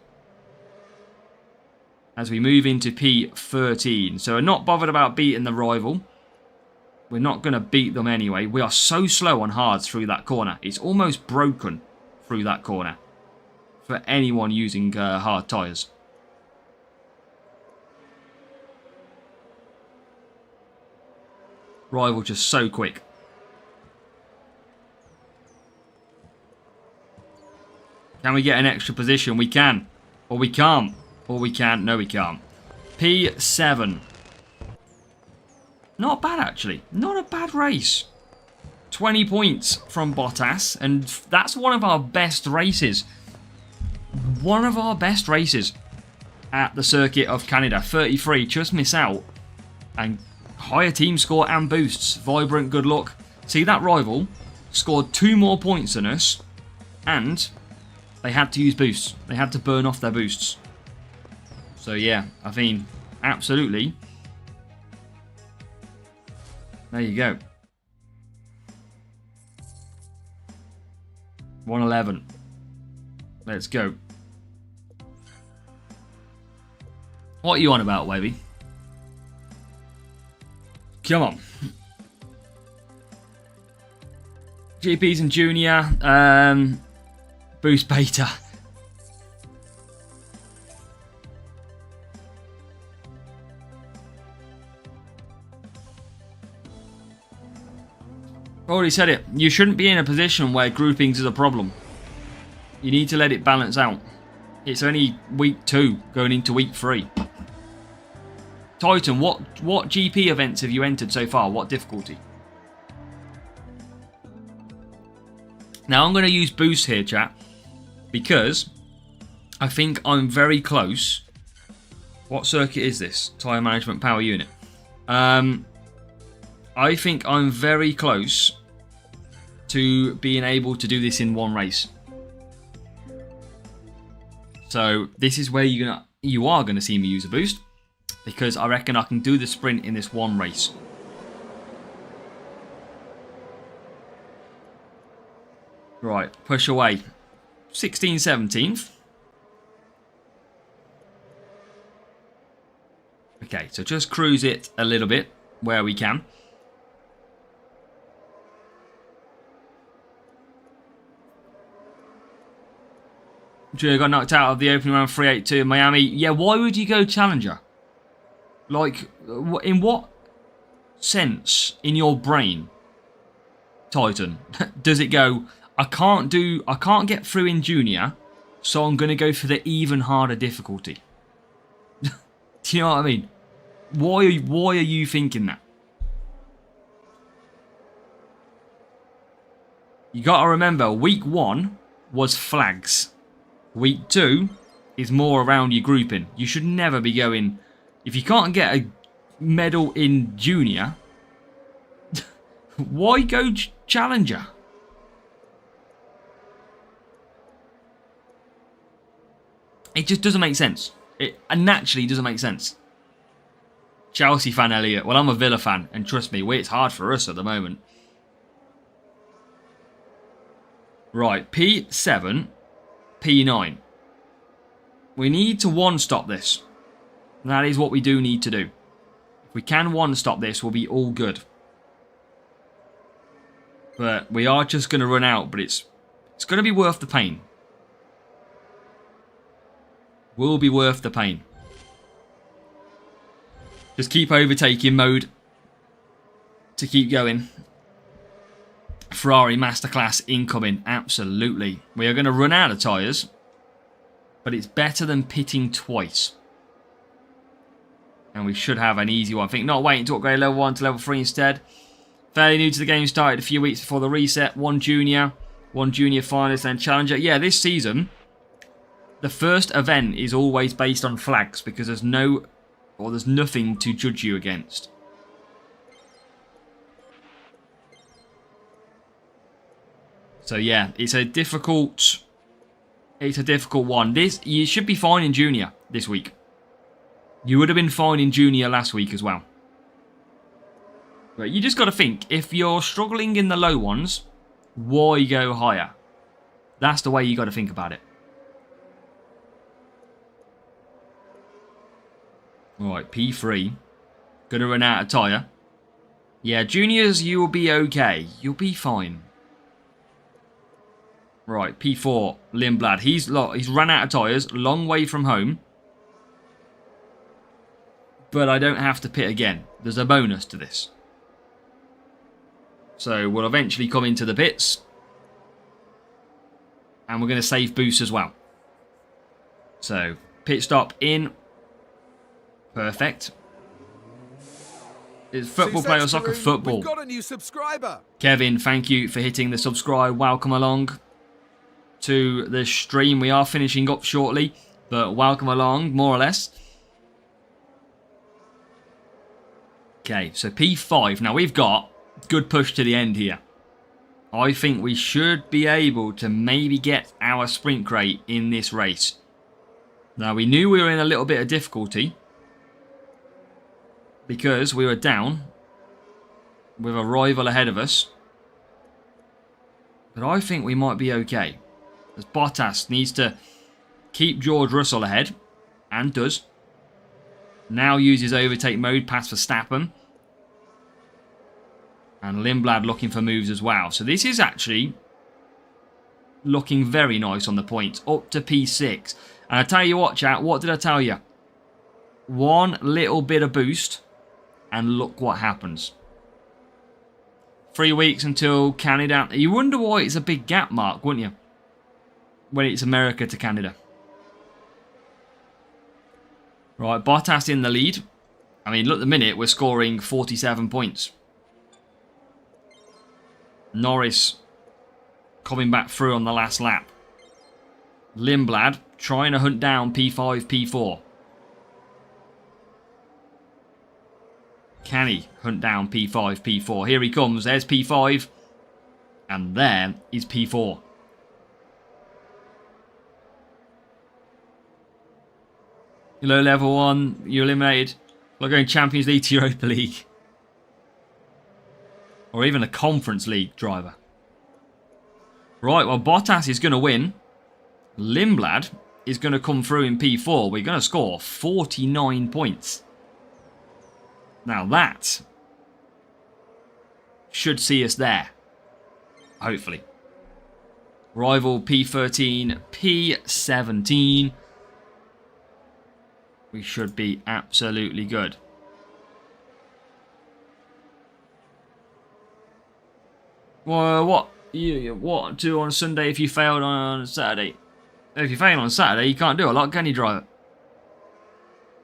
As we move into P13. So we're not bothered about beating the rival. We're not going to beat them anyway. We are so slow on hards through that corner. It's almost broken through that corner. For anyone using hard tyres. Rival just so quick. Can we get an extra position? We can. Or we can't. Or we can. No, we can't. P7. Not bad, actually. Not a bad race. 20 points from Bottas. And that's one of our best races. One of our best races at the circuit of Canada. 33. Just miss out. And higher team score and boosts. Vibrant, good luck. See, that rival scored 2 more points than us. And they had to use boosts. They had to burn off their boosts. So yeah, I mean, absolutely. There you go. 111. Let's go. What are you on about, Wavy? Come on. GPs and Junior. Boost beta. Already said it. You shouldn't be in a position where groupings is a problem. You need to let it balance out. It's only week 2 going into week 3. Titan, what GP events have you entered so far? What difficulty? Now I'm going to use boost here, chat, because I think I'm very close What circuit is this? Tyre management power unit. I think I'm very close to being able to do this in one race. So this is where you are gonna see me use a boost, because I reckon I can do the sprint in this one race. Right, push away. 16th, 17th. Okay, so just cruise it a little bit where we can. Drew got knocked out of the opening round 382 in Miami. Yeah, why would you go Challenger? Like, in what sense in your brain, Titan, does it go, I can't get through in Junior, so I'm going to go for the even harder difficulty? Do you know what I mean? Why are you thinking that? You got to remember, week 1 was flags. Week 2 is more around your grouping. You should never be going... If you can't get a medal in Junior, why go Challenger? It just doesn't make sense. It naturally doesn't make sense. Chelsea fan Elliot. Well, I'm a Villa fan, and trust me, it's hard for us at the moment. Right, P7, P9. We need to one-stop this. That is what we do need to do. If we can one-stop this, we'll be all good. But we are just going to run out, but it's going to be worth the pain. Will be worth the pain. Just keep overtaking mode to keep going. Ferrari Masterclass incoming. Absolutely. We are going to run out of tyres. But it's better than pitting twice. And we should have an easy one. I think not waiting to upgrade level 1 to level 3 instead. Fairly new to the game. Started a few weeks before the reset. One junior finalist and challenger. Yeah, this season, the first event is always based on flags. Because there's nothing to judge you against. So yeah, it's a difficult one. You should be fine in Junior this week. You would have been fine in Junior last week as well. But you just got to think, if you're struggling in the low ones, why go higher? That's the way you got to think about it. Alright, P3. Gonna run out of tyre. Yeah, Juniors, you will be okay. You'll be fine. Right, P4, Lindblad. He's run out of tyres, long way from home. But I don't have to pit again. There's a bonus to this. So we'll eventually come into the pits. And we're going to save boost as well. So, pit stop in. Perfect. It's football player or soccer football. We've got a new subscriber. Kevin, thank you for hitting the subscribe. Welcome along to the stream. We are finishing up shortly, but welcome along, more or less. Okay, so P5. Now we've got good push to the end here. I think we should be able to maybe get our sprint crate in this race. Now we knew we were in a little bit of difficulty because we were down with a rival ahead of us. But I think we might be okay. As Bottas needs to keep George Russell ahead, and does. Now uses overtake mode past Verstappen. And Lindblad looking for moves as well. So this is actually looking very nice on the points. Up to P6. And I tell you what, chat, what did I tell you? One little bit of boost, and look what happens. 3 weeks until Canada. You wonder why it's a big gap, Mark, wouldn't you? When it's America to Canada. Right, Bottas in the lead. I mean, look at the minute, we're scoring 47 points. Norris coming back through on the last lap. Lindblad trying to hunt down P5, P4. Can he hunt down P5, P4? Here he comes. There's P5. And there is P4. Low level 1. You eliminated. Like going Champions League to Europa League. Or even a Conference League driver. Right, well, Bottas is going to win. Lindblad is going to come through in P4. We're going to score 49 points. Now that should see us there. Hopefully. Rival P13, P17. We should be absolutely good. Well, what do on Sunday if you failed on Saturday? If you fail on Saturday, you can't do a lot, can you, driver?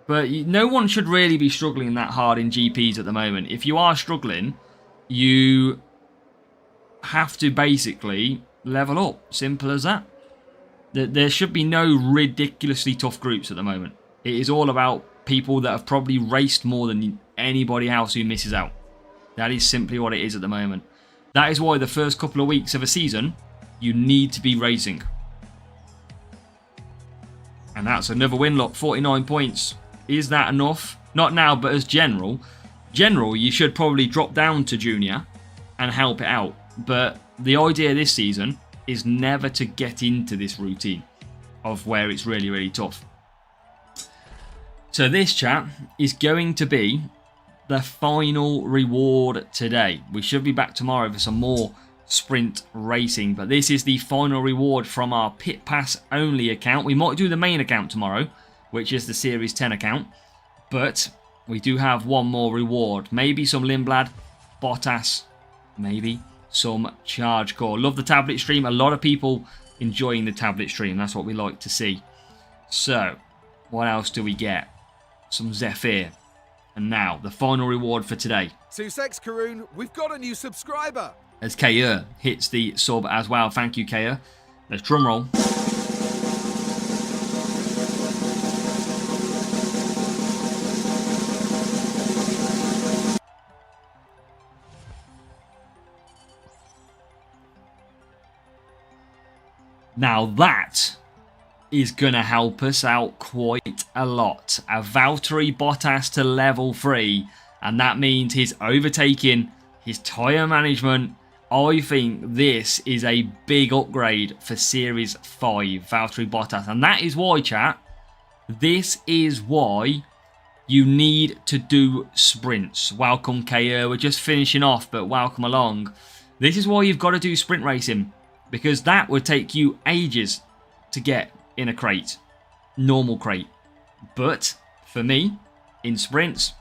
But no one should really be struggling that hard in GPs at the moment. If you are struggling, you have to basically level up. Simple as that. There should be no ridiculously tough groups at the moment. It is all about people that have probably raced more than anybody else who misses out. That is simply what it is at the moment. That is why the first couple of weeks of a season, you need to be racing. And that's another win, look, 49 points. Is that enough? Not now, but as general. General, you should probably drop down to junior and help it out. But the idea this season is never to get into this routine of where it's really, really tough. So this, chat, is going to be the final reward today. We should be back tomorrow for some more sprint racing, but this is the final reward from our Pit Pass only account. We might do the main account tomorrow, which is the Series 10 account, but we do have one more reward. Maybe some Lindblad, Bottas, maybe some Charge Core. Love the tablet stream. A lot of people enjoying the tablet stream. That's what we like to see. So, what else do we get? Some Zephyr. And now, the final reward for today. Sussex Karoon, we've got a new subscriber. As Kayer hits the sub as well. Thank you, Kayer. Let's drum roll. Now that is going to help us out quite a lot. A Valtteri Bottas to level 3. And that means his overtaking, his tyre management. I think this is a big upgrade for Series 5, Valtteri Bottas. And that is why, chat, this is why you need to do sprints. Welcome, KO. We're just finishing off, but welcome along. This is why you've got to do sprint racing. Because that would take you ages to get in a crate. Normal crate. But, for me, in sprints,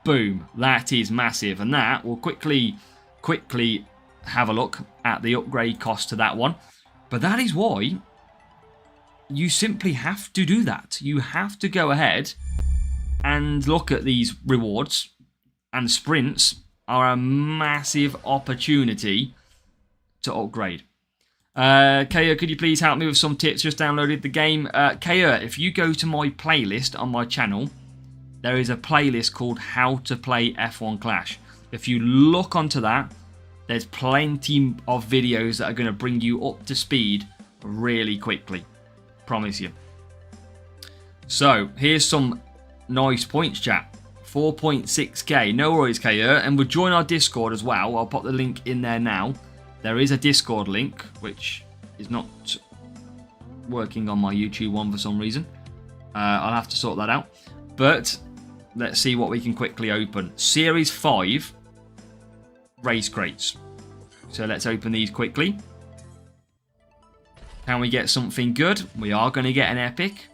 boom, that is massive. And that will quickly have a look at the upgrade cost to that one. But that is why you simply have to do that. You have to go ahead and look at these rewards. And sprints are a massive opportunity to upgrade. Kaya, could you please help me with some tips? Just downloaded the game. Kaya, if you go to my playlist on my channel, there is a playlist called How to Play F1 Clash. If you look onto that, there's plenty of videos that are going to bring you up to speed really quickly. Promise you. So, here's some nice points, chat. 4.6k. No worries, Kaya. And we'll join our Discord as well. I'll pop the link in there now. There is a Discord link, which is not working on my YouTube one for some reason. I'll have to sort that out. But let's see what we can quickly open. Series 5 race crates. So let's open these quickly. Can we get something good? We are going to get an epic.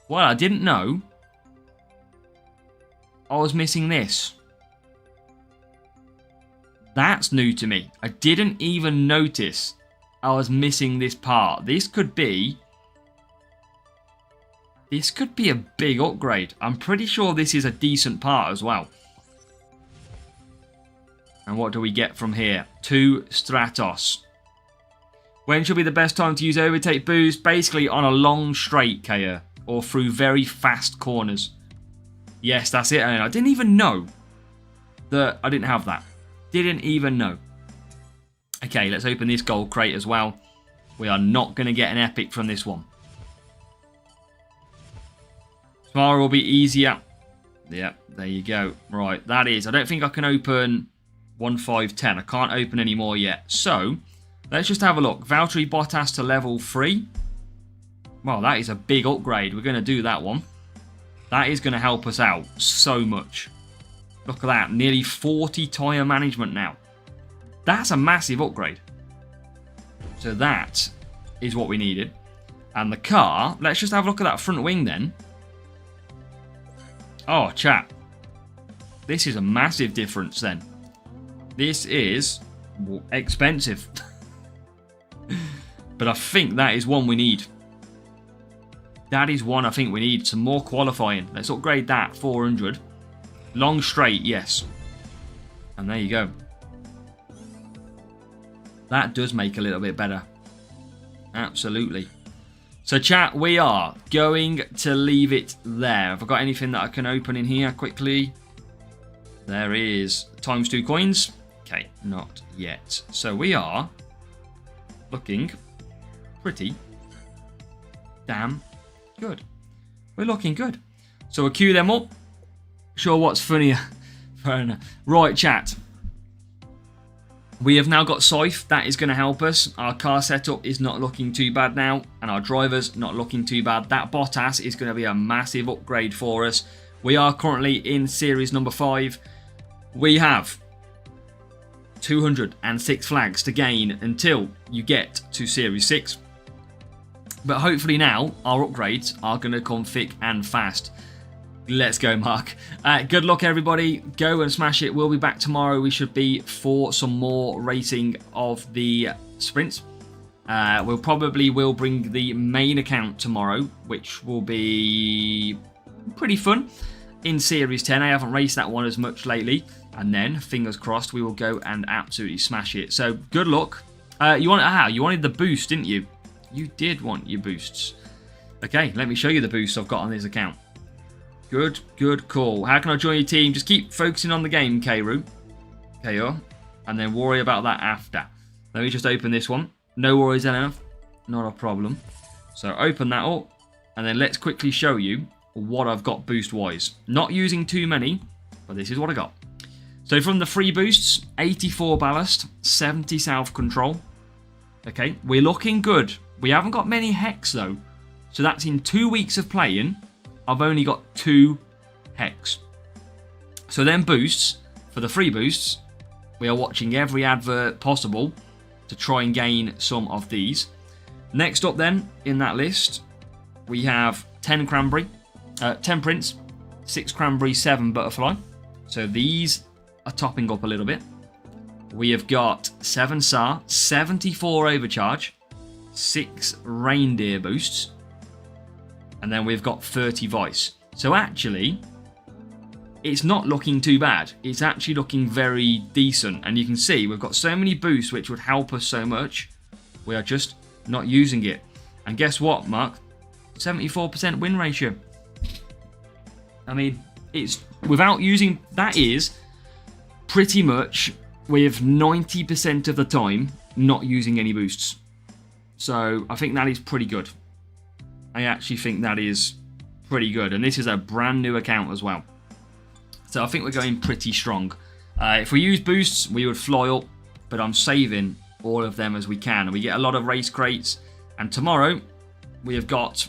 Well, I didn't know I was missing this. That's new to me. I didn't even notice I was missing this part. This could be a big upgrade. I'm pretty sure this is a decent part as well. And what do we get from here? 2 Stratos. When should be the best time to use overtake boost? Basically on a long straight, Kaya, or through very fast corners. Yes, that's it. And I didn't even know that I didn't have that. Didn't even know. Okay, let's open this gold crate as well. We are not going to get an epic from this one. Tomorrow will be easier. Yeah, there you go. Right, that is. I don't think I can open 1, 5, 10. I can't open any more yet. So, let's just have a look. Valtteri Bottas to level 3. Well, that is a big upgrade. We're going to do that one. That is going to help us out so much. Look at that. Nearly 40 tyre management now. That's a massive upgrade. So that is what we needed. And the car, let's just have a look at that front wing then. Oh, chat. This is a massive difference then. This is expensive. But I think that is one we need. That is one I think we need. Some more qualifying. Let's upgrade that. 400. Long straight, yes. And there you go. That does make a little bit better. Absolutely. So chat, we are going to leave it there. Have I got anything that I can open in here quickly? There is ×2 coins. Okay, not yet. So we are looking pretty damn good. We're looking good. So we'll queue them up. Sure, what's funnier? Fair enough. Right, chat. We have now got Scythe. That is going to help us. Our car setup is not looking too bad now. And our drivers not looking too bad. That Bottas is going to be a massive upgrade for us. We are currently in series number 5. We have 206 flags to gain until you get to series 6. But hopefully now our upgrades are going to come thick and fast. Let's go, Mark. Good luck, everybody. Go and smash it. We'll be back tomorrow. We should be for some more racing of the sprints. We'll probably will bring the main account tomorrow, which will be pretty fun in Series 10. I haven't raced that one as much lately. And then, fingers crossed, we will go and absolutely smash it. So, good luck. You wanted the boost, didn't you? You did want your boosts. Okay, let me show you the boosts I've got on this account. Good, good call. How can I join your team? Just keep focusing on the game, KO, and then worry about that after. Let me just open this one. No worries, LNF. Not a problem. So open that up, and then let's quickly show you what I've got boost-wise. Not using too many, but this is what I got. So from the free boosts, 84 ballast, 70 self-control. Okay, we're looking good. We haven't got many hex though. So that's in 2 weeks of playing. I've only got 2 hex. So then boosts, for the free boosts, we are watching every advert possible to try and gain some of these. Next up then, in that list, we have 10 cranberry, 10 prints, 6 cranberry, 7 butterfly. So these are topping up a little bit. We have got 7 SAR, 74 overcharge, 6 reindeer boosts, and then we've got 30 Vice. So actually, it's not looking too bad. It's actually looking very decent. And you can see we've got so many boosts which would help us so much. We are just not using it. And guess what, Mark? 74% win ratio. I mean, it's without using... That is pretty much with 90% of the time not using any boosts. So I think that is pretty good. I actually think that is pretty good. And this is a brand new account as well. So I think we're going pretty strong. If we use boosts, we would fly up. But I'm saving all of them as we can. And we get a lot of race crates. And tomorrow, we have got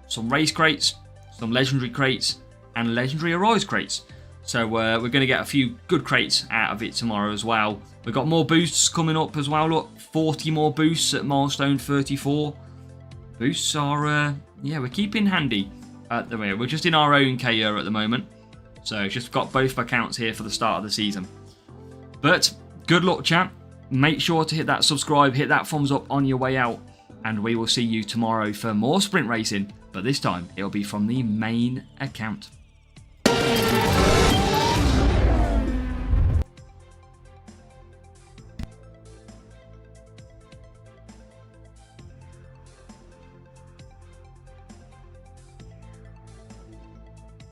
some race crates, some legendary crates, and legendary Arise crates. So we're going to get a few good crates out of it tomorrow as well. We've got more boosts coming up as well. Look, 40 more boosts at milestone 34. Boosts are... yeah, we're keeping handy at the moment. We're just in our own KO at the moment. So just got both accounts here for the start of the season. But good luck, chat. Make sure to hit that subscribe, hit that thumbs up on your way out. And we will see you tomorrow for more sprint racing. But this time, it'll be from the main account.